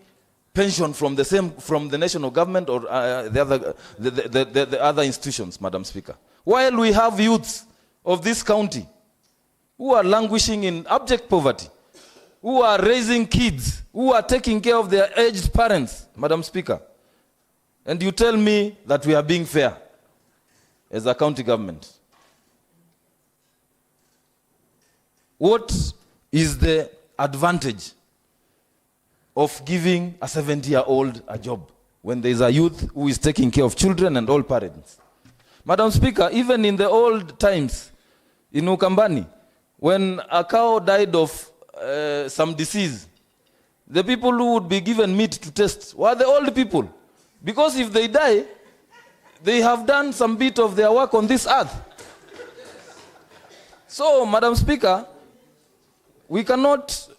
pension from the national government or the other institutions, Madam Speaker. While we have youths of this county who are languishing in abject poverty, who are raising kids, who are taking care of their aged parents, Madam Speaker. And you tell me that we are being fair as a county government. What is the advantage of giving a 70-year-old a job when there is a youth who is taking care of children and all parents? Madam Speaker, even in the old times in Ukambani, when a cow died of some disease, the people who would be given meat to test were the old people. Because if they die, they have done some bit of their work on this earth. So, Madam Speaker, we cannot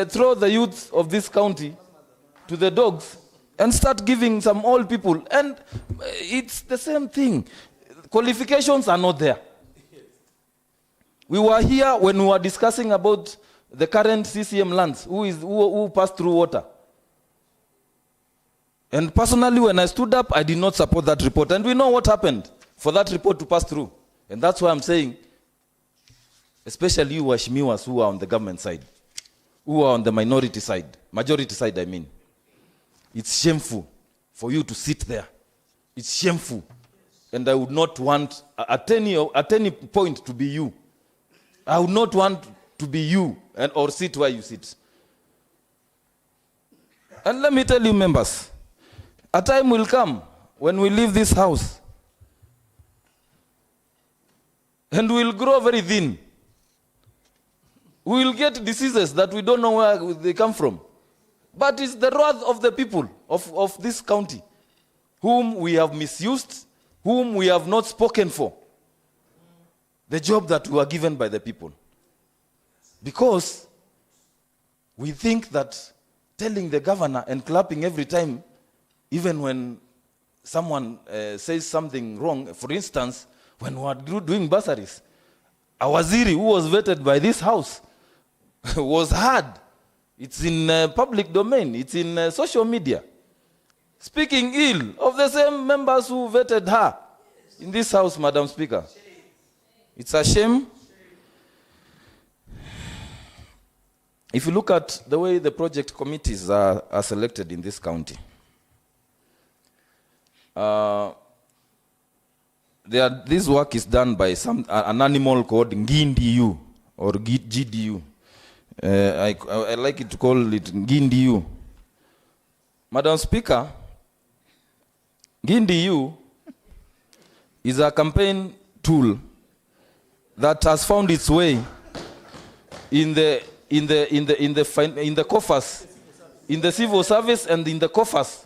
throw the youth of this county to the dogs and start giving some old people. And it's the same thing. Qualifications are not there. We were here when we were discussing about the current CCM lands, who passed through water. And personally, when I stood up, I did not support that report. And we know what happened for that report to pass through. And that's why I'm saying, especially you Washimiwas who are on the government side, who are on the minority side, majority side I mean. It's shameful for you to sit there. It's shameful. And I would not want at any point to be you. I would not want to be you or sit where you sit. And let me tell you, members, a time will come when we leave this house and we'll grow very thin. We will get diseases that we don't know where they come from. But it's the wrath of the people of this county, whom we have misused, whom we have not spoken for. The job that we were given by the people. Because we think that telling the governor and clapping every time, even when someone says something wrong, for instance, when we were doing bursaries, our waziri, who was vetted by this house, was heard. It's in public domain. It's in social media. Speaking ill of the same members who vetted her in this house, Madam Speaker. It's a shame. If you look at the way the project committees are selected in this county, this work is done by an animal called Ngindiu or GDU. I like it to call it Ngindiu. Madam Speaker, Ngindiu is a campaign tool that has found its way in the coffers, in the civil service and in the coffers,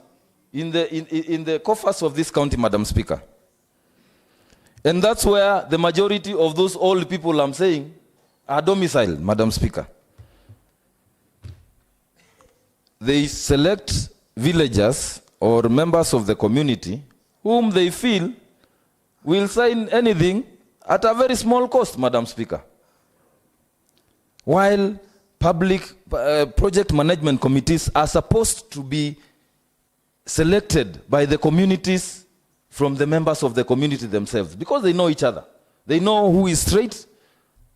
in the coffers of this county, Madam Speaker. And that's where the majority of those old people I'm saying are domiciled, Madam Speaker. They select villagers or members of the community whom they feel will sign anything at a very small cost, Madam Speaker. While public project management committees are supposed to be selected by the communities from the members of the community themselves, because they know each other. They know who is straight,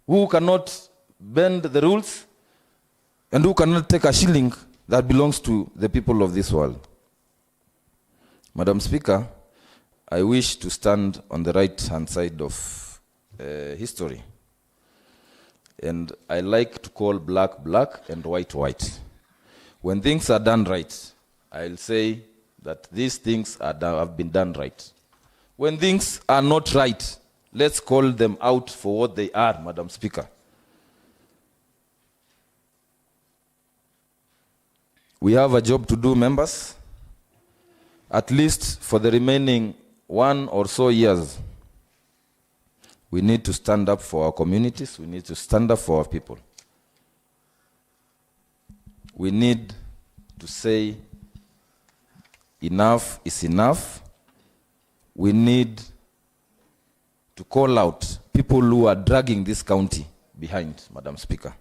who cannot bend the rules, and who cannot take a shilling that belongs to the people of this world. Madam Speaker, I wish to stand on the right-hand side of history. And I like to call black, black, and white, white. When things are done right, I'll say that these things have been done right. When things are not right, let's call them out for what they are, Madam Speaker. We have a job to do, members, at least for the remaining 1 or so years. We need to stand up for our communities. We need to stand up for our people. We need to say enough is enough. We need to call out people who are dragging this county behind, Madam Speaker.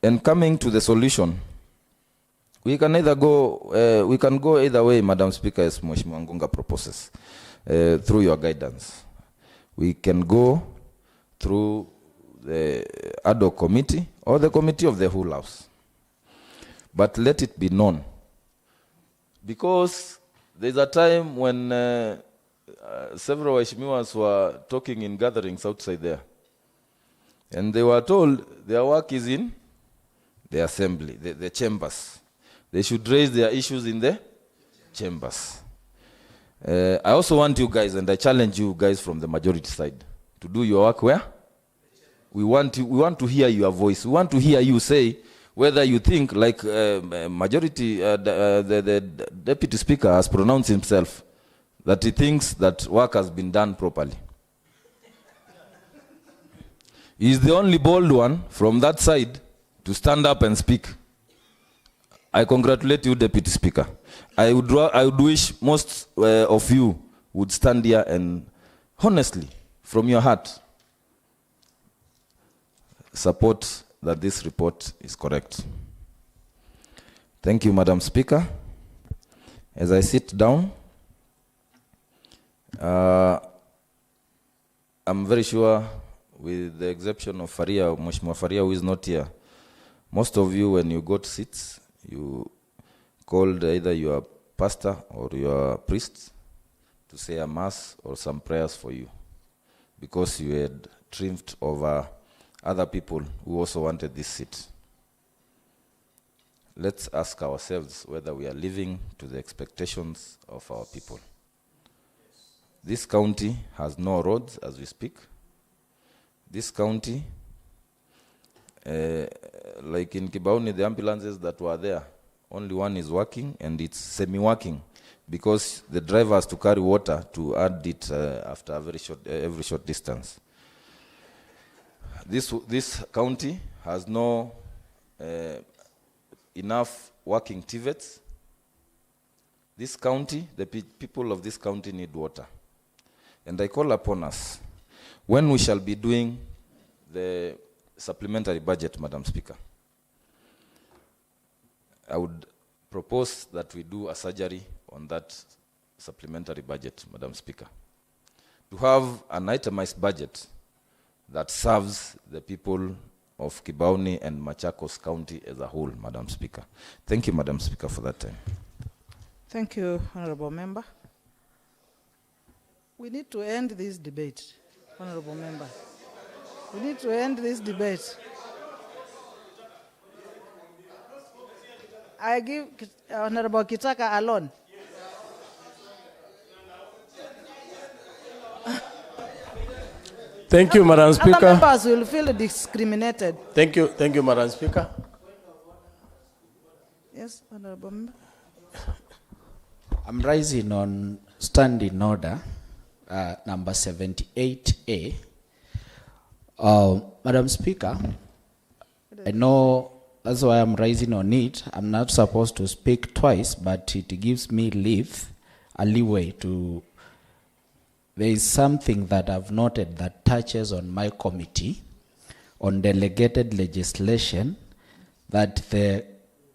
And coming to the solution, we can either go, we can go either way, Madam Speaker, as Mheshimiwa Ngunga proposes, through your guidance. We can go through the ad hoc committee or the committee of the whole house. But let it be known, because there's a time when several Waheshimiwas were talking in gatherings outside there, and they were told their work is in the assembly, the chambers. They should raise their issues in the chambers. I also want you guys, and I challenge you guys from the majority side, to do your work where? We want to hear your voice. We want to hear you say whether you think, like majority, the deputy speaker has pronounced himself, that he thinks that work has been done properly. He's the only bold one from that side to stand up and speak. I congratulate you, Deputy Speaker. I would wish most of you would stand here and honestly, from your heart, support that this report is correct. Thank you, Madam Speaker. As I sit down, I'm very sure with the exception of Faria, Mheshimiwa Faria, who is not here, most of you, when you got seats, you called either your pastor or your priest to say a mass or some prayers for you, because you had triumphed over other people who also wanted this seat. Let's ask ourselves whether we are living to the expectations of our people. This county has no roads as we speak. This county, like in Kibaoni, the ambulances that were there, only one is working, and it's semi-working because the driver has to carry water to add it after every short distance. This county has no enough working TVETs. This county, the people of this county need water. And I call upon us, when we shall be doing the supplementary budget, Madam Speaker, I would propose that we do a surgery on that supplementary budget, Madam Speaker, to have an itemized budget that serves the people of Kibaoni and Machakos County as a whole, Madam Speaker. Thank you, Madam Speaker, for that time. Thank you, Honorable Member. We need to end this debate, Honorable Member. We need to end this debate. I give Honorable Kitaka alone. Thank you, Madam Speaker. Other members will feel discriminated. Thank you, Madam Speaker. Yes, Honorable Member. I'm rising on standing order number 78A. Madam Speaker, I know that's why I'm rising on it. I'm not supposed to speak twice, but it gives me a leeway to. There is something that I've noted that touches on my committee on delegated legislation, that the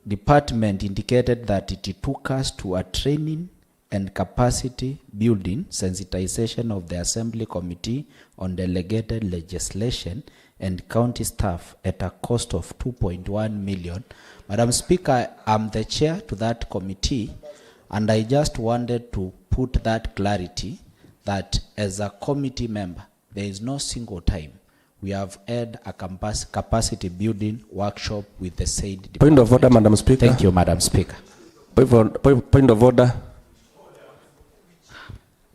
department indicated that it took us to a training and capacity building sensitization of the Assembly Committee on delegated legislation and county staff at a cost of 2.1 million. Madam Speaker, I'm the chair to that committee, and I just wanted to put that clarity that as a committee member, there is no single time we have had a capacity building workshop with the said department. Point of order, Madam Speaker. Thank you, Madam Speaker. Point of order.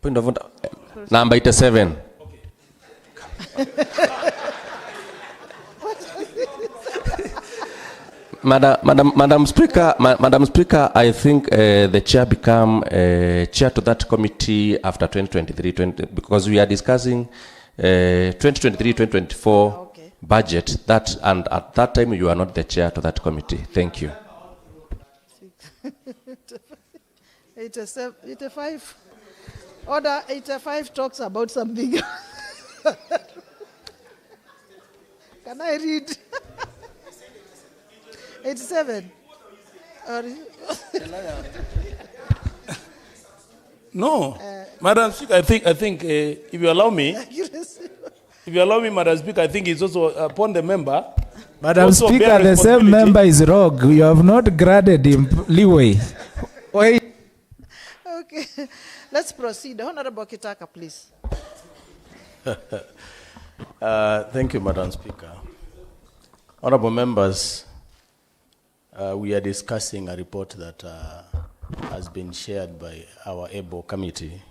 Point of order. Number 87. Madam Speaker, I think the chair become chair to that committee after 2023, because we are discussing 2023-2024 budget. And at that time you are not the chair to that committee. Thank you. 85. Order 85 talks about something. Can I read? 87. No, Madam Speaker, I think if you allow me, Madam Speaker, I think it's also upon the member. Madam Speaker, the same member is rogue. You have not granted him leeway. Wait. Okay, let's proceed. Honorable Kitaka, please. Thank you, Madam Speaker. Honorable members, we are discussing a report that has been shared by our ABLE committee,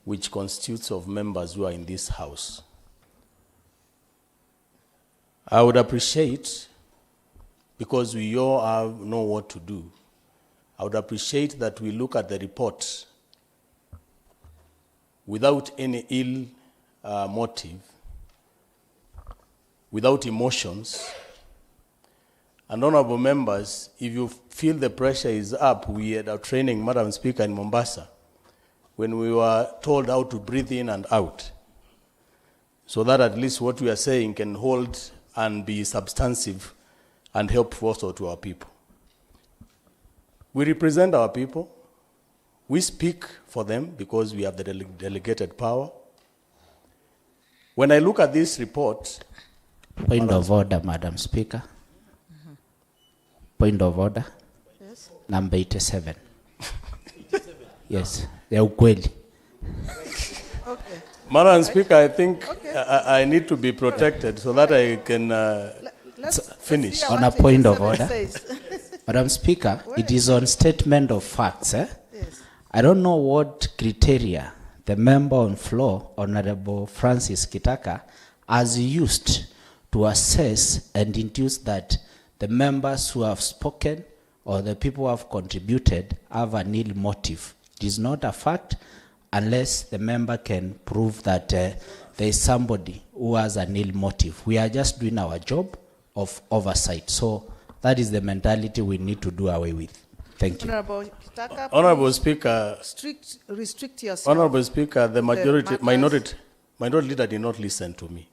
which constitutes of members who are in this house. I would appreciate, because we all know what to do, I would appreciate that we look at the report without any ill motive, without emotions. And honorable members, if you feel the pressure is up, we had our training, Madam Speaker, in Mombasa, when we were told how to breathe in and out, so that at least what we are saying can hold and be substantive and helpful also to our people. We represent our people. We speak for them because we have the delegated power. When I look at this report, Point of order, Madam Speaker. Point of order. Yes. Number 87. Yes, ya ukweli. Okay. Madam Speaker, I think Okay. I need to be protected so that I can finish. On a point of order. Madam Speaker, it is on statement of facts. Yes. I don't know what criteria the member on floor, Honorable Francis Kitaka, has used to assess and induce that the members who have spoken or the people who have contributed have an ill motive. It is not a fact unless the member can prove that there is somebody who has an ill motive. We are just doing our job of oversight. So that is the mentality we need to do away with. Thank you. Honorable Kitaka, Honorable Speaker, restrict yourself. Honorable Speaker, the matters- minority leader did not listen to me.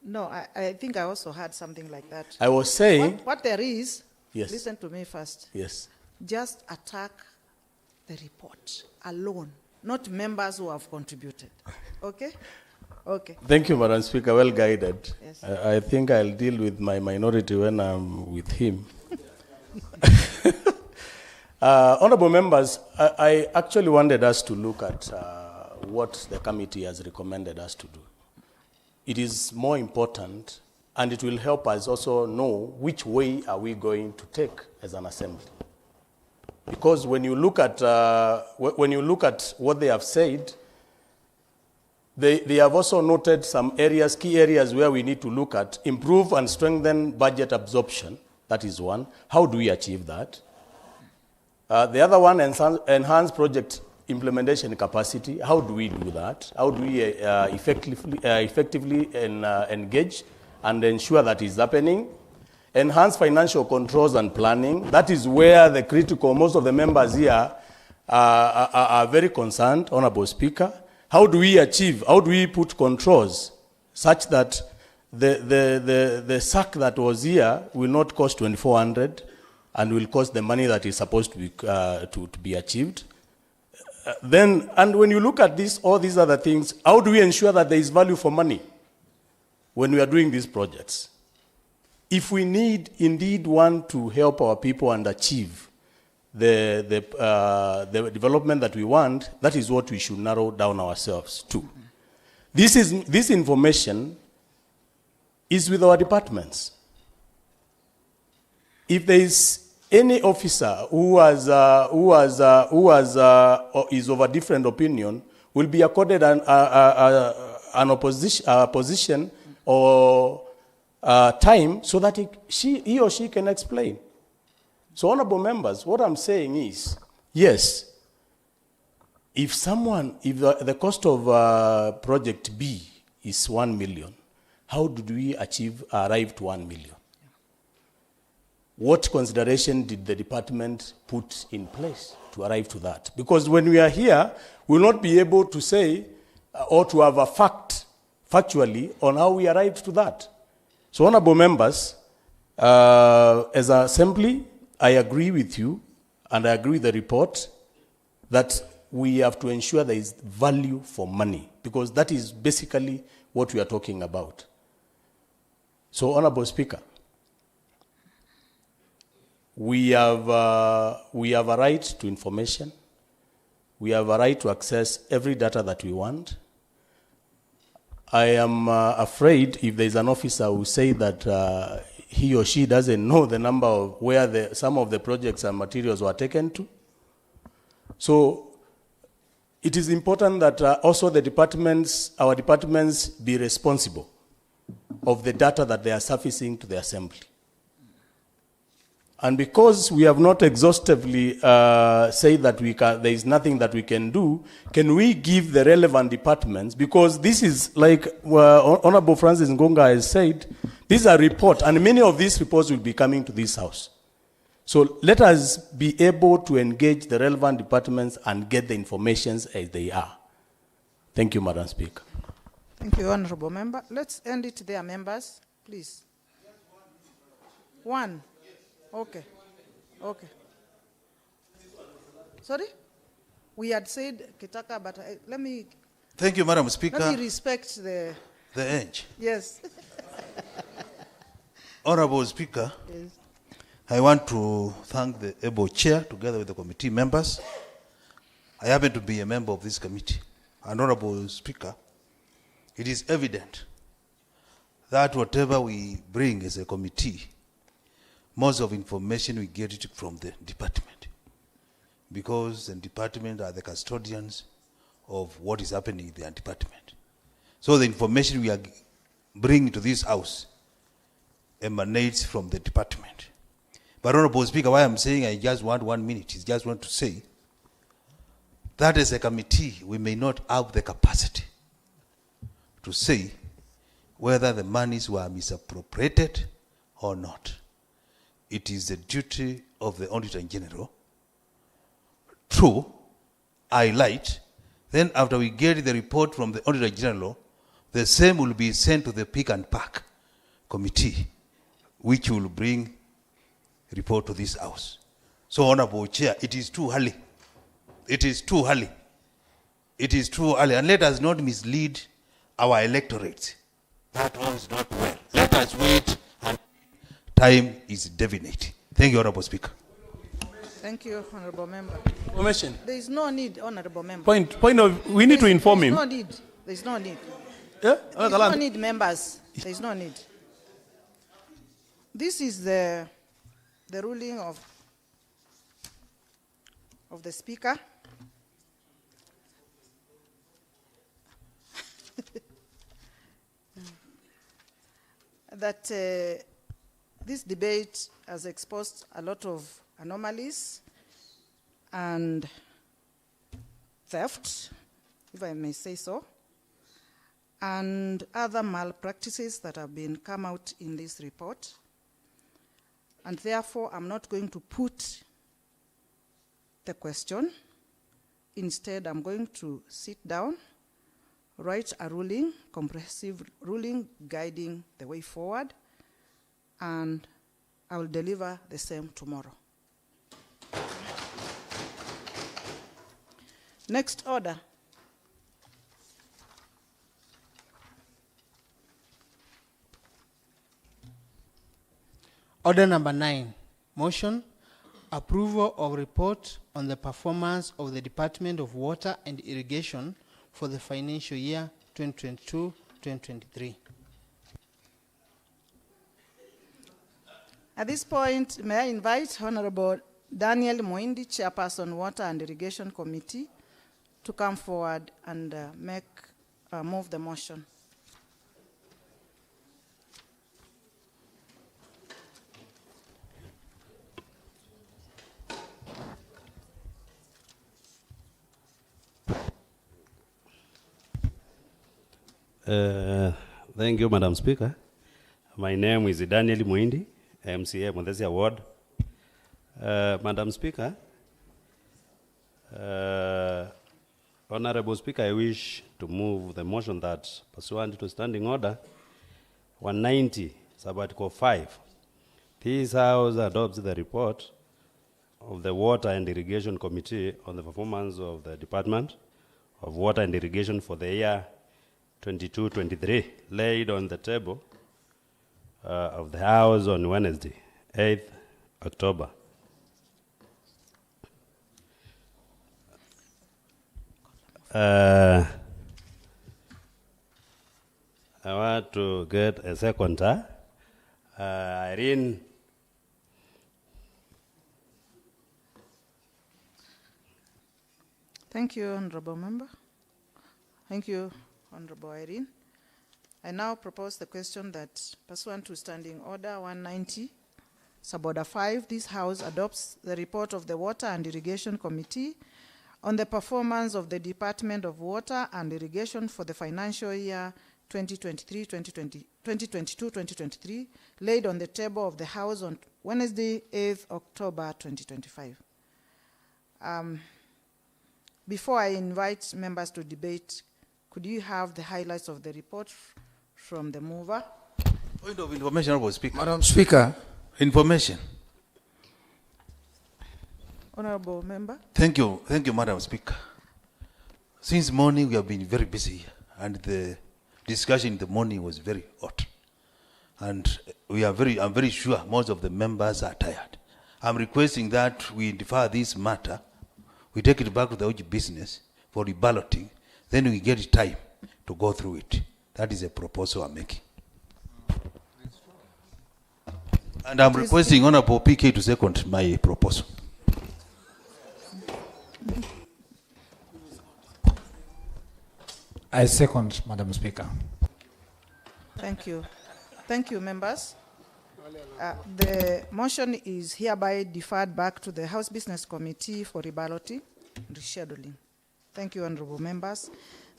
No, I think I also had something like that. I was saying, What there is, Yes. listen to me first. yes. Just attack the report alone, not members who have contributed. Okay? Okay. Thank you, Madam Speaker, well guided. Yes. I think I'll deal with my minority when I'm with him. Honorable members, I actually wanted us to look at what the committee has recommended us to do. It is more important, and it will help us also know which way are we going to take as an assembly. Because when you look at what they have said, they have also noted some areas, key areas where we need to look at, improve and strengthen budget absorption. That is one. How do we achieve that? The other one, enhance project implementation capacity. How do we do that? How do we effectively engage and ensure that is happening? Enhance financial controls and planning. That is where the critical, most of the members here are very concerned, Honorable Speaker. How do we achieve, how do we put controls such that the sack that was here will not cost 2,400 and will cost the money that is supposed to be achieved? And when you look at this, all these other things, how do we ensure that there is value for money when we are doing these projects? If we indeed want to help our people and achieve the development that we want, that is what we should narrow down ourselves to. This information is with our departments. If there is any officer who is of a different opinion, will be accorded an position or time so that he or she can explain. So, honorable members, what I'm saying is, yes, if the cost of project B is 1 million, how did we arrive to 1 million? What consideration did the department put in place to arrive to that? Because when we are here, we will not be able to say or to have a factually on how we arrived to that. So, honorable members, as an assembly, I agree with you, and I agree with the report, that we have to ensure there is value for money, because that is basically what we are talking about. So, Honorable Speaker, we have a right to information. We have a right to access every data that we want. I am afraid if there is an officer who say that he or she doesn't know the number of where some of the projects and materials were taken to. So it is important that also our departments be responsible of the data that they are surfacing to the assembly. And because we have not exhaustively said that there is nothing that we can do, can we give the relevant departments, because this is like Honorable Francis Ngonga has said, this is a report, and many of these reports will be coming to this house. So let us be able to engage the relevant departments and get the information as they are. Thank you, Madam Speaker. Thank you, Honorable Member. Let's end it there, members, please. One. Okay. Okay. Sorry? We had said Kitaka, but let me Thank you, Madam Speaker. Let me respect the age. Yes. Honorable Speaker, Yes. I want to thank the able chair together with the committee members. I happen to be a member of this committee. And Honorable Speaker, it is evident that whatever we bring as a committee, most of information we get it from the department, because the department are the custodians of what is happening in their department. So the information we are bringing to this house emanates from the department. But Honorable Speaker, why I'm saying I just want 1 minute is just want to say that as a committee, we may not have the capacity to say whether the monies were misappropriated or not. It is the duty of the Auditor General to highlight. Then after we get the report from the Auditor General, the same will be sent to the Pick and Pack Committee, which will bring report to this house. So, Honorable Chair, it is too early. It is too early. It is too early. And let us not mislead our electorate. That one is not well. Let us wait, and time is divinity. Thank you, Honorable Speaker. Thank you, Honorable Member. Information. There is no need, Honorable Member. Point of, we need to inform him. There is no need. There is no need. Yeah? There is no need, members. There is no need. This is the ruling of the Speaker. That this debate has exposed a lot of anomalies and theft, if I may say so, and other malpractices that have been come out in this report. And therefore, I'm not going to put the question. Instead, I'm going to sit down, write a ruling, comprehensive ruling guiding the way forward, and I will deliver the same tomorrow. Next order. Order number 9, motion, approval of report on the performance of the Department of Water and Irrigation for the financial year 2022-2023. At this point, may I invite Honorable Daniel Moindi, Chairperson, Water and Irrigation Committee, to come forward and move the motion. Thank you, Madam Speaker. My name is Daniel Muindi, MCA Mondesia Ward. Madam Speaker, Honorable Speaker, I wish to move the motion that, pursuant to Standing Order 190, Sabbatical 5, this House adopts the report of the Water and Irrigation Committee on the performance of the Department of Water and Irrigation for the year 22-23, laid on the table of the House on Wednesday, 8th October. I want to get a seconder. Irene. Thank you, Honorable Member. Thank you, Honorable Irene. I now propose the question that, pursuant to Standing Order 190, Suborder 5, this House adopts the report of the Water and Irrigation Committee on the performance of the Department of Water and Irrigation for the financial year 2022-2023, laid on the table of the House on Wednesday, 8th October 2025. Before I invite members to debate, could you have the highlights of the report from the mover? Point of information, Honorable Speaker. Madam Speaker. Information. Honorable Member. Thank you, Madam Speaker. Since morning, we have been very busy here, and the discussion in the morning was very hot. And I'm very sure most of the members are tired. I'm requesting that we defer this matter, we take it back to the OG business for reballoting, then we get time to go through it. That is a proposal I'm making. And I'm requesting Honorable PK to second my proposal. I second, Madam Speaker. Thank you. Thank you, members. The motion is hereby deferred back to the House Business Committee for reballoting and rescheduling. Thank you, honorable members.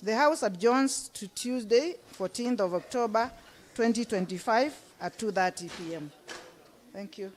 The House adjourns to Tuesday, 14th of October, 2025 at 2:30 p.m. Thank you.